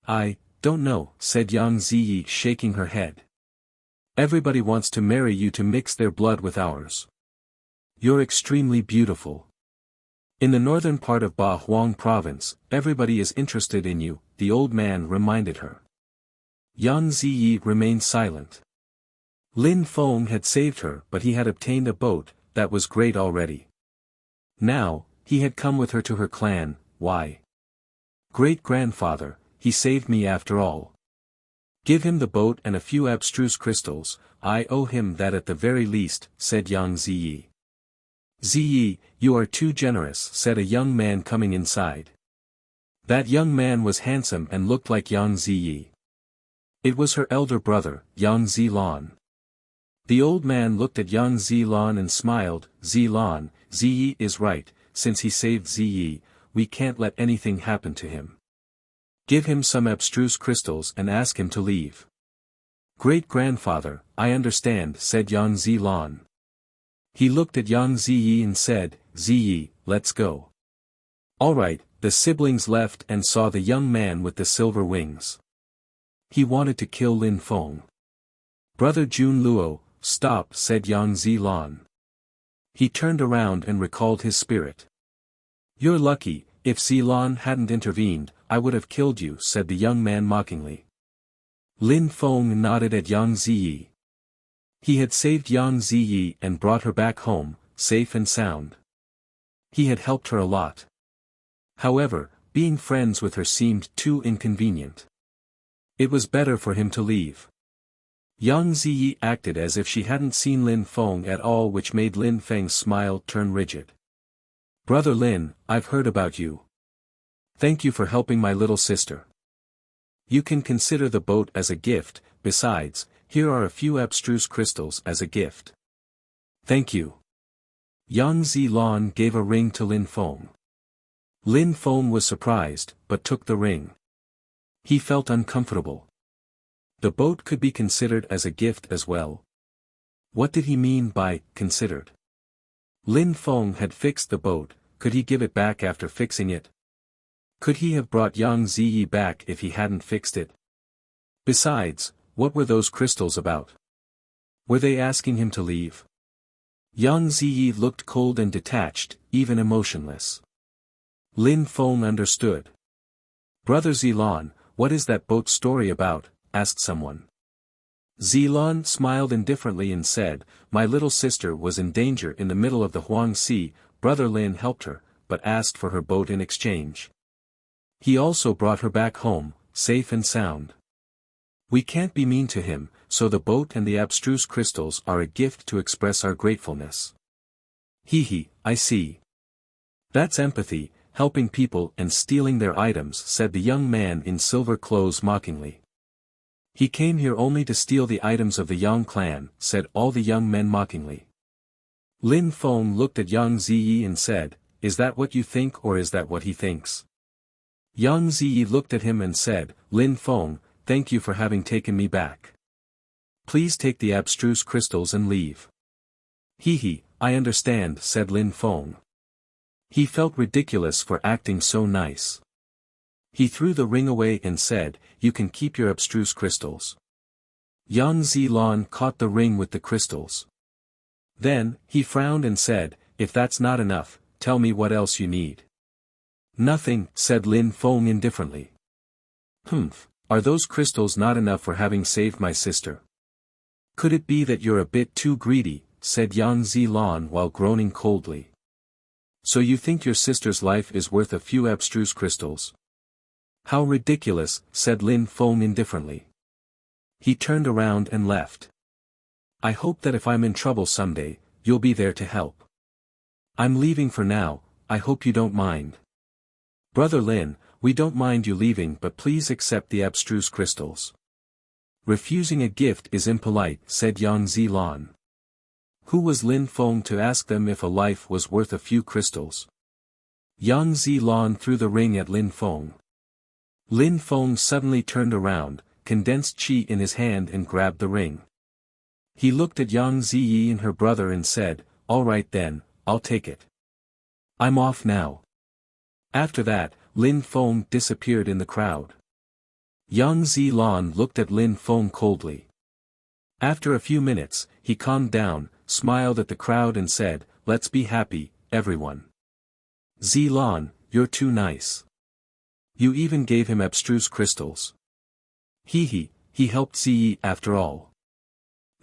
I don't know, said Yang Ziyi shaking her head. Everybody wants to marry you to mix their blood with ours. You're extremely beautiful. In the northern part of Ba Huang province, everybody is interested in you, the old man reminded her. Yang Ziyi remained silent. Lin Feng had saved her, but he had obtained a boat, that was great already. Now, he had come with her to her clan. Why? Great-grandfather, he saved me after all. Give him the boat and a few abstruse crystals, I owe him that at the very least, said Yang Ziyi. Ziyi, you are too generous, said a young man coming inside. That young man was handsome and looked like Yang Ziyi. It was her elder brother, Yang Zilan. The old man looked at Yang Zilan and smiled. Zilan, Ziyi is right, since he saved Ziyi, we can't let anything happen to him. Give him some abstruse crystals and ask him to leave. Great-grandfather, I understand, said Yang Zilan. He looked at Yang Ziyi and said, Ziyi, let's go. Alright, the siblings left and saw the young man with the silver wings. He wanted to kill Lin Feng. Brother Jun Luo, stop, said Yang Zilan. He turned around and recalled his spirit. You're lucky, if Zilan hadn't intervened, I would have killed you, said the young man mockingly. Lin Feng nodded at Yang Ziyi. He had saved Yang Ziyi and brought her back home, safe and sound. He had helped her a lot. However, being friends with her seemed too inconvenient. It was better for him to leave. Yang Ziyi acted as if she hadn't seen Lin Feng at all, which made Lin Feng's smile turn rigid. Brother Lin, I've heard about you. Thank you for helping my little sister. You can consider the boat as a gift, besides, here are a few abstruse crystals as a gift. Thank you. Yang Zilan gave a ring to Lin Feng. Lin Feng was surprised, but took the ring. He felt uncomfortable. The boat could be considered as a gift as well. What did he mean by considered? Lin Feng had fixed the boat, could he give it back after fixing it? Could he have brought Yang Ziyi back if he hadn't fixed it? Besides, what were those crystals about? Were they asking him to leave? Yang Ziyi looked cold and detached, even emotionless. Lin Feng understood. Brother Zilan, what is that boat story about? Asked someone. Zilan smiled indifferently and said, my little sister was in danger in the middle of the Huang Sea, Brother Lin helped her, but asked for her boat in exchange. He also brought her back home, safe and sound. We can't be mean to him, so the boat and the abstruse crystals are a gift to express our gratefulness. Hee, I see. That's empathy, helping people and stealing their items, said the young man in silver clothes mockingly. He came here only to steal the items of the Yang clan, said all the young men mockingly. Lin Feng looked at Yang Ziyi and said, is that what you think or is that what he thinks? Yang Ziyi looked at him and said, Lin Feng, thank you for having taken me back. Please take the abstruse crystals and leave. Hee, I understand, said Lin Feng. He felt ridiculous for acting so nice. He threw the ring away and said, you can keep your abstruse crystals. Yang Zilan caught the ring with the crystals. Then, he frowned and said, if that's not enough, tell me what else you need. Nothing, said Lin Feng indifferently. Are those crystals not enough for having saved my sister? Could it be that you're a bit too greedy, said Yang Zilan while groaning coldly. So you think your sister's life is worth a few abstruse crystals? How ridiculous, said Lin Feng indifferently. He turned around and left. I hope that if I'm in trouble someday, you'll be there to help. I'm leaving for now, I hope you don't mind. Brother Lin, we don't mind you leaving, but please accept the abstruse crystals. Refusing a gift is impolite, said Yang Zilan. Who was Lin Feng to ask them if a life was worth a few crystals? Yang Zilan threw the ring at Lin Feng. Lin Feng suddenly turned around, condensed qi in his hand and grabbed the ring. He looked at Yang Ziyi and her brother and said, all right then, I'll take it. I'm off now. After that, Lin Feng disappeared in the crowd. Yang Zilan looked at Lin Feng coldly. After a few minutes, he calmed down, smiled at the crowd and said, let's be happy, everyone. Zilan, you're too nice. You even gave him abstruse crystals. He helped Ziyi after all.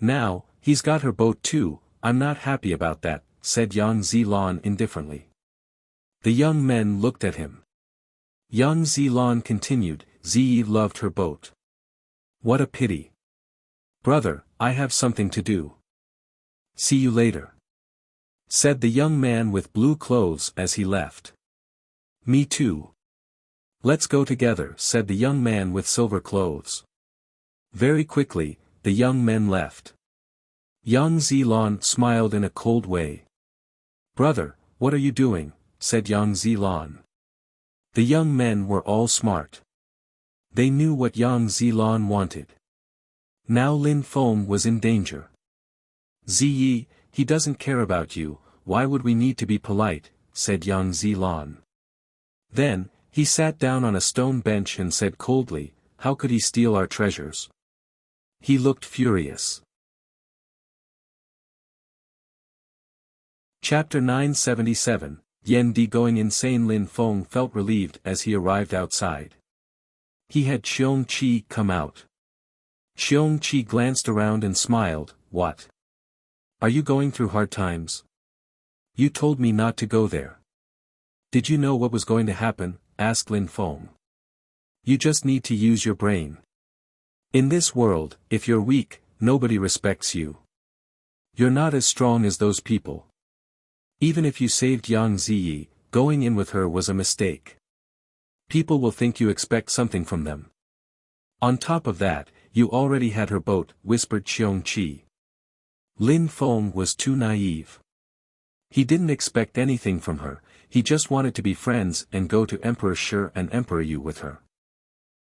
Now, he's got her boat too, I'm not happy about that, said Yang Zilan indifferently. The young men looked at him. Yang Zilan continued, Ziyi loved her boat. What a pity. Brother, I have something to do. See you later. said the young man with blue clothes as he left. Me too. Let's go together, said the young man with silver clothes. Very quickly, the young men left. Yang Zilan smiled in a cold way. Brother, what are you doing? Said Yang Zilan. The young men were all smart. They knew what Yang Zilan wanted. Now Lin Feng was in danger. Ziyi, he doesn't care about you, why would we need to be polite, said Yang Zilan. Then, he sat down on a stone bench and said coldly, how could he steal our treasures? He looked furious. Chapter 977, Yan Di going insane. Lin Feng felt relieved as he arrived outside. He had Xiong Qi come out. Xiong Qi glanced around and smiled, what? Are you going through hard times? You told me not to go there. Did you know what was going to happen? Asked Lin Feng. You just need to use your brain. In this world, if you're weak, nobody respects you. You're not as strong as those people. Even if you saved Yang Ziyi, going in with her was a mistake. People will think you expect something from them. On top of that, you already had her boat, whispered Xiong Qi. Lin Feng was too naive. He didn't expect anything from her, he just wanted to be friends and go to Emperor Shi and Emperor Yu with her.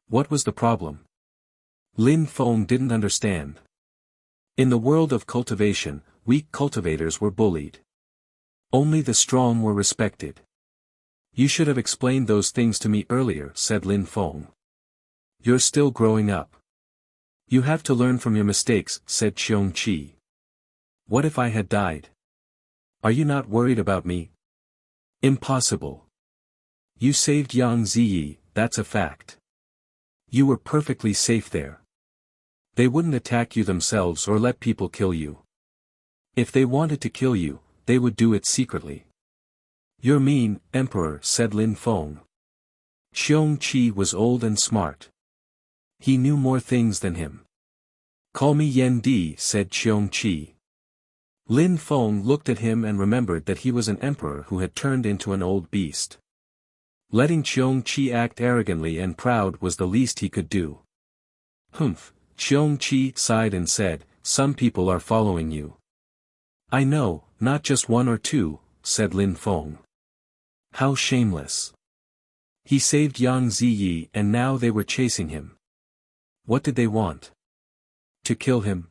What was the problem? Lin Feng didn't understand. In the world of cultivation, weak cultivators were bullied. Only the strong were respected. You should have explained those things to me earlier, said Lin Feng. You're still growing up. You have to learn from your mistakes, said Xiong Qi. What if I had died? Are you not worried about me? Impossible. You saved Yang Ziyi, that's a fact. You were perfectly safe there. They wouldn't attack you themselves or let people kill you. If they wanted to kill you, they would do it secretly. You're mean, Emperor, said Lin Feng. Xiong Qi was old and smart. He knew more things than him. Call me Yan Di, said Xiong Qi. Lin Feng looked at him and remembered that he was an emperor who had turned into an old beast. Letting Xiong Qi act arrogantly and proud was the least he could do. Humph, Xiong Qi sighed and said, some people are following you. I know, not just one or two, said Lin Feng. How shameless. He saved Yang Ziyi and now they were chasing him. What did they want? To kill him?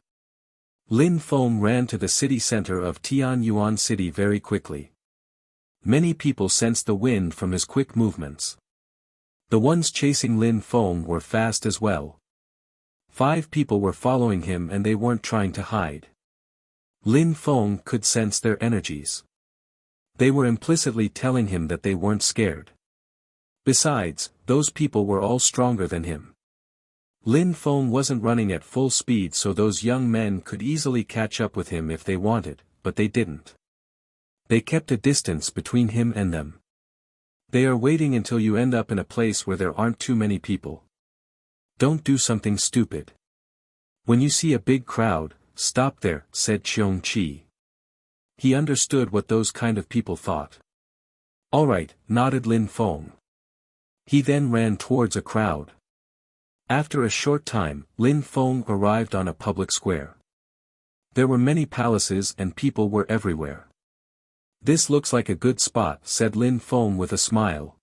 Lin Feng ran to the city center of Tianyuan City very quickly. Many people sensed the wind from his quick movements. The ones chasing Lin Feng were fast as well. 5 people were following him and they weren't trying to hide. Lin Feng could sense their energies. They were implicitly telling him that they weren't scared. Besides, those people were all stronger than him. Lin Feng wasn't running at full speed so those young men could easily catch up with him if they wanted, but they didn't. They kept a distance between him and them. They are waiting until you end up in a place where there aren't too many people. Don't do something stupid. When you see a big crowd, stop there, said Xiong Qi. He understood what those kind of people thought. Alright, nodded Lin Feng. He then ran towards a crowd. After a short time, Lin Feng arrived on a public square. There were many palaces and people were everywhere. This looks like a good spot, said Lin Feng with a smile.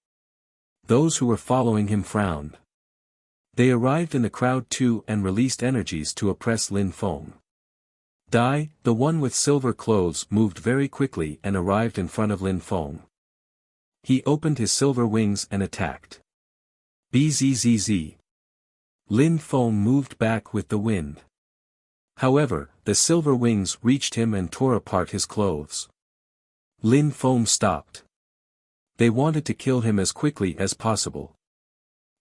Those who were following him frowned. They arrived in the crowd too and released energies to oppress Lin Feng. Dai, the one with silver clothes, moved very quickly and arrived in front of Lin Feng. He opened his silver wings and attacked. Bzzz. Lin Feng moved back with the wind. However, the silver wings reached him and tore apart his clothes. Lin Feng stopped. They wanted to kill him as quickly as possible.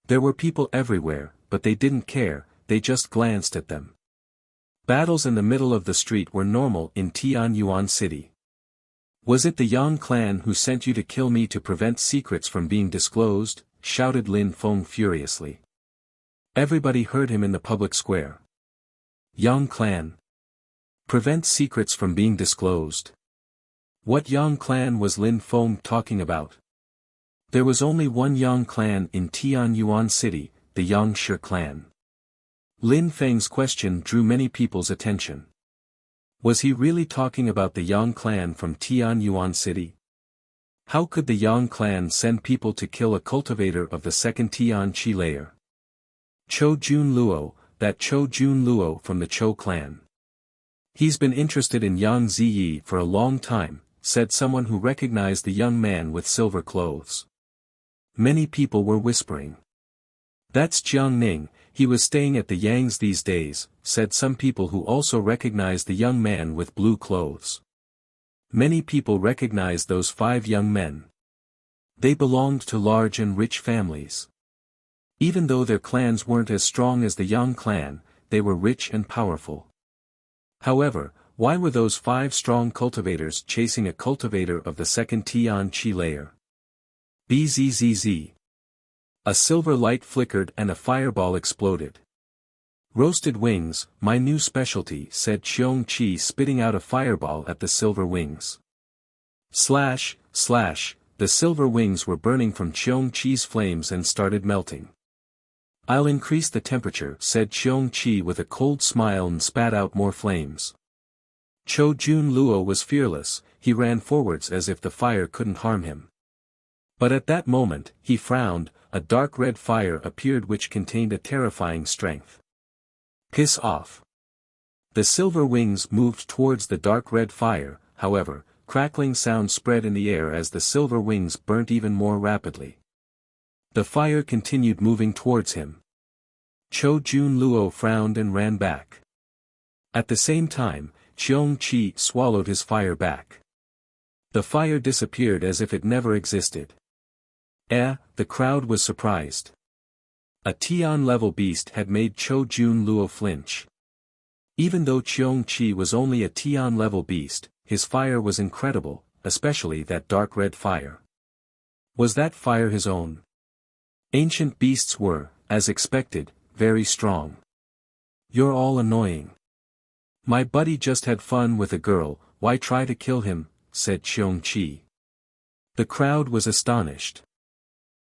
There were people everywhere, but they didn't care, they just glanced at them. Battles in the middle of the street were normal in Tianyuan City. Was it the Yang clan who sent you to kill me to prevent secrets from being disclosed? Shouted Lin Feng furiously. Everybody heard him in the public square. Yang clan. Prevent secrets from being disclosed. What Yang clan was Lin Feng talking about? There was only one Yang clan in Tianyuan City, the Yangshi clan. Lin Feng's question drew many people's attention. Was he really talking about the Yang clan from Tianyuan City? How could the Yang clan send people to kill a cultivator of the second Tian Chi layer? Chou Jun Luo, that Chou Jun Luo from the Chou clan. He's been interested in Yang Ziyi for a long time, said someone who recognized the young man with silver clothes. Many people were whispering. That's Jiang Ning, he was staying at the Yang's these days, said some people who also recognized the young man with blue clothes. Many people recognized those 5 young men. They belonged to large and rich families. Even though their clans weren't as strong as the Yang clan, they were rich and powerful. However, why were those 5 strong cultivators chasing a cultivator of the second Tian Chi layer? Bzzz. A silver light flickered and a fireball exploded. Roasted wings, my new specialty, said Xiong Qi, spitting out a fireball at the silver wings. Slash, slash, the silver wings were burning from Xiong Qi's flames and started melting. I'll increase the temperature, said Xiong Qi with a cold smile and spat out more flames. Chou Jun Luo was fearless, he ran forwards as if the fire couldn't harm him. But at that moment, he frowned, a dark red fire appeared which contained a terrifying strength. Piss off. The silver wings moved towards the dark red fire, however, crackling sound spread in the air as the silver wings burnt even more rapidly. The fire continued moving towards him. Chou Jun Luo frowned and ran back. At the same time, Xiong Qi swallowed his fire back. The fire disappeared as if it never existed. The crowd was surprised. A Tian-level beast had made Chou Jun Luo flinch. Even though Xiong Qi was only a Tian-level beast, his fire was incredible, especially that dark red fire. Was that fire his own? Ancient beasts were, as expected, very strong. You're all annoying. My buddy just had fun with a girl, why try to kill him, said Xiong Qi. The crowd was astonished.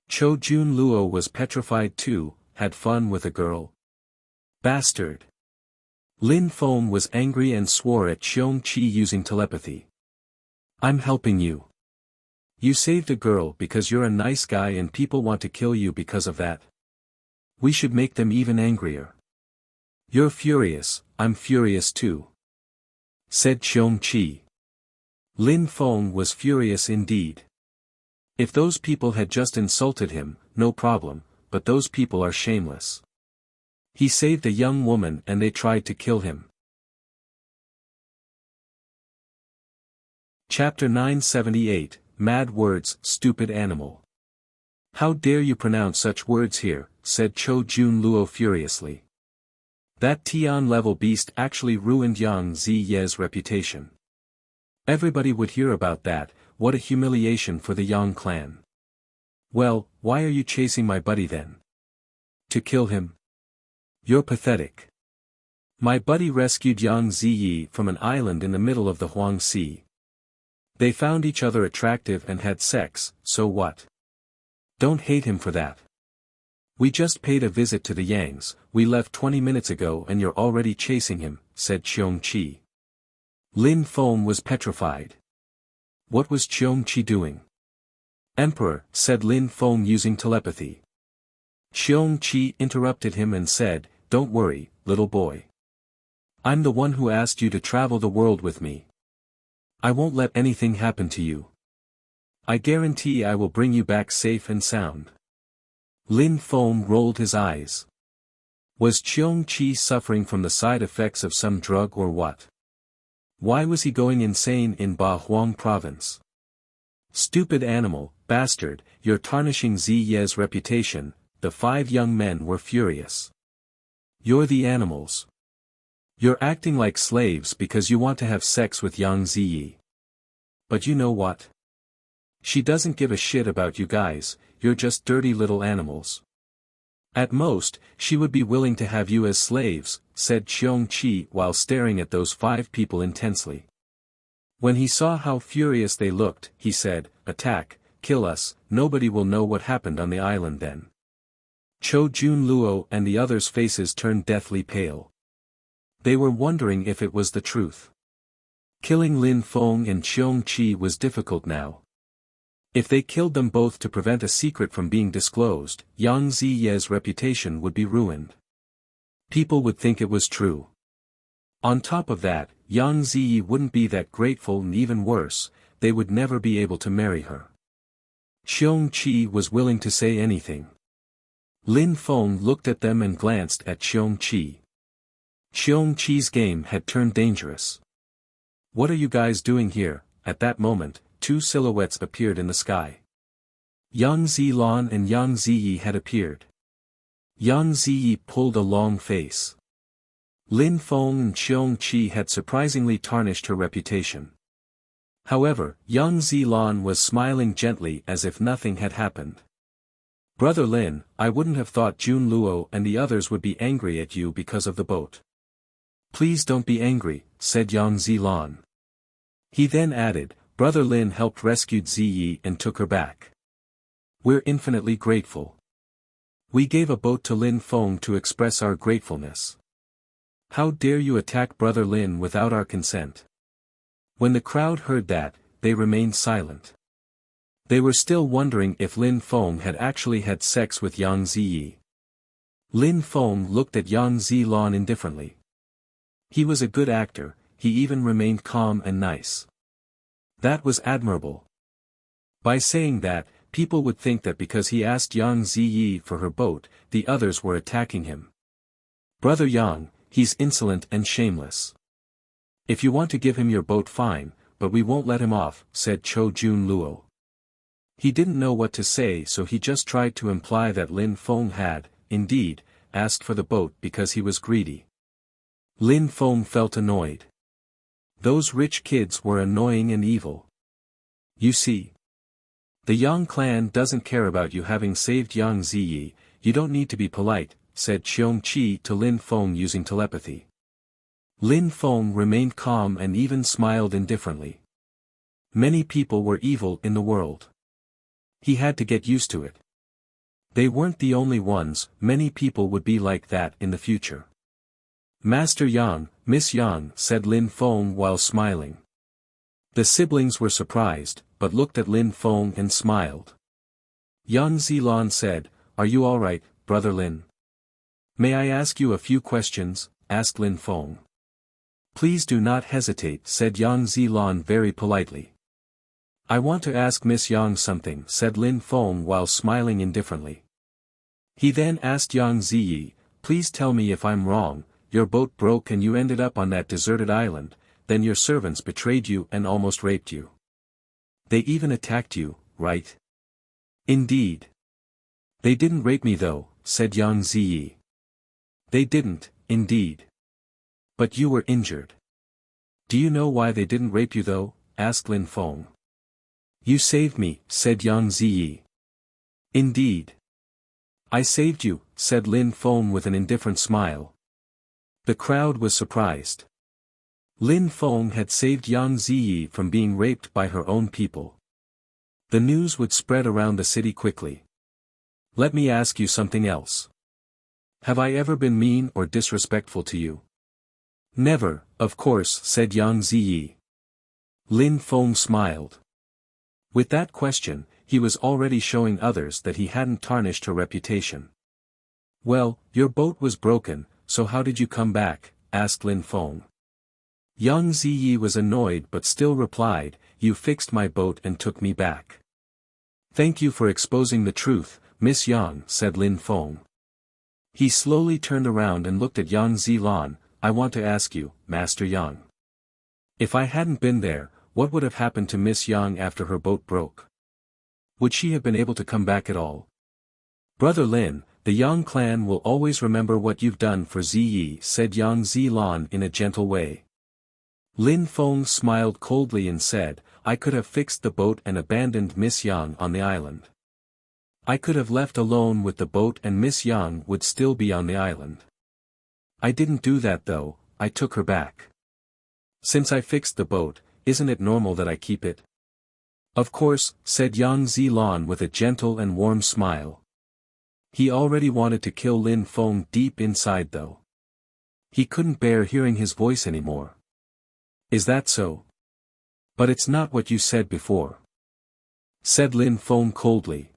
Chou Jun Luo was petrified too, had fun with a girl. Bastard. Lin Feng was angry and swore at Xiong Qi using telepathy. I'm helping you. You saved a girl because you're a nice guy and people want to kill you because of that. We should make them even angrier. You're furious, I'm furious too. Said Xiong Qi. Lin Feng was furious indeed. If those people had just insulted him, no problem, but those people are shameless. He saved a young woman and they tried to kill him. Chapter 978, Mad Words, Stupid Animal. How dare you pronounce such words here, said Chou Jun Luo furiously. That Tian-level beast actually ruined Yang Ziye's reputation. Everybody would hear about that, what a humiliation for the Yang clan. Well, why are you chasing my buddy then? To kill him? You're pathetic. My buddy rescued Yang Ziyi from an island in the middle of the Huang Sea. They found each other attractive and had sex, so what? Don't hate him for that. We just paid a visit to the Yangs, we left 20 minutes ago and you're already chasing him, said Xiong Qi. Lin Feng was petrified. What was Xiong Qi doing? Emperor, said Lin Feng using telepathy. Xiong Qi interrupted him and said, don't worry, little boy. I'm the one who asked you to travel the world with me. I won't let anything happen to you. I guarantee I will bring you back safe and sound. Lin Feng rolled his eyes. Was Xiong Qi suffering from the side effects of some drug or what? Why was he going insane in Ba Huang province? Stupid animal, bastard, you're tarnishing Ziye's reputation, the 5 young men were furious. You're the animals. You're acting like slaves because you want to have sex with Yang Ziyi. But you know what? She doesn't give a shit about you guys, you're just dirty little animals. At most, she would be willing to have you as slaves, said Xiong Qi while staring at those 5 people intensely. When he saw how furious they looked, he said, "Attack, kill us, nobody will know what happened on the island then." Cho Jun Luo and the others' faces turned deathly pale. They were wondering if it was the truth. Killing Lin Feng and Cheong Chi was difficult now. If they killed them both to prevent a secret from being disclosed, Yang Ziye's reputation would be ruined. People would think it was true. On top of that, Yang Ziyi wouldn't be that grateful, and even worse, they would never be able to marry her. Cheong Chi was willing to say anything. Lin Feng looked at them and glanced at Cheong Chi. Cheong Chi's game had turned dangerous. "What are you guys doing here?" At that moment, two silhouettes appeared in the sky. Yang Zilan and Yang Ziyi had appeared. Yang Ziyi pulled a long face. Lin Feng and Cheong Chi had surprisingly tarnished her reputation. However, Yang Zilan was smiling gently as if nothing had happened. "Brother Lin, I wouldn't have thought Jun Luo and the others would be angry at you because of the boat." "Please don't be angry," said Yang Zilan. He then added, "Brother Lin helped rescue Ziyi and took her back. We're infinitely grateful. We gave a boat to Lin Feng to express our gratefulness. How dare you attack Brother Lin without our consent?" When the crowd heard that, they remained silent. They were still wondering if Lin Feng had actually had sex with Yang Ziyi. Lin Feng looked at Yang Zilan indifferently. He was a good actor, he even remained calm and nice. That was admirable. By saying that, people would think that because he asked Yang Ziyi for her boat, the others were attacking him. "Brother Yang, he's insolent and shameless. If you want to give him your boat, fine, but we won't let him off," said Cho Jun Luo. He didn't know what to say, so he just tried to imply that Lin Feng had, indeed, asked for the boat because he was greedy. Lin Feng felt annoyed. Those rich kids were annoying and evil. "You see, the Yang clan doesn't care about you having saved Yang Ziyi, you don't need to be polite," said Cheong Chi to Lin Feng using telepathy. Lin Feng remained calm and even smiled indifferently. Many people were evil in the world. He had to get used to it. They weren't the only ones, many people would be like that in the future. "Master Yang, Miss Yang," said Lin Feng while smiling. The siblings were surprised, but looked at Lin Feng and smiled. Yang Zilan said, "Are you all right, Brother Lin?" "May I ask you a few questions?" asked Lin Feng. "Please do not hesitate," said Yang Zilan very politely. "I want to ask Miss Yang something," said Lin Feng while smiling indifferently. He then asked Yang Ziyi, "Please tell me if I'm wrong, your boat broke and you ended up on that deserted island, then your servants betrayed you and almost raped you. They even attacked you, right?" "Indeed. They didn't rape me though," said Yang Ziyi. "They didn't, indeed. But you were injured." "Do you know why they didn't rape you though?" asked Lin Feng. "You saved me," said Yang Ziyi. "Indeed. I saved you," said Lin Feng with an indifferent smile. The crowd was surprised. Lin Feng had saved Yang Ziyi from being raped by her own people. The news would spread around the city quickly. "Let me ask you something else. Have I ever been mean or disrespectful to you?" "Never, of course," said Yang Ziyi. Lin Feng smiled. With that question, he was already showing others that he hadn't tarnished her reputation. "Well, your boat was broken, so how did you come back?" asked Lin Feng. Yang Ziyi was annoyed but still replied, "You fixed my boat and took me back." "Thank you for exposing the truth, Miss Yang," said Lin Feng. He slowly turned around and looked at Yang Zilan. "I want to ask you, Master Yang. If I hadn't been there, what would have happened to Miss Yang after her boat broke? Would she have been able to come back at all?" "Brother Lin, the Yang clan will always remember what you've done for Ziyi," said Yang Zilan in a gentle way. Lin Feng smiled coldly and said, "I could have fixed the boat and abandoned Miss Yang on the island. I could have left alone with the boat and Miss Yang would still be on the island. I didn't do that though, I took her back. Since I fixed the boat, isn't it normal that I keep it? Of course, said Yang Zilan with a gentle and warm smile. He already wanted to kill Lin Feng deep inside though. He couldn't bear hearing his voice anymore. Is that so? But it's not what you said before, said Lin Feng coldly.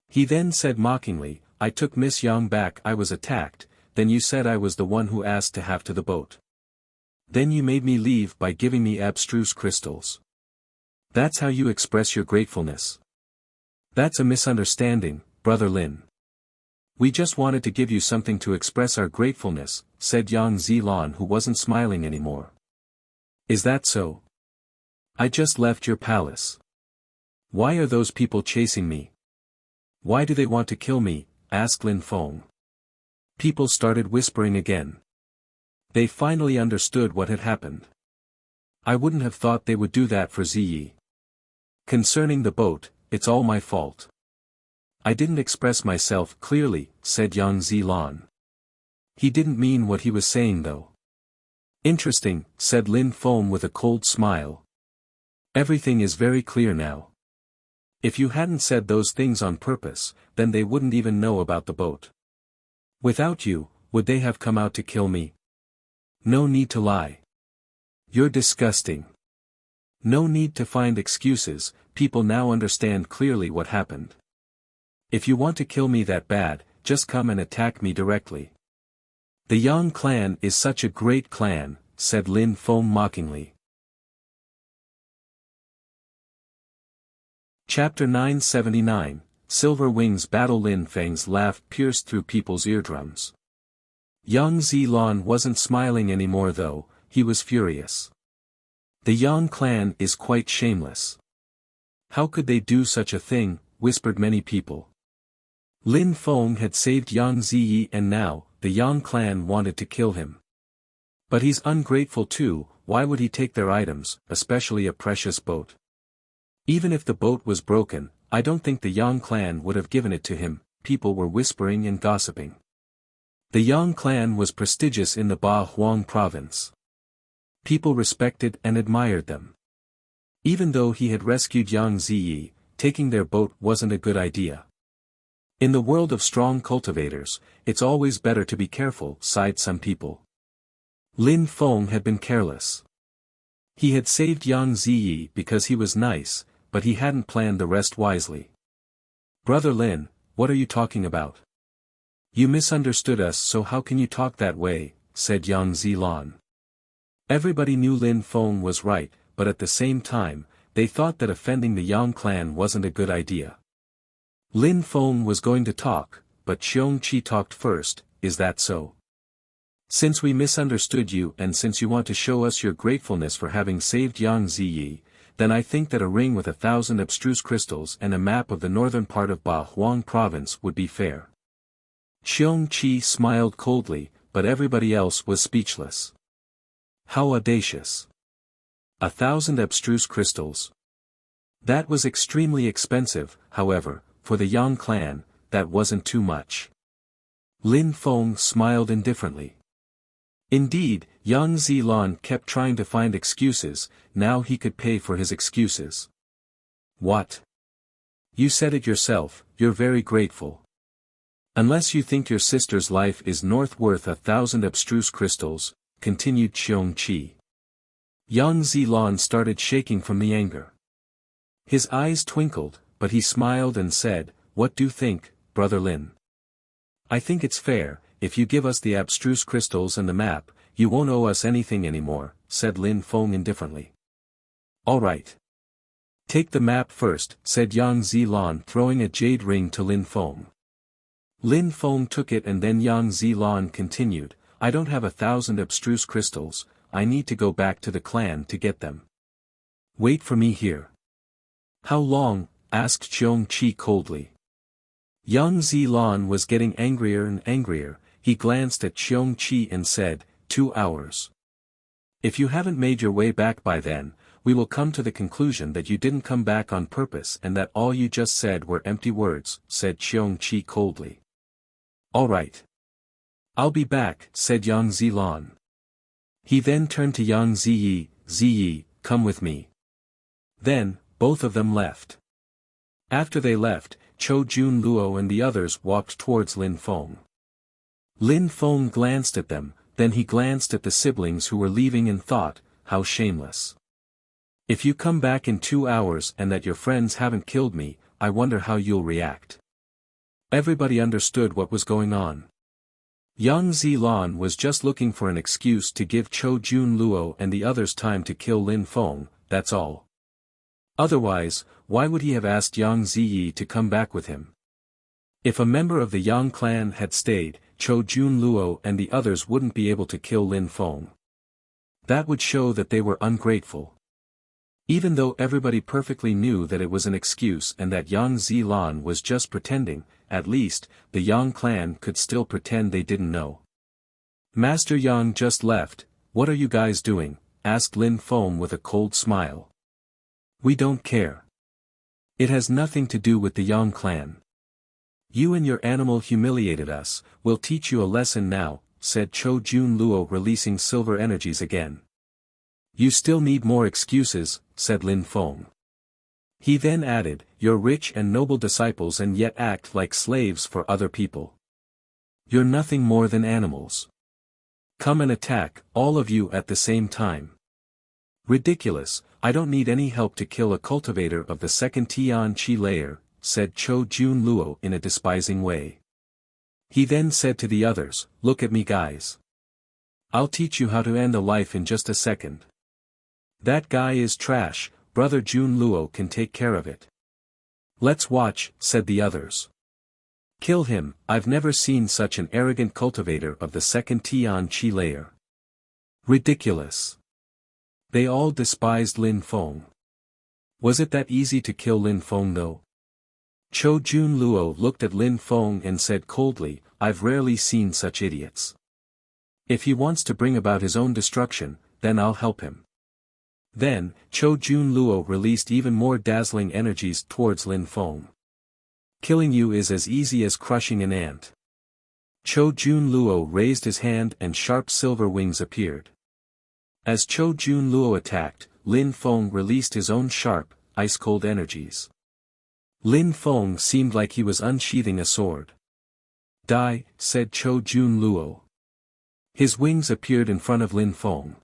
He then said mockingly, I took Miss Yang back. I was attacked, then you said I was the one who asked to have to the boat. Then you made me leave by giving me abstruse crystals. That's how you express your gratefulness. That's a misunderstanding, Brother Lin. We just wanted to give you something to express our gratefulness, said Yang Zilan, who wasn't smiling anymore. Is that so? I just left your palace. Why are those people chasing me? Why do they want to kill me? Asked Lin Feng. People started whispering again. They finally understood what had happened. I wouldn't have thought they would do that for Ziyi. Concerning the boat, it's all my fault. I didn't express myself clearly, said Yang Zilan. He didn't mean what he was saying though. Interesting, said Lin Feng with a cold smile. Everything is very clear now. If you hadn't said those things on purpose, then they wouldn't even know about the boat. Without you, would they have come out to kill me? No need to lie. You're disgusting. No need to find excuses, people now understand clearly what happened. If you want to kill me that bad, just come and attack me directly. The Yang clan is such a great clan, said Lin Feng mockingly. Chapter 979, Silver Wings Battle. Lin Feng's laugh pierced through people's eardrums. Yang Zilan wasn't smiling anymore though, he was furious. The Yang clan is quite shameless. How could they do such a thing, whispered many people. Lin Feng had saved Yang Ziyi and now, the Yang clan wanted to kill him. But he's ungrateful too, why would he take their items, especially a precious boat? Even if the boat was broken, I don't think the Yang clan would have given it to him, people were whispering and gossiping. The Yang clan was prestigious in the Ba Huang province. People respected and admired them. Even though he had rescued Yang Ziyi, taking their boat wasn't a good idea. In the world of strong cultivators, it's always better to be careful, sighed some people. Lin Feng had been careless. He had saved Yang Ziyi because he was nice, but he hadn't planned the rest wisely. Brother Lin, what are you talking about? You misunderstood us, so how can you talk that way, said Yang Zilan. Everybody knew Lin Feng was right, but at the same time, they thought that offending the Yang clan wasn't a good idea. Lin Feng was going to talk, but Xiong Qi talked first, is that so? Since we misunderstood you and since you want to show us your gratefulness for having saved Yang Ziyi, then I think that a ring with 1,000 abstruse crystals and a map of the northern part of Ba Huang province would be fair. Xiong Qi smiled coldly, but everybody else was speechless. How audacious! 1,000 abstruse crystals. That was extremely expensive, however, for the Yang clan, that wasn't too much. Lin Feng smiled indifferently. Indeed, Yang Zilan kept trying to find excuses, now he could pay for his excuses. What? You said it yourself, you're very grateful. Unless you think your sister's life is worth 1,000 abstruse crystals, continued Xiong Qi. Yang Zilan started shaking from the anger. His eyes twinkled, but he smiled and said, what do you think, Brother Lin? I think it's fair, if you give us the abstruse crystals and the map, you won't owe us anything anymore, said Lin Feng indifferently. All right. Take the map first, said Yang Zilan, throwing a jade ring to Lin Feng. Lin Feng took it and then Yang Zilan continued, I don't have 1,000 abstruse crystals, I need to go back to the clan to get them. Wait for me here. How long? Asked Xiong Qi coldly. Yang Zilan was getting angrier and angrier, he glanced at Xiong Qi and said, 2 hours. If you haven't made your way back by then, we will come to the conclusion that you didn't come back on purpose and that all you just said were empty words, said Xiong Qi coldly. All right. I'll be back, said Yang Zilan. He then turned to Yang Ziyi, Ziyi, come with me. Then, both of them left. After they left, Chou Jun Luo and the others walked towards Lin Feng. Lin Feng glanced at them, then he glanced at the siblings who were leaving and thought, how shameless. If you come back in 2 hours and that your friends haven't killed me, I wonder how you'll react. Everybody understood what was going on. Yang Zilan was just looking for an excuse to give Chou Jun Luo and the others time to kill Lin Feng, that's all. Otherwise, why would he have asked Yang Ziyi to come back with him? If a member of the Yang clan had stayed, Chou Jun Luo and the others wouldn't be able to kill Lin Feng. That would show that they were ungrateful. Even though everybody perfectly knew that it was an excuse and that Yang Zilan was just pretending, at least, the Yang clan could still pretend they didn't know. Master Yang just left, what are you guys doing? Asked Lin Feng with a cold smile. We don't care. It has nothing to do with the Yang clan. You and your animal humiliated us, we'll teach you a lesson now, said Chou Jun Luo releasing silver energies again. You still need more excuses, said Lin Feng. He then added, you're rich and noble disciples and yet act like slaves for other people. You're nothing more than animals. Come and attack, all of you at the same time. Ridiculous, I don't need any help to kill a cultivator of the second Tian Qi layer, said Chou Jun Luo in a despising way. He then said to the others, look at me guys. I'll teach you how to end a life in just a second. That guy is trash, brother Jun Luo can take care of it. Let's watch, said the others. Kill him, I've never seen such an arrogant cultivator of the second Tian Qi layer. Ridiculous. They all despised Lin Feng. Was it that easy to kill Lin Feng though? Chou Jun Luo looked at Lin Feng and said coldly, I've rarely seen such idiots. If he wants to bring about his own destruction, then I'll help him. Then, Chou Jun Luo released even more dazzling energies towards Lin Feng. Killing you is as easy as crushing an ant. Chou Jun Luo raised his hand and sharp silver wings appeared. As Chou Jun Luo attacked, Lin Feng released his own sharp, ice-cold energies. Lin Feng seemed like he was unsheathing a sword. Die, said Chou Jun Luo. His wings appeared in front of Lin Feng.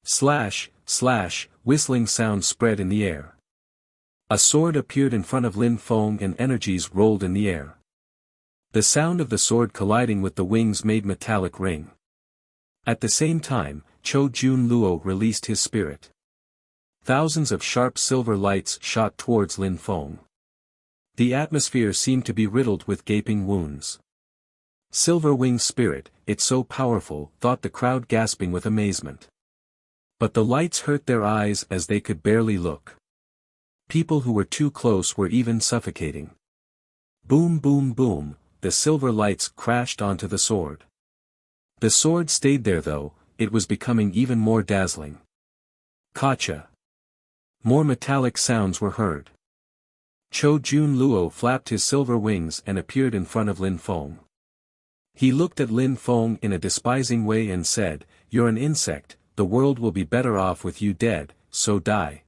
Slash, slash, whistling sound spread in the air. A sword appeared in front of Lin Feng and energies rolled in the air. The sound of the sword colliding with the wings made metallic ring. At the same time, Chou Jun Luo released his spirit. Thousands of sharp silver lights shot towards Lin Feng. The atmosphere seemed to be riddled with gaping wounds. Silver Wing's spirit, it's so powerful, thought the crowd gasping with amazement. But the lights hurt their eyes as they could barely look. People who were too close were even suffocating. Boom boom boom, the silver lights crashed onto the sword. The sword stayed there though, it was becoming even more dazzling. Gotcha. More metallic sounds were heard. Chou Jun Luo flapped his silver wings and appeared in front of Lin Feng. He looked at Lin Feng in a despising way and said, you're an insect, the world will be better off with you dead, so die.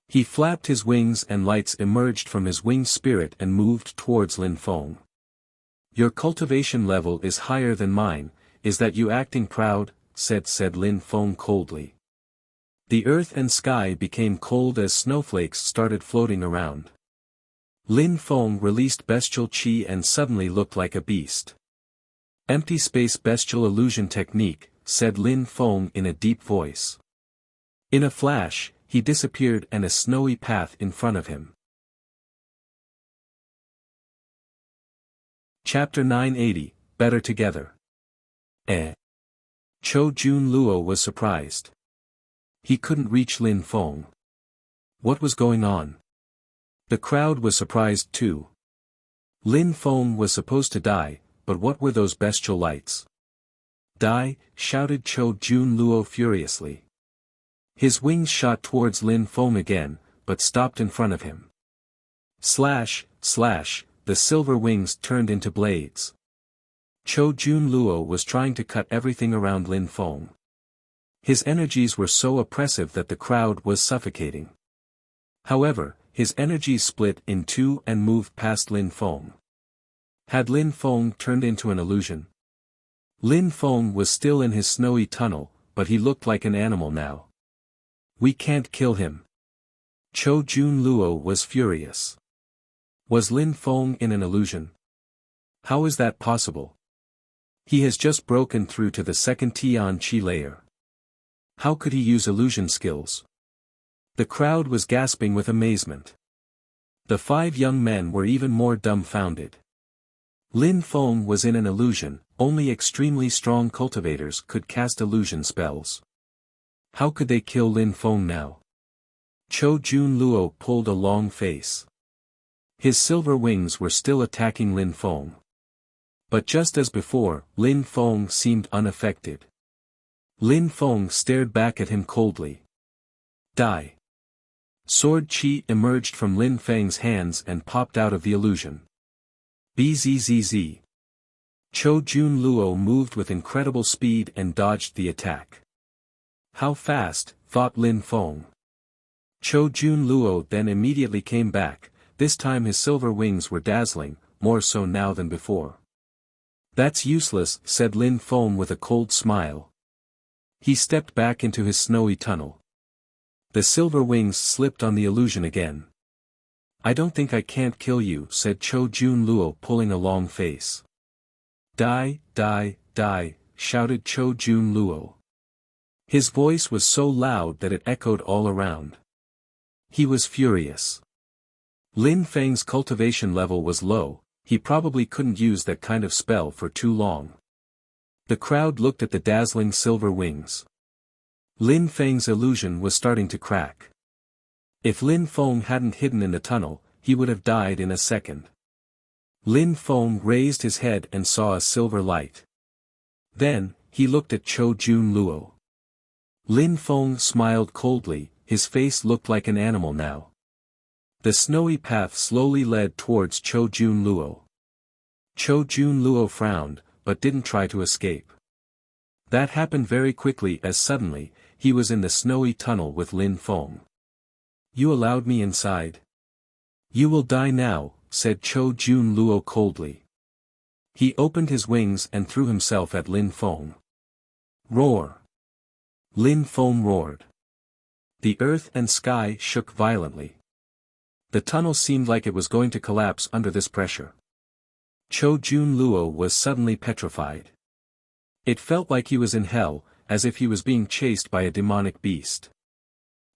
He flapped his wings and lights emerged from his winged spirit and moved towards Lin Feng. Your cultivation level is higher than mine, is that you acting proud, said Lin Feng coldly. The earth and sky became cold as snowflakes started floating around. Lin Feng released bestial qi and suddenly looked like a beast. Empty space bestial illusion technique, said Lin Feng in a deep voice. In a flash, he disappeared and a snowy path in front of him. Chapter 980, Better Together. Chou Jun Luo was surprised. He couldn't reach Lin Feng. What was going on? The crowd was surprised too. Lin Feng was supposed to die, but what were those bestial lights? Die, shouted Chou Jun Luo furiously. His wings shot towards Lin Feng again, but stopped in front of him. Slash, slash, the silver wings turned into blades. Chou Jun Luo was trying to cut everything around Lin Feng. His energies were so oppressive that the crowd was suffocating. However, his energies split in two and moved past Lin Feng. Had Lin Feng turned into an illusion? Lin Feng was still in his snowy tunnel, but he looked like an animal now. We can't kill him. Chou Jun Luo was furious. Was Lin Feng in an illusion? How is that possible? He has just broken through to the second Tian Qi layer. How could he use illusion skills? The crowd was gasping with amazement. The 5 young men were even more dumbfounded. Lin Feng was in an illusion, only extremely strong cultivators could cast illusion spells. How could they kill Lin Feng now? Chou Jun Luo pulled a long face. His silver wings were still attacking Lin Feng. But just as before, Lin Feng seemed unaffected. Lin Feng stared back at him coldly. Die. Sword Qi emerged from Lin Feng's hands and popped out of the illusion. Bzzz. Chou Jun Luo moved with incredible speed and dodged the attack. How fast, thought Lin Feng. Chou Jun Luo then immediately came back, this time his silver wings were dazzling, more so now than before. That's useless, said Lin Feng with a cold smile. He stepped back into his snowy tunnel. The silver wings slipped on the illusion again. I don't think I can't kill you, said Chou Jun Luo pulling a long face. Die, die, die, shouted Chou Jun Luo. His voice was so loud that it echoed all around. He was furious. Lin Feng's cultivation level was low, he probably couldn't use that kind of spell for too long. The crowd looked at the dazzling silver wings. Lin Feng's illusion was starting to crack. If Lin Feng hadn't hidden in the tunnel, he would have died in a second. Lin Feng raised his head and saw a silver light. Then, he looked at Chou Jun Luo. Lin Feng smiled coldly, his face looked like an animal now. The snowy path slowly led towards Chou Jun Luo. Chou Jun Luo frowned, but didn't try to escape. That happened very quickly as suddenly, he was in the snowy tunnel with Lin Feng. You allowed me inside. You will die now, said Chou Jun Luo coldly. He opened his wings and threw himself at Lin Feng. Roar! Lin Feng roared. The earth and sky shook violently. The tunnel seemed like it was going to collapse under this pressure. Chou Jun Luo was suddenly petrified. It felt like he was in hell, as if he was being chased by a demonic beast.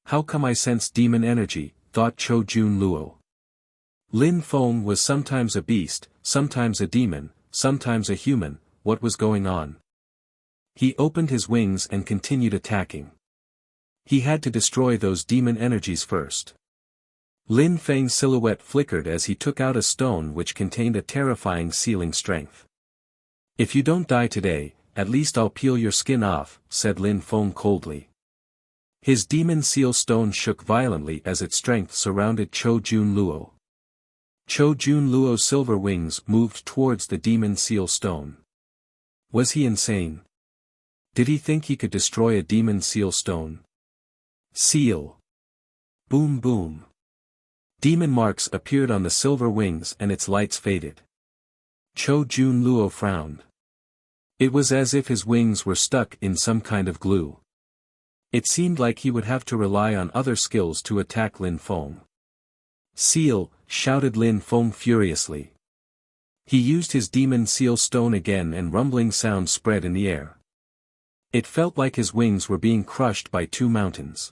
How come I sense demon energy, thought Chou Jun Luo. Lin Feng was sometimes a beast, sometimes a demon, sometimes a human, what was going on? He opened his wings and continued attacking. He had to destroy those demon energies first. Lin Feng's silhouette flickered as he took out a stone which contained a terrifying sealing strength. If you don't die today, at least I'll peel your skin off, said Lin Feng coldly. His demon seal stone shook violently as its strength surrounded Chou Jun Luo. Chou Jun Luo's silver wings moved towards the demon seal stone. Was he insane? Did he think he could destroy a demon seal stone? Seal. Boom boom. Demon marks appeared on the silver wings and its lights faded. Chou Jun Luo frowned. It was as if his wings were stuck in some kind of glue. It seemed like he would have to rely on other skills to attack Lin Feng. Seal, shouted Lin Feng furiously. He used his demon seal stone again and rumbling sounds spread in the air. It felt like his wings were being crushed by 2 mountains.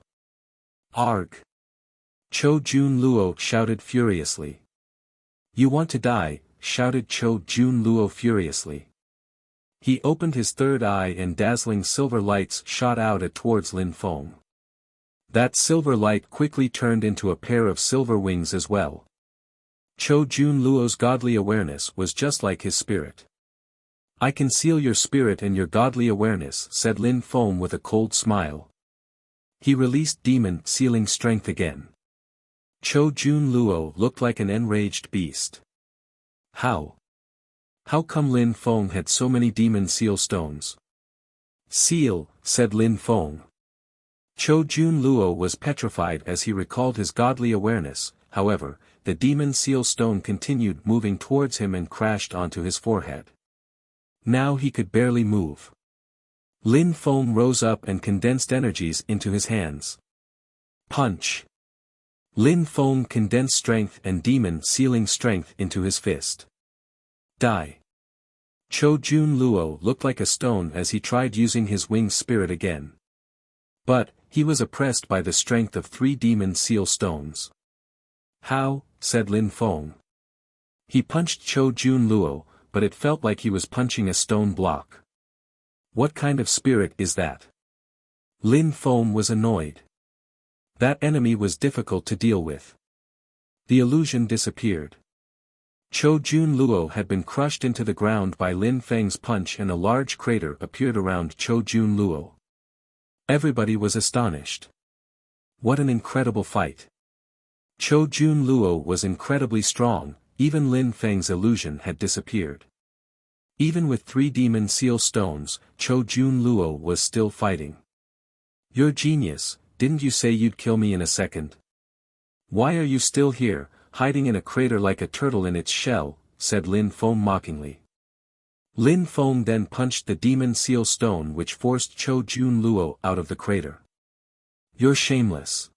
Arg! Chou Jun Luo shouted furiously. You want to die, shouted Chou Jun Luo furiously. He opened his third eye and dazzling silver lights shot out towards Lin Feng. That silver light quickly turned into a pair of silver wings as well. Chou Jun Luo's godly awareness was just like his spirit. I can seal your spirit and your godly awareness, said Lin Feng with a cold smile. He released demon sealing strength again. Chou Jun Luo looked like an enraged beast. How? How come Lin Feng had so many demon seal stones? Seal, said Lin Feng. Cho Jun Luo was petrified as he recalled his godly awareness. However, the demon seal stone continued moving towards him and crashed onto his forehead. Now he could barely move. Lin Feng rose up and condensed energies into his hands. Punch! Lin Feng condensed strength and demon sealing strength into his fist. Die! Cho Jun Luo looked like a stone as he tried using his winged spirit again. But, he was oppressed by the strength of 3 demon seal stones. How? Said Lin Feng. He punched Cho Jun Luo, but it felt like he was punching a stone block. What kind of spirit is that? Lin Feng was annoyed. That enemy was difficult to deal with. The illusion disappeared. Cho Jun Luo had been crushed into the ground by Lin Feng's punch and a large crater appeared around Cho Jun Luo. Everybody was astonished. What an incredible fight. Cho Jun Luo was incredibly strong, even Lin Feng's illusion had disappeared. Even with 3 demon seal stones, Cho Jun Luo was still fighting. You're genius, didn't you say you'd kill me in a second? Why are you still here, hiding in a crater like a turtle in its shell, said Lin Feng mockingly. Lin Feng then punched the demon seal stone which forced Cho Jun Luo out of the crater. You're shameless.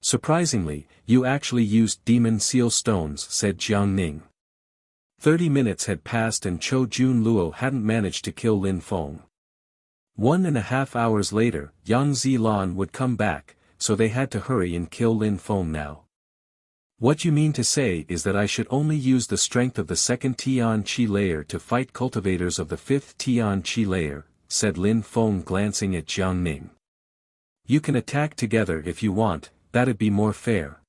Surprisingly, you actually used demon seal stones, said Jiang Ning. 30 minutes had passed and Cho Jun Luo hadn't managed to kill Lin Feng. 1.5 hours later, Yang Zilan would come back, so they had to hurry and kill Lin Feng now. What you mean to say is that I should only use the strength of the 2nd Tian Qi layer to fight cultivators of the 5th Tian Qi layer, said Lin Feng glancing at Jiang Ning. You can attack together if you want, that'd be more fair.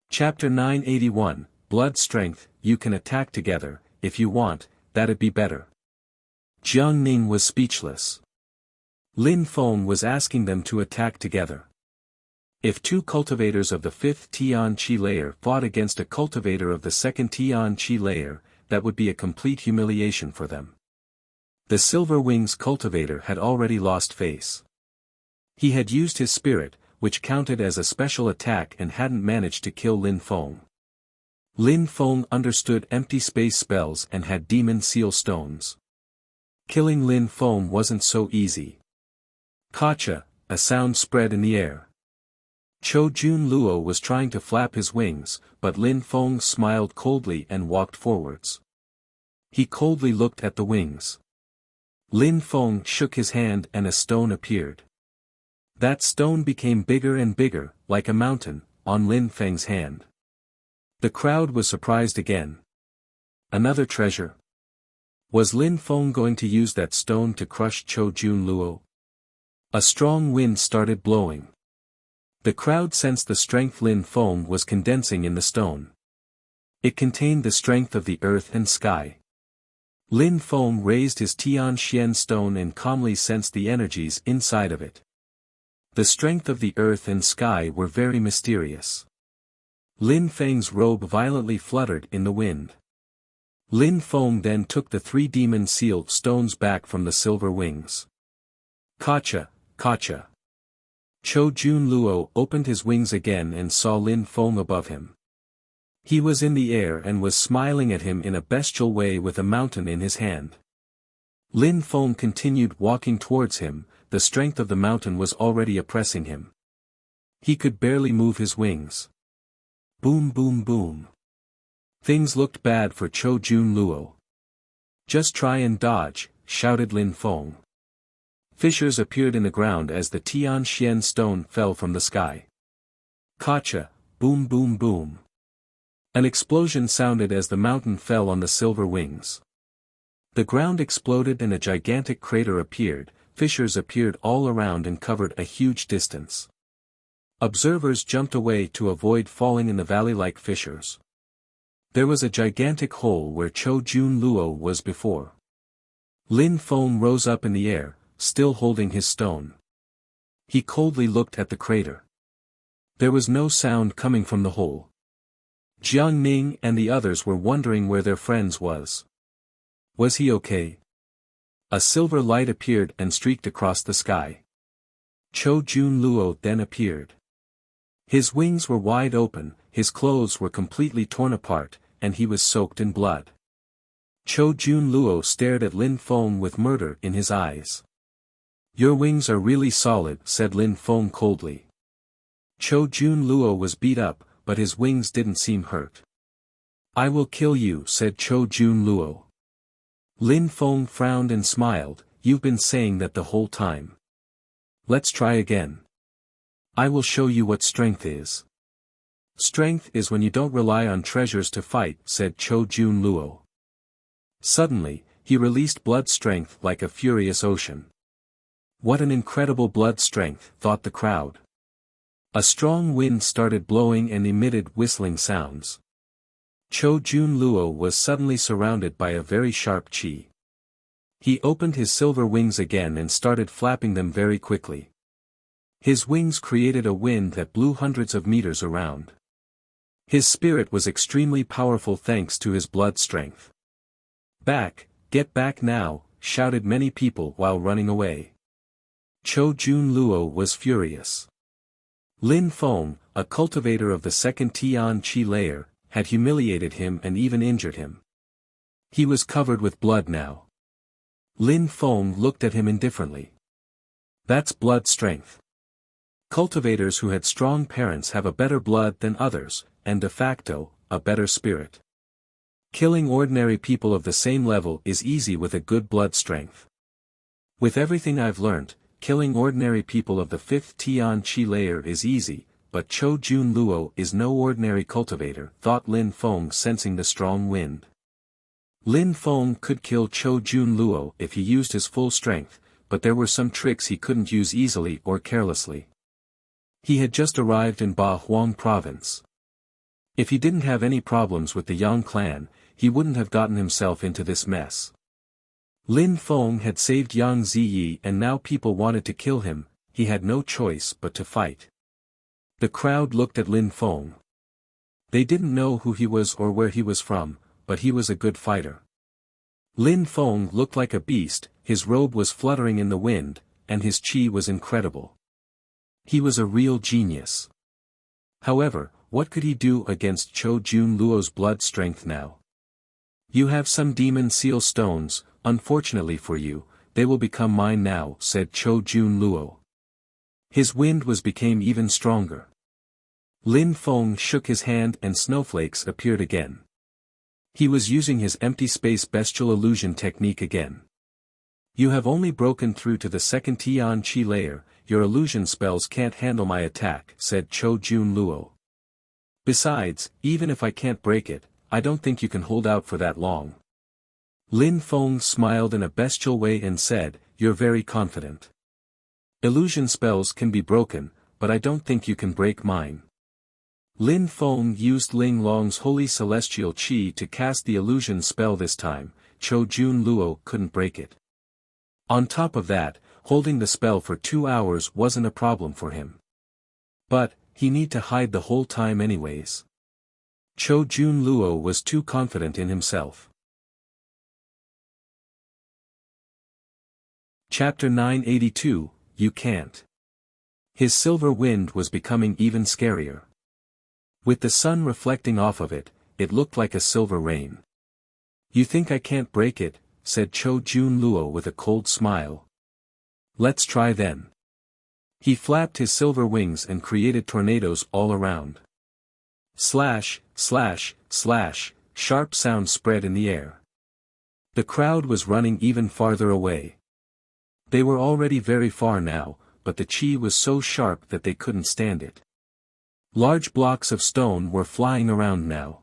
Chapter 981, Blood Strength, you can attack together, if you want, that'd be better. Jiang Ning was speechless. Lin Feng was asking them to attack together. If 2 cultivators of the 5th Tian Qi layer fought against a cultivator of the 2nd Tian Qi layer, that would be a complete humiliation for them. The Silver Wings cultivator had already lost face. He had used his spirit, which counted as a special attack and hadn't managed to kill Lin Feng. Lin Feng understood empty space spells and had demon seal stones. Killing Lin Feng wasn't so easy. Gotcha, a sound spread in the air. Cho Jun Luo was trying to flap his wings, but Lin Feng smiled coldly and walked forwards. He coldly looked at the wings. Lin Feng shook his hand and a stone appeared. That stone became bigger and bigger, like a mountain, on Lin Feng's hand. The crowd was surprised again. Another treasure? Was Lin Feng going to use that stone to crush Cho Jun Luo? A strong wind started blowing. The crowd sensed the strength Lin Feng was condensing in the stone. It contained the strength of the earth and sky. Lin Feng raised his Tianxian stone and calmly sensed the energies inside of it. The strength of the earth and sky were very mysterious. Lin Feng's robe violently fluttered in the wind. Lin Feng then took the 3 demon seal stones back from the Silver Wings. Gotcha, gotcha. Cho Jun Luo opened his wings again and saw Lin Feng above him. He was in the air and was smiling at him in a bestial way with a mountain in his hand. Lin Feng continued walking towards him, the strength of the mountain was already oppressing him. He could barely move his wings. Boom boom boom. Things looked bad for Cho Jun Luo. Just try and dodge, shouted Lin Feng. Fissures appeared in the ground as the Tianxian stone fell from the sky. Gotcha, boom boom boom. An explosion sounded as the mountain fell on the Silver Wings. The ground exploded and a gigantic crater appeared, fissures appeared all around and covered a huge distance. Observers jumped away to avoid falling in the valley-like fissures. There was a gigantic hole where Cho Jun Luo was before. Lin Feng rose up in the air, still holding his stone. He coldly looked at the crater. There was no sound coming from the hole. Jiang Ning and the others were wondering where their friends was. Was he okay? A silver light appeared and streaked across the sky. Cho Jun Luo then appeared. His wings were wide open, his clothes were completely torn apart, and he was soaked in blood. Cho Jun Luo stared at Lin Feng with murder in his eyes. "Your wings are really solid," said Lin Feng coldly. Cho Jun Luo was beat up, but his wings didn't seem hurt. "I will kill you," said Cho Jun Luo. Lin Feng frowned and smiled. "You've been saying that the whole time. Let's try again. I will show you what strength is." "Strength is when you don't rely on treasures to fight," said Cho Jun Luo. Suddenly, he released blood strength like a furious ocean. "What an incredible blood strength," thought the crowd. A strong wind started blowing and emitted whistling sounds. Cho Jun Luo was suddenly surrounded by a very sharp chi. He opened his silver wings again and started flapping them very quickly. His wings created a wind that blew hundreds of meters around. His spirit was extremely powerful thanks to his blood strength. Get back now," shouted many people while running away. Cho Jun Luo was furious. Lin Feng, a cultivator of the second Tian Qi layer, had humiliated him and even injured him. He was covered with blood now. Lin Feng looked at him indifferently. "That's blood strength. Cultivators who had strong parents have a better blood than others, and de facto, a better spirit. Killing ordinary people of the same level is easy with a good blood strength. With everything I've learnt, killing ordinary people of the 5th Tian Qi layer is easy, but Cho Jun Luo is no ordinary cultivator," thought Lin Feng, sensing the strong wind. Lin Feng could kill Cho Jun Luo if he used his full strength, but there were some tricks he couldn't use easily or carelessly. He had just arrived in Ba Huang province. If he didn't have any problems with the Yang clan, he wouldn't have gotten himself into this mess. Lin Feng had saved Yang Ziyi and now people wanted to kill him. He had no choice but to fight. The crowd looked at Lin Feng. They didn't know who he was or where he was from, but he was a good fighter. Lin Feng looked like a beast, his robe was fluttering in the wind, and his chi was incredible. He was a real genius. However, what could he do against Cho Jun Luo's blood strength now? "You have some demon seal stones, unfortunately for you, they will become mine now," said Cho Jun Luo. His wind became even stronger. Lin Feng shook his hand and snowflakes appeared again. He was using his empty space bestial illusion technique again. "You have only broken through to the second Tian Qi layer, your illusion spells can't handle my attack," said Cho Jun Luo. "Besides, even if I can't break it, I don't think you can hold out for that long." Lin Feng smiled in a bestial way and said, "You're very confident. Illusion spells can be broken, but I don't think you can break mine." Lin Feng used Ling Long's holy celestial qi to cast the illusion spell this time. Cho Jun Luo couldn't break it. On top of that, holding the spell for 2 hours wasn't a problem for him. But, he need to hide the whole time anyways. Cho Jun Luo was too confident in himself. Chapter 982, You Can't. His silver wind was becoming even scarier. With the sun reflecting off of it, it looked like a silver rain. "You think I can't break it?" said Cho Jun Luo with a cold smile. "Let's try then." He flapped his silver wings and created tornadoes all around. Slash, slash, slash, sharp sounds spread in the air. The crowd was running even farther away. They were already very far now, but the chi was so sharp that they couldn't stand it. Large blocks of stone were flying around now.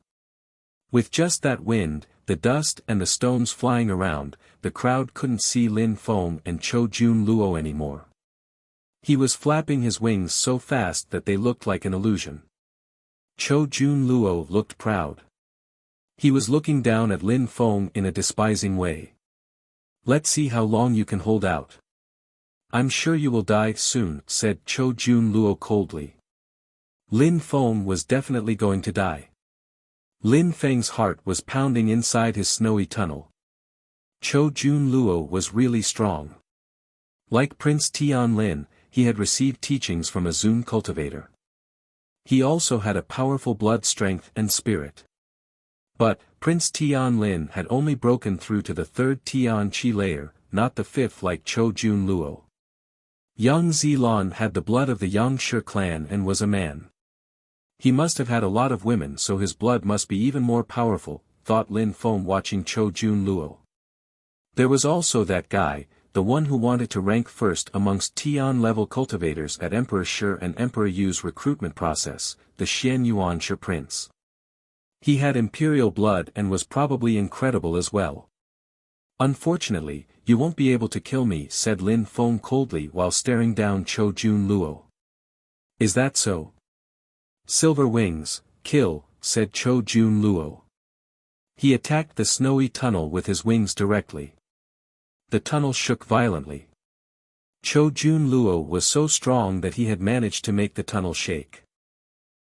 With just that wind, the dust and the stones flying around, the crowd couldn't see Lin Feng and Cho Jun Luo anymore. He was flapping his wings so fast that they looked like an illusion. Cho Jun Luo looked proud. He was looking down at Lin Feng in a despising way. "Let's see how long you can hold out." "I'm sure you will die soon," said Cho Jun Luo coldly. Lin Feng was definitely going to die. Lin Feng's heart was pounding inside his snowy tunnel. Chou Jun Luo was really strong. Like Prince Tian Lin, he had received teachings from a Zun cultivator. He also had a powerful blood strength and spirit. But, Prince Tian Lin had only broken through to the third Tian Qi layer, not the fifth like Chou Jun Luo. Yang Zilan had the blood of the Yang Shi clan and was a man. He must have had a lot of women, so his blood must be even more powerful, thought Lin Feng watching Chou Jun Luo. There was also that guy, the one who wanted to rank first amongst Tian-level cultivators at Emperor Shi and Emperor Yu's recruitment process, the Xian Yuan Shi prince. He had imperial blood and was probably incredible as well. Unfortunately, you won't be able to kill me, said Lin Feng coldly while staring down Chou Jun Luo. Is that so? Silver wings, kill, said Chou Jun Luo. He attacked the snowy tunnel with his wings directly. The tunnel shook violently. Chou Jun Luo was so strong that he had managed to make the tunnel shake.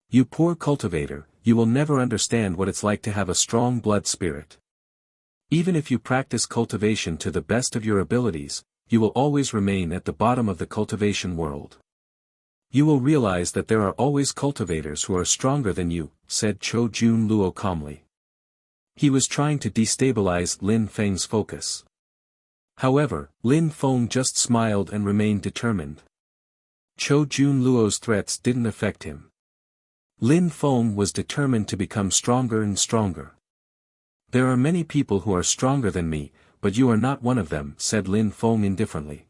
You poor cultivator, you will never understand what it's like to have a strong blood spirit. Even if you practice cultivation to the best of your abilities, you will always remain at the bottom of the cultivation world. You will realize that there are always cultivators who are stronger than you, said Chou Jun Luo calmly. He was trying to destabilize Lin Feng's focus. However, Lin Feng just smiled and remained determined. Chou Jun Luo's threats didn't affect him. Lin Feng was determined to become stronger and stronger. There are many people who are stronger than me, but you are not one of them, said Lin Feng indifferently.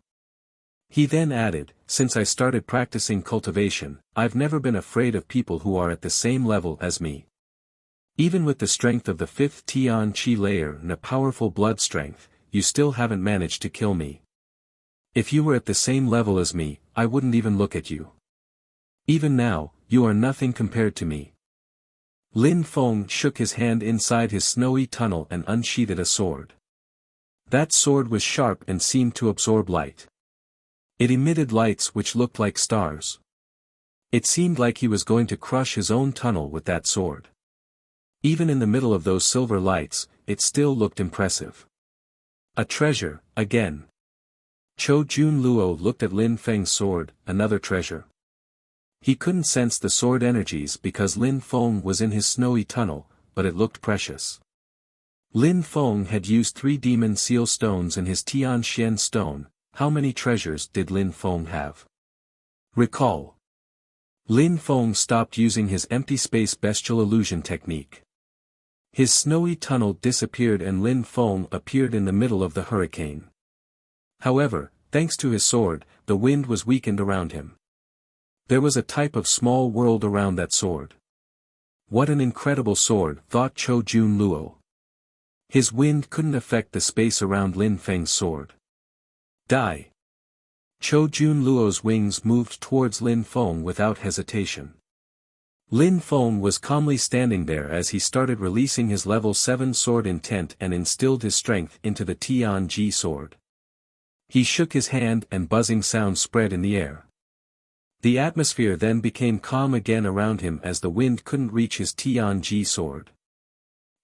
He then added, since I started practicing cultivation, I've never been afraid of people who are at the same level as me. Even with the strength of the fifth Tian Qi layer and a powerful blood strength, you still haven't managed to kill me. If you were at the same level as me, I wouldn't even look at you. Even now, you are nothing compared to me. Lin Feng shook his hand inside his snowy tunnel and unsheathed a sword. That sword was sharp and seemed to absorb light. It emitted lights which looked like stars. It seemed like he was going to crush his own tunnel with that sword. Even in the middle of those silver lights, it still looked impressive. A treasure, again. Chou Jun Luo looked at Lin Feng's sword, another treasure. He couldn't sense the sword energies because Lin Feng was in his snowy tunnel, but it looked precious. Lin Feng had used 3 demon seal stones in his Tian Xian stone. How many treasures did Lin Feng have? Recall. Lin Feng stopped using his empty space bestial illusion technique. His snowy tunnel disappeared and Lin Feng appeared in the middle of the hurricane. However, thanks to his sword, the wind was weakened around him. There was a type of small world around that sword. What an incredible sword, thought Chou Jun Luo. His wind couldn't affect the space around Lin Feng's sword. Die. Chou Jun Luo's wings moved towards Lin Feng without hesitation. Lin Feng was calmly standing there as he started releasing his level 7 sword intent and instilled his strength into the Tian Ji sword. He shook his hand and buzzing sounds spread in the air. The atmosphere then became calm again around him as the wind couldn't reach his Tian Ji sword.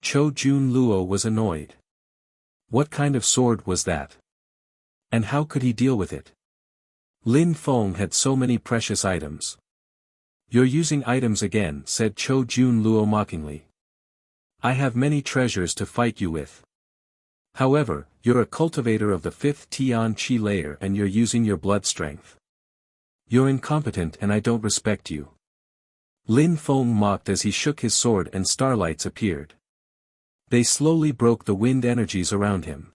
Chou Jun Luo was annoyed. What kind of sword was that? And how could he deal with it? Lin Feng had so many precious items. You're using items again, said Chou Jun Luo mockingly. I have many treasures to fight you with. However, you're a cultivator of the 5th Tian Qi layer and you're using your blood strength. You're incompetent and I don't respect you. Lin Feng mocked as he shook his sword and starlights appeared. They slowly broke the wind energies around him.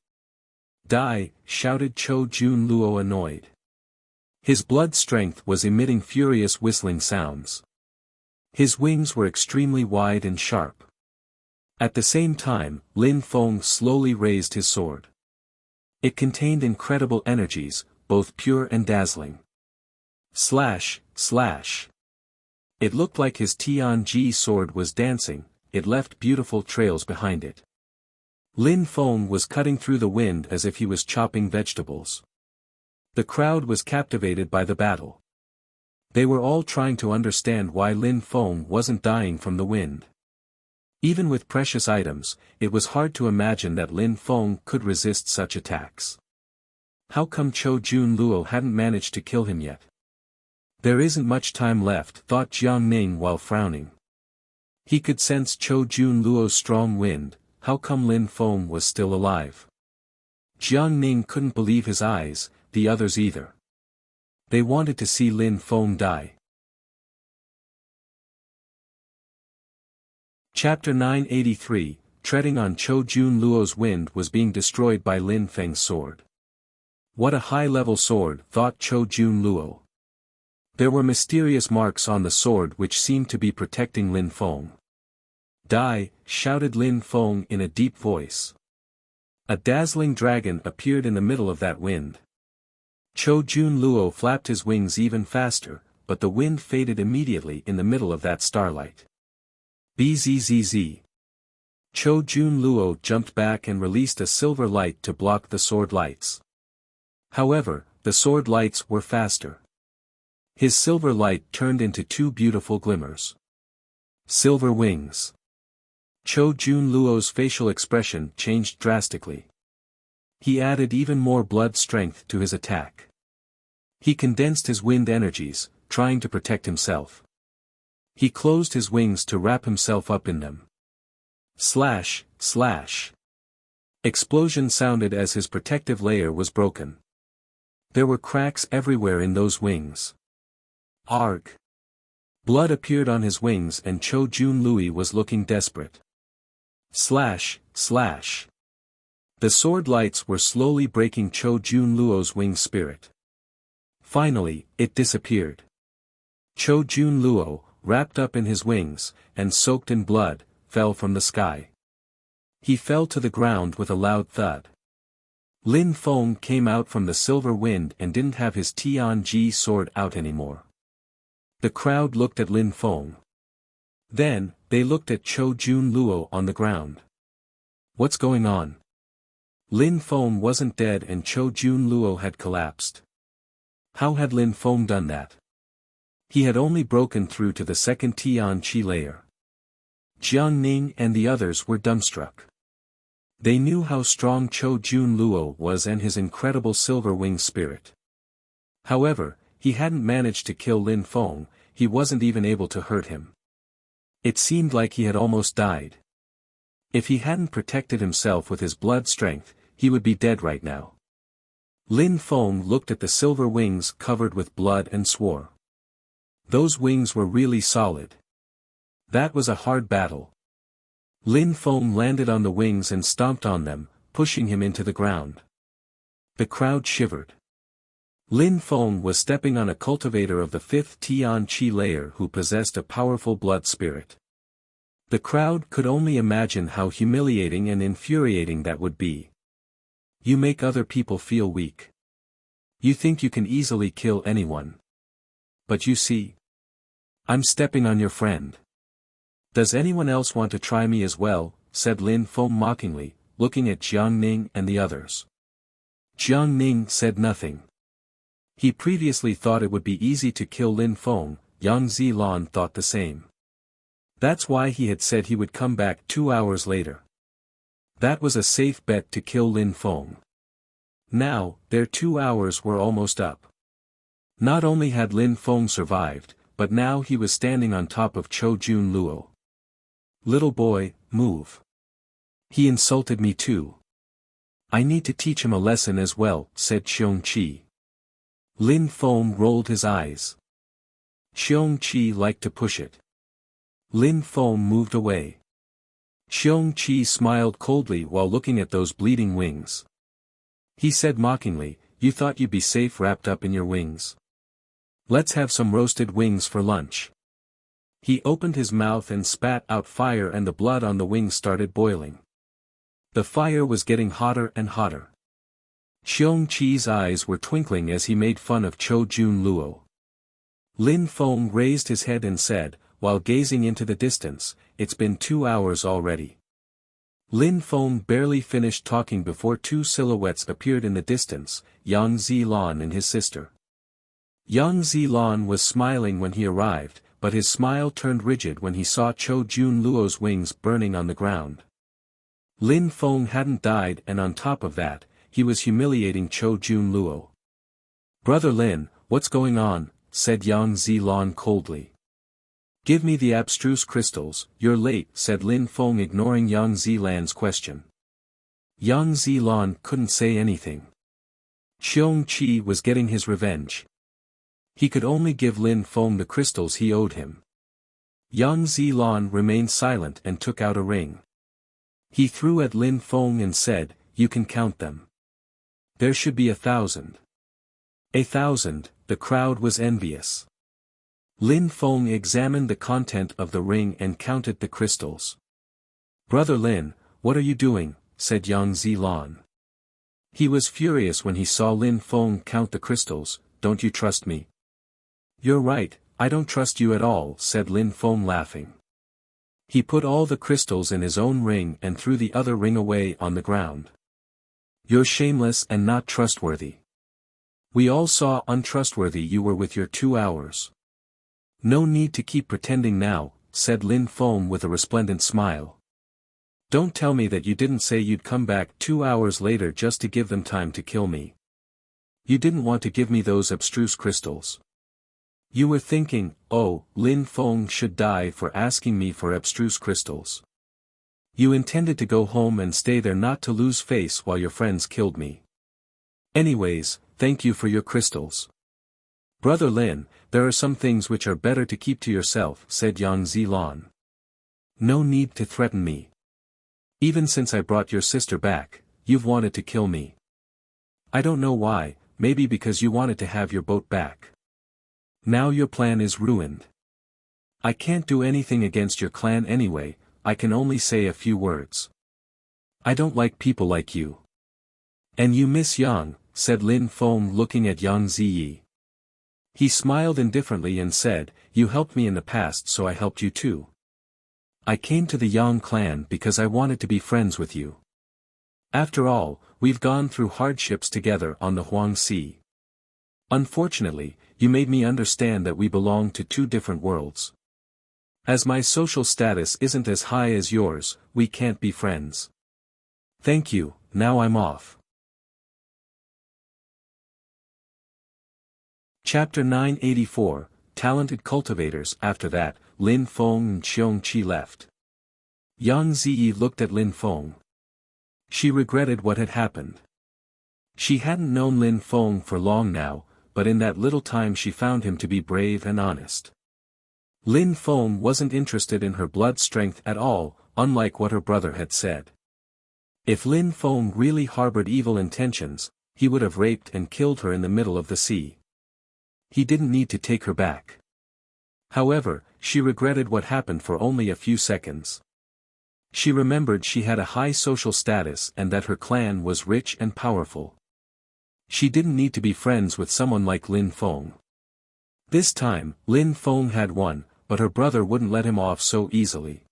Die, shouted Chou Jun Luo annoyed. His blood strength was emitting furious whistling sounds. His wings were extremely wide and sharp. At the same time, Lin Feng slowly raised his sword. It contained incredible energies, both pure and dazzling. Slash, slash. It looked like his Tian Ji sword was dancing, it left beautiful trails behind it. Lin Feng was cutting through the wind as if he was chopping vegetables. The crowd was captivated by the battle. They were all trying to understand why Lin Feng wasn't dying from the wind. Even with precious items, it was hard to imagine that Lin Feng could resist such attacks. How come Chou Jun Luo hadn't managed to kill him yet? There isn't much time left, thought Jiang Ning while frowning. He could sense Chou Jun Luo's strong wind. How come Lin Feng was still alive? Jiang Ning couldn't believe his eyes, the others either. They wanted to see Lin Feng die. Chapter 983, treading on Chou Jun Luo's wind was being destroyed by Lin Feng's sword. What a high-level sword, thought Chou Jun Luo. There were mysterious marks on the sword which seemed to be protecting Lin Feng. Die, shouted Lin Feng in a deep voice. A dazzling dragon appeared in the middle of that wind. Chou Jun Luo flapped his wings even faster, but the wind faded immediately in the middle of that starlight. Bzzz. Chou Jun Luo jumped back and released a silver light to block the sword lights. However, the sword lights were faster. His silver light turned into two beautiful glimmers. Silver wings. Chou Jun Luo's facial expression changed drastically. He added even more blood strength to his attack. He condensed his wind energies, trying to protect himself. He closed his wings to wrap himself up in them. Slash, slash. Explosion sounded as his protective layer was broken. There were cracks everywhere in those wings. Arg. Blood appeared on his wings and Chou Jun Luo was looking desperate. Slash, slash. The sword lights were slowly breaking Chou Jun Luo's wing spirit. Finally, it disappeared. Chou Jun Luo, wrapped up in his wings, and soaked in blood, fell from the sky. He fell to the ground with a loud thud. Lin Feng came out from the silver wind and didn't have his Tianji sword out anymore. The crowd looked at Lin Feng. Then, they looked at Chou Jun Luo on the ground. What's going on? Lin Feng wasn't dead and Chou Jun Luo had collapsed. How had Lin Feng done that? He had only broken through to the second Tianqi layer. Jiang Ning and the others were dumbstruck. They knew how strong Chou Jun Luo was and his incredible silver wing spirit. However, he hadn't managed to kill Lin Feng, he wasn't even able to hurt him. It seemed like he had almost died. If he hadn't protected himself with his blood strength, he would be dead right now. Lin Feng looked at the silver wings covered with blood and swore. Those wings were really solid. That was a hard battle. Lin Feng landed on the wings and stomped on them, pushing him into the ground. The crowd shivered. Lin Feng was stepping on a cultivator of the fifth Tianqi layer who possessed a powerful blood spirit. The crowd could only imagine how humiliating and infuriating that would be. You make other people feel weak. You think you can easily kill anyone. But you see, I'm stepping on your friend. Does anyone else want to try me as well? Said Lin Feng mockingly, looking at Jiang Ning and the others. Jiang Ning said nothing. He previously thought it would be easy to kill Lin Feng, Yang Zilan thought the same. That's why he had said he would come back 2 hours later. That was a safe bet to kill Lin Feng. Now, their 2 hours were almost up. Not only had Lin Feng survived, but now he was standing on top of Chou Jun Luo. Little boy, move. He insulted me too. I need to teach him a lesson as well, said Xiong Qi. Lin Feng rolled his eyes. Xiong Qi liked to push it. Lin Feng moved away. Xiong Qi smiled coldly while looking at those bleeding wings. He said mockingly, you thought you'd be safe wrapped up in your wings. Let's have some roasted wings for lunch. He opened his mouth and spat out fire and the blood on the wings started boiling. The fire was getting hotter and hotter. Xiong Qi's eyes were twinkling as he made fun of Chou Jun Luo. Lin Feng raised his head and said, while gazing into the distance, it's been 2 hours already. Lin Feng barely finished talking before two silhouettes appeared in the distance, Yang Zilan and his sister. Yang Zilan was smiling when he arrived, but his smile turned rigid when he saw Cho Jun Luo's wings burning on the ground. Lin Feng hadn't died, and on top of that, he was humiliating Cho Jun Luo. "Brother Lin, what's going on?" said Yang Zilan coldly. "Give me the abstruse crystals." "You're late," said Lin Feng, ignoring Yang Zilan's question. Yang Zilan couldn't say anything. Xiong Qi was getting his revenge. He could only give Lin Feng the crystals he owed him. Yang Zilan remained silent and took out a ring. He threw at Lin Feng and said, "You can count them. There should be 1,000. 1,000, the crowd was envious. Lin Feng examined the content of the ring and counted the crystals. "Brother Lin, what are you doing?" said Yang Zilan. He was furious when he saw Lin Feng count the crystals. "Don't you trust me?" "You're right, I don't trust you at all," said Lin Feng, laughing. He put all the crystals in his own ring and threw the other ring away on the ground. "You're shameless and not trustworthy. We all saw untrustworthy you were with your 2 hours. No need to keep pretending now," said Lin Feng with a resplendent smile. "Don't tell me that you didn't say you'd come back 2 hours later just to give them time to kill me. You didn't want to give me those abstruse crystals. You were thinking, oh, Lin Feng should die for asking me for abstruse crystals. You intended to go home and stay there not to lose face while your friends killed me. Anyways, thank you for your crystals. Brother Lin, there are some things which are better to keep to yourself," said Yang Zilan. "No need to threaten me. Even since I brought your sister back, you've wanted to kill me. I don't know why, maybe because you wanted to have your boat back. Now your plan is ruined. I can't do anything against your clan anyway, I can only say a few words. I don't like people like you. And you miss Yang," said Lin Feng, looking at Yang Ziyi. He smiled indifferently and said, "You helped me in the past, so I helped you too. I came to the Yang clan because I wanted to be friends with you. After all, we've gone through hardships together on the Huang Sea. Unfortunately, you made me understand that we belong to two different worlds. As my social status isn't as high as yours, we can't be friends. Thank you, now I'm off." Chapter 984, Talented Cultivators. After that, Lin Feng and Xiong Qi left. Yang Ziyi looked at Lin Feng. She regretted what had happened. She hadn't known Lin Feng for long now, but in that little time she found him to be brave and honest. Lin Feng wasn't interested in her blood strength at all, unlike what her brother had said. If Lin Feng really harbored evil intentions, he would have raped and killed her in the middle of the sea. He didn't need to take her back. However, she regretted what happened for only a few seconds. She remembered she had a high social status and that her clan was rich and powerful. She didn't need to be friends with someone like Lin Feng. This time, Lin Feng had won, but her brother wouldn't let him off so easily.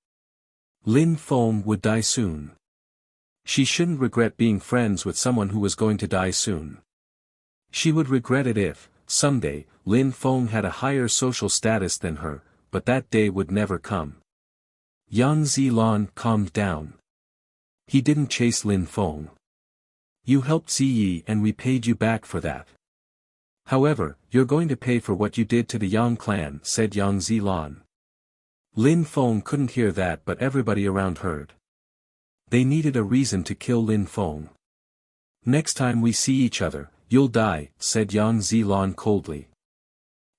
Lin Feng would die soon. She shouldn't regret being friends with someone who was going to die soon. She would regret it if, someday, Lin Feng had a higher social status than her, but that day would never come. Yang Zilan calmed down. He didn't chase Lin Feng. You helped Ziyi and we paid you back for that. However, you're going to pay for what you did to the Yang clan, said Yang Zilan. Lin Feng couldn't hear that, but everybody around heard. They needed a reason to kill Lin Feng. Next time we see each other, you'll die, said Yang Zilan coldly.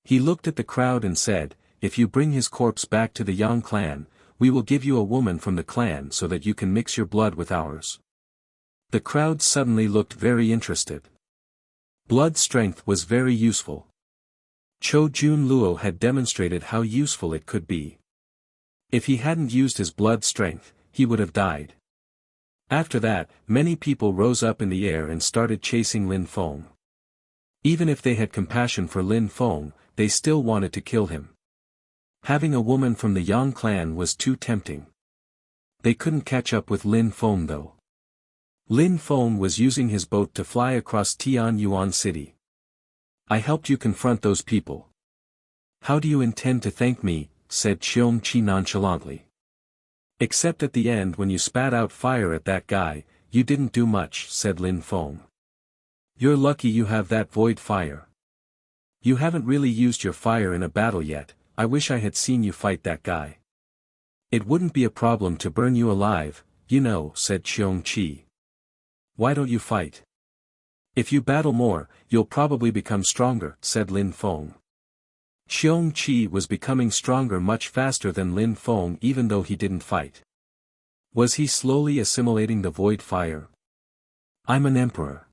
He looked at the crowd and said, if you bring his corpse back to the Yang clan, we will give you a woman from the clan so that you can mix your blood with ours. The crowd suddenly looked very interested. Blood strength was very useful. Cho Jun Luo had demonstrated how useful it could be. If he hadn't used his blood strength, he would have died. After that, many people rose up in the air and started chasing Lin Feng. Even if they had compassion for Lin Feng, they still wanted to kill him. Having a woman from the Yang clan was too tempting. They couldn't catch up with Lin Feng though. Lin Feng was using his boat to fly across Tianyuan City. I helped you confront those people. How do you intend to thank me, said Xiongqi nonchalantly. Except at the end when you spat out fire at that guy, you didn't do much, said Lin Feng. You're lucky you have that void fire. You haven't really used your fire in a battle yet. I wish I had seen you fight that guy. It wouldn't be a problem to burn you alive, you know, said Xiongqi. Why don't you fight? If you battle more, you'll probably become stronger, said Lin Feng. Xiongqi was becoming stronger much faster than Lin Feng even though he didn't fight. Was he slowly assimilating the void fire? I'm an emperor.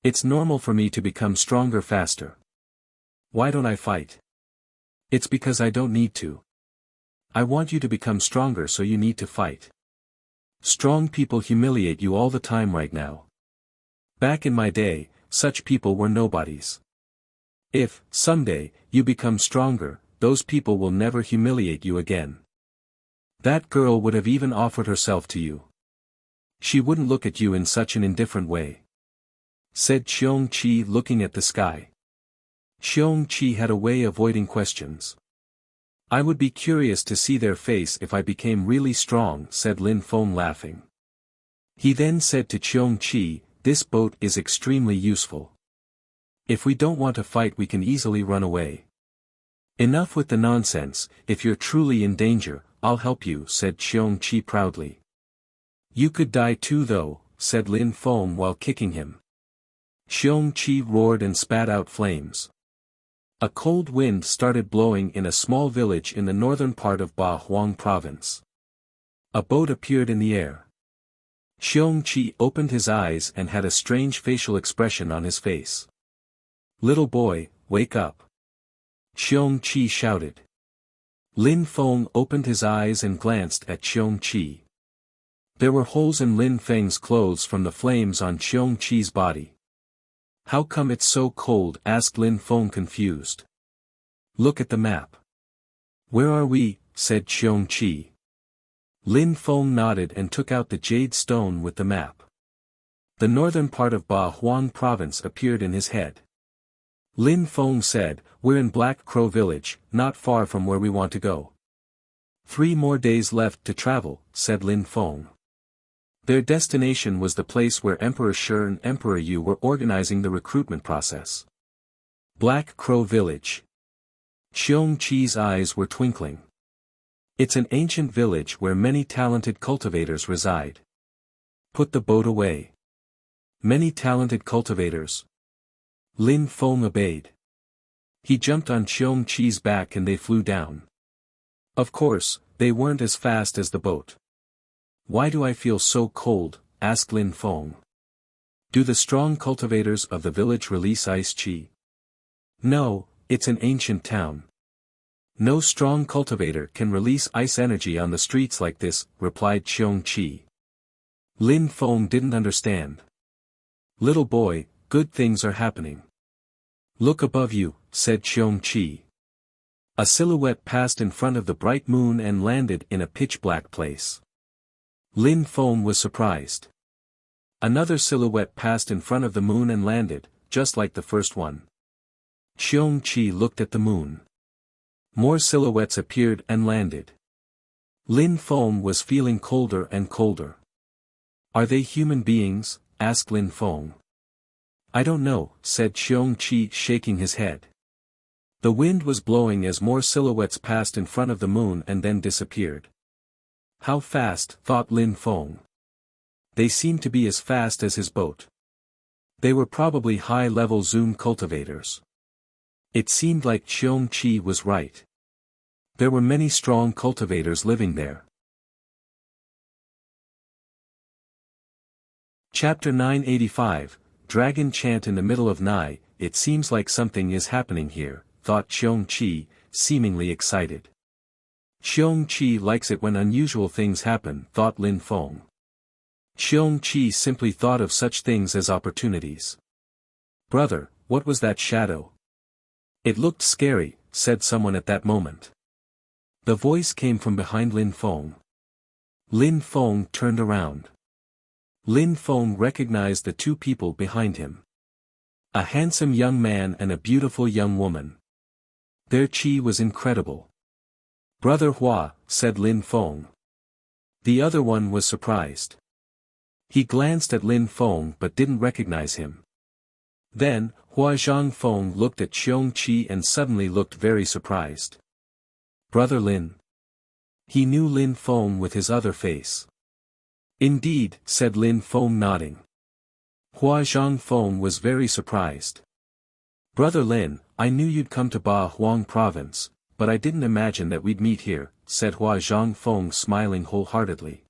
It's normal for me to become stronger faster. Why don't I fight? It's because I don't need to. I want you to become stronger, so you need to fight. Strong people humiliate you all the time right now. Back in my day, such people were nobodies. If, someday, you become stronger, those people will never humiliate you again. That girl would have even offered herself to you. She wouldn't look at you in such an indifferent way, said Xiongqi looking at the sky. Xiongqi had a way of avoiding questions. I would be curious to see their face if I became really strong, said Lin Feng laughing. He then said to Xiongqi, this boat is extremely useful. If we don't want to fight, we can easily run away. Enough with the nonsense. If you're truly in danger, I'll help you, said Xiongqi proudly. You could die too though, said Lin Feng while kicking him. Xiongqi roared and spat out flames. A cold wind started blowing in a small village in the northern part of Ba Huang province. A boat appeared in the air. Xiongqi opened his eyes and had a strange facial expression on his face. Little boy, wake up. Xiongqi shouted. Lin Feng opened his eyes and glanced at Xiongqi. There were holes in Lin Feng's clothes from the flames on Xiongqi's body. How come it's so cold? Asked Lin Feng confused. Look at the map. Where are we? Said Xiongqi. Lin Feng nodded and took out the jade stone with the map. The northern part of Ba Huang province appeared in his head. Lin Feng said, we're in Black Crow village, not far from where we want to go. 3 more days left to travel, said Lin Feng. Their destination was the place where Emperor Shi and Emperor Yu were organizing the recruitment process. Black Crow Village. Xiongqi's eyes were twinkling. It's an ancient village where many talented cultivators reside. Put the boat away. Many talented cultivators. Lin Feng obeyed. He jumped on Xiongqi's back and they flew down. Of course, they weren't as fast as the boat. Why do I feel so cold? Asked Lin Feng. Do the strong cultivators of the village release ice chi? No, it's an ancient town. No strong cultivator can release ice energy on the streets like this, replied Xiongqi. Lin Feng didn't understand. Little boy, good things are happening. Look above you, said Xiongqi. A silhouette passed in front of the bright moon and landed in a pitch-black place. Lin Feng was surprised. Another silhouette passed in front of the moon and landed, just like the first one. Xiongqi looked at the moon. More silhouettes appeared and landed. Lin Feng was feeling colder and colder. Are they human beings? Asked Lin Feng. I don't know, said Xiongqi shaking his head. The wind was blowing as more silhouettes passed in front of the moon and then disappeared. How fast? Thought Lin Feng. They seemed to be as fast as his boat. They were probably high-level Zoom cultivators. It seemed like Xiongqi was right. There were many strong cultivators living there. Chapter 985, Dragon Chant in the middle of night. It seems like something is happening here, thought Xiongqi, seemingly excited. Xiongqi likes it when unusual things happen, thought Lin Feng. Xiongqi simply thought of such things as opportunities. Brother, what was that shadow? It looked scary, said someone at that moment. The voice came from behind Lin Feng. Lin Feng turned around. Lin Feng recognized the 2 people behind him. A handsome young man and a beautiful young woman. Their qi was incredible. Brother Hua, said Lin Feng. The other one was surprised. He glanced at Lin Feng but didn't recognize him. Then, Hua Zhangfeng looked at Xiong Qi and suddenly looked very surprised. Brother Lin. He knew Lin Feng with his other face. Indeed, said Lin Feng nodding. Hua Zhangfeng was very surprised. Brother Lin, I knew you'd come to Ba Huang province, but I didn't imagine that we'd meet here, said Hua Zhangfeng smiling wholeheartedly.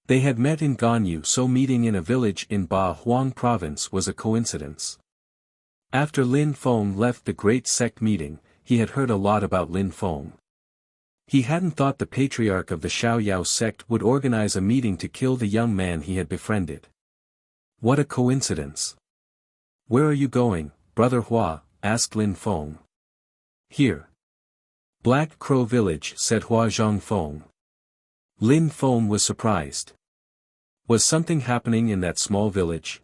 They had met in Ganyu, so meeting in a village in Ba Huang province was a coincidence. After Lin Feng left the great sect meeting, he had heard a lot about Lin Feng. He hadn't thought the patriarch of the Xiaoyao sect would organize a meeting to kill the young man he had befriended. What a coincidence. Where are you going, Brother Hua? Asked Lin Feng. Here. Black Crow Village, said Hua Zhangfeng. Lin Feng was surprised. Was something happening in that small village?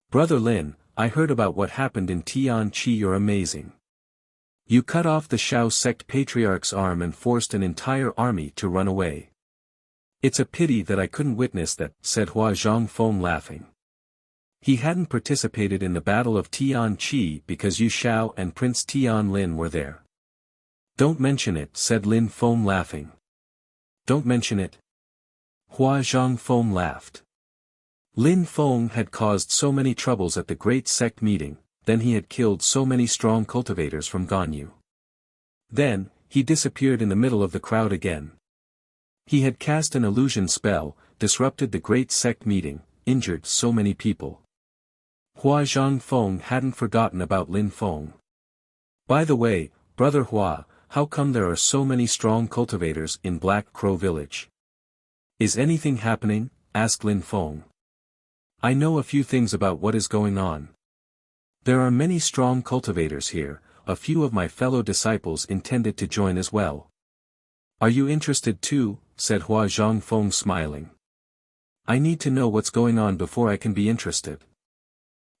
Brother Lin, I heard about what happened in Tianqi. You're amazing. You cut off the Xiao sect patriarch's arm and forced an entire army to run away. It's a pity that I couldn't witness that, said Hua Zhangfeng laughing. He hadn't participated in the Battle of Tianqi because Yu Xiao and Prince Tianlin were there. Don't mention it, said Lin Feng laughing. Don't mention it. Hua Zhangfeng laughed. Lin Feng had caused so many troubles at the great sect meeting, then he had killed so many strong cultivators from Ganyu. Then, he disappeared in the middle of the crowd again. He had cast an illusion spell, disrupted the great sect meeting, injured so many people. Hua Zhangfeng hadn't forgotten about Lin Feng. By the way, Brother Hua, how come there are so many strong cultivators in Black Crow Village? Is anything happening? Asked Lin Feng. I know a few things about what is going on. There are many strong cultivators here, a few of my fellow disciples intended to join as well. Are you interested too? Said Hua Zhangfeng smiling. I need to know what's going on before I can be interested.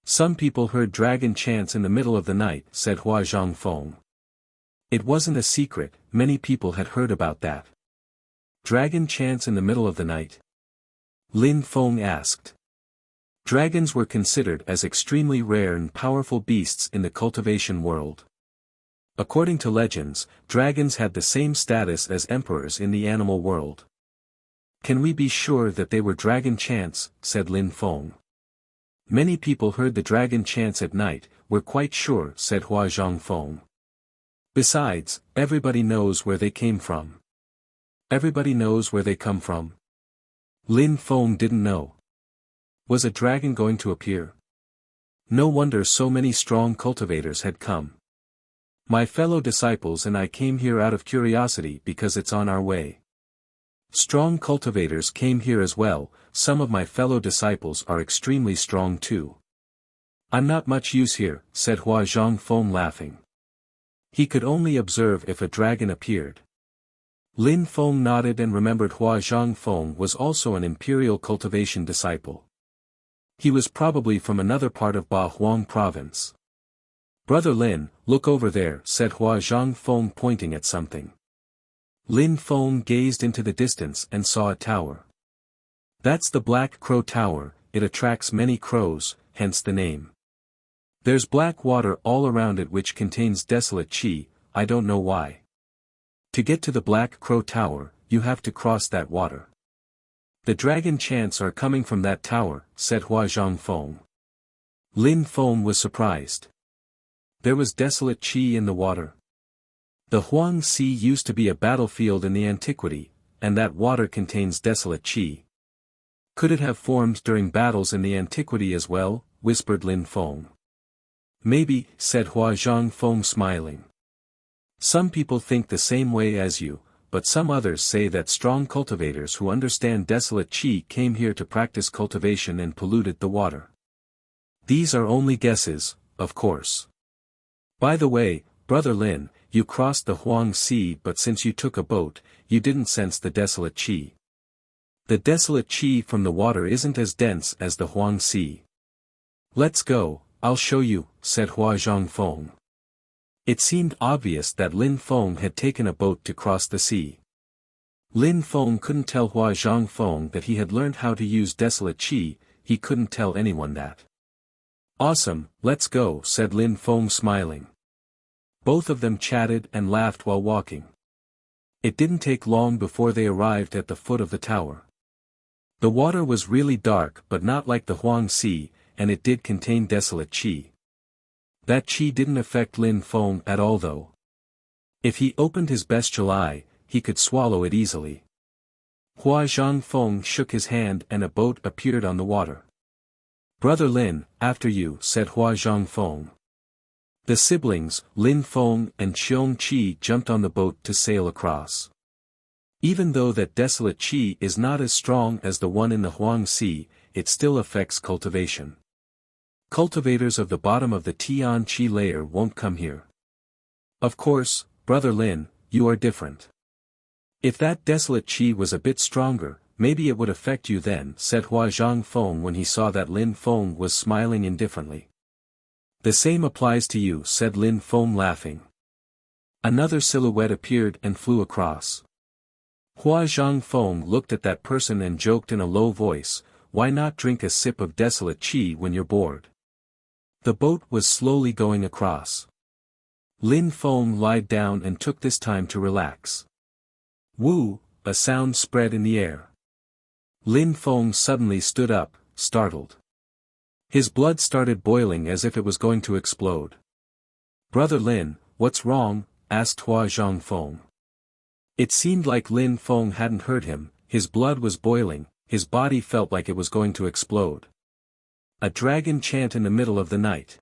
Some people heard dragon chants in the middle of the night, said Hua Zhangfeng. It wasn't a secret, many people had heard about that. Dragon chants in the middle of the night? Lin Feng asked. Dragons were considered as extremely rare and powerful beasts in the cultivation world. According to legends, dragons had the same status as emperors in the animal world. Can we be sure that they were dragon chants? Said Lin Feng. Many people heard the dragon chants at night, we're quite sure, said Hua Zhangfeng. Besides, everybody knows where they came from. Everybody knows where they come from. Lin Feng didn't know. Was a dragon going to appear? No wonder so many strong cultivators had come. My fellow disciples and I came here out of curiosity because it's on our way. Strong cultivators came here as well, some of my fellow disciples are extremely strong too. I'm not much use here, said Hua Zhangfeng laughing. He could only observe if a dragon appeared. Lin Feng nodded and remembered Hua Zhangfeng was also an imperial cultivation disciple. He was probably from another part of Ba Huang province. Brother Lin, look over there, said Hua Zhangfeng pointing at something. Lin Feng gazed into the distance and saw a tower. That's the Black Crow Tower, it attracts many crows, hence the name. There's black water all around it which contains desolate qi, I don't know why. To get to the Black Crow Tower, you have to cross that water. The dragon chants are coming from that tower, said Hua Zhangfeng. Lin Feng was surprised. There was desolate qi in the water. The Huang Sea used to be a battlefield in the antiquity, and that water contains desolate qi. Could it have formed during battles in the antiquity as well? Whispered Lin Feng. Maybe, said Hua Zhangfeng smiling. Some people think the same way as you, but some others say that strong cultivators who understand desolate qi came here to practice cultivation and polluted the water. These are only guesses, of course. By the way, Brother Lin, you crossed the Huang Sea but since you took a boat, you didn't sense the desolate qi. The desolate qi from the water isn't as dense as the Huang Sea. Let's go, I'll show you, said Hua Zhangfeng. It seemed obvious that Lin Feng had taken a boat to cross the sea. Lin Feng couldn't tell Hua Zhangfeng that he had learned how to use Desolate Chi, he couldn't tell anyone that. "Awesome, let's go," said Lin Feng smiling. Both of them chatted and laughed while walking. It didn't take long before they arrived at the foot of the tower. The water was really dark but not like the Huang Sea, and it did contain Desolate Chi. That chi didn't affect Lin Feng at all though. If he opened his bestial eye, he could swallow it easily. Hua Zhangfeng shook his hand and a boat appeared on the water. "Brother Lin, after you," said Hua Zhangfeng. The siblings, Lin Feng and Qiong Qi, jumped on the boat to sail across. Even though that Desolate Chi is not as strong as the one in the Huang Sea, it still affects cultivation. Cultivators of the bottom of the Tian Chi layer won't come here. Of course, Brother Lin, you are different. If that Desolate Chi was a bit stronger, maybe it would affect you then, said Hua Zhangfeng when he saw that Lin Feng was smiling indifferently. The same applies to you, said Lin Feng laughing. Another silhouette appeared and flew across. Hua Zhangfeng looked at that person and joked in a low voice, "Why not drink a sip of Desolate Chi when you're bored?" The boat was slowly going across. Lin Feng lied down and took this time to relax. Woo! A sound spread in the air. Lin Feng suddenly stood up, startled. His blood started boiling as if it was going to explode. "Brother Lin, what's wrong?" asked Hua Zhangfeng. It seemed like Lin Feng hadn't heard him, his blood was boiling, his body felt like it was going to explode. A dragon chant in the middle of the night.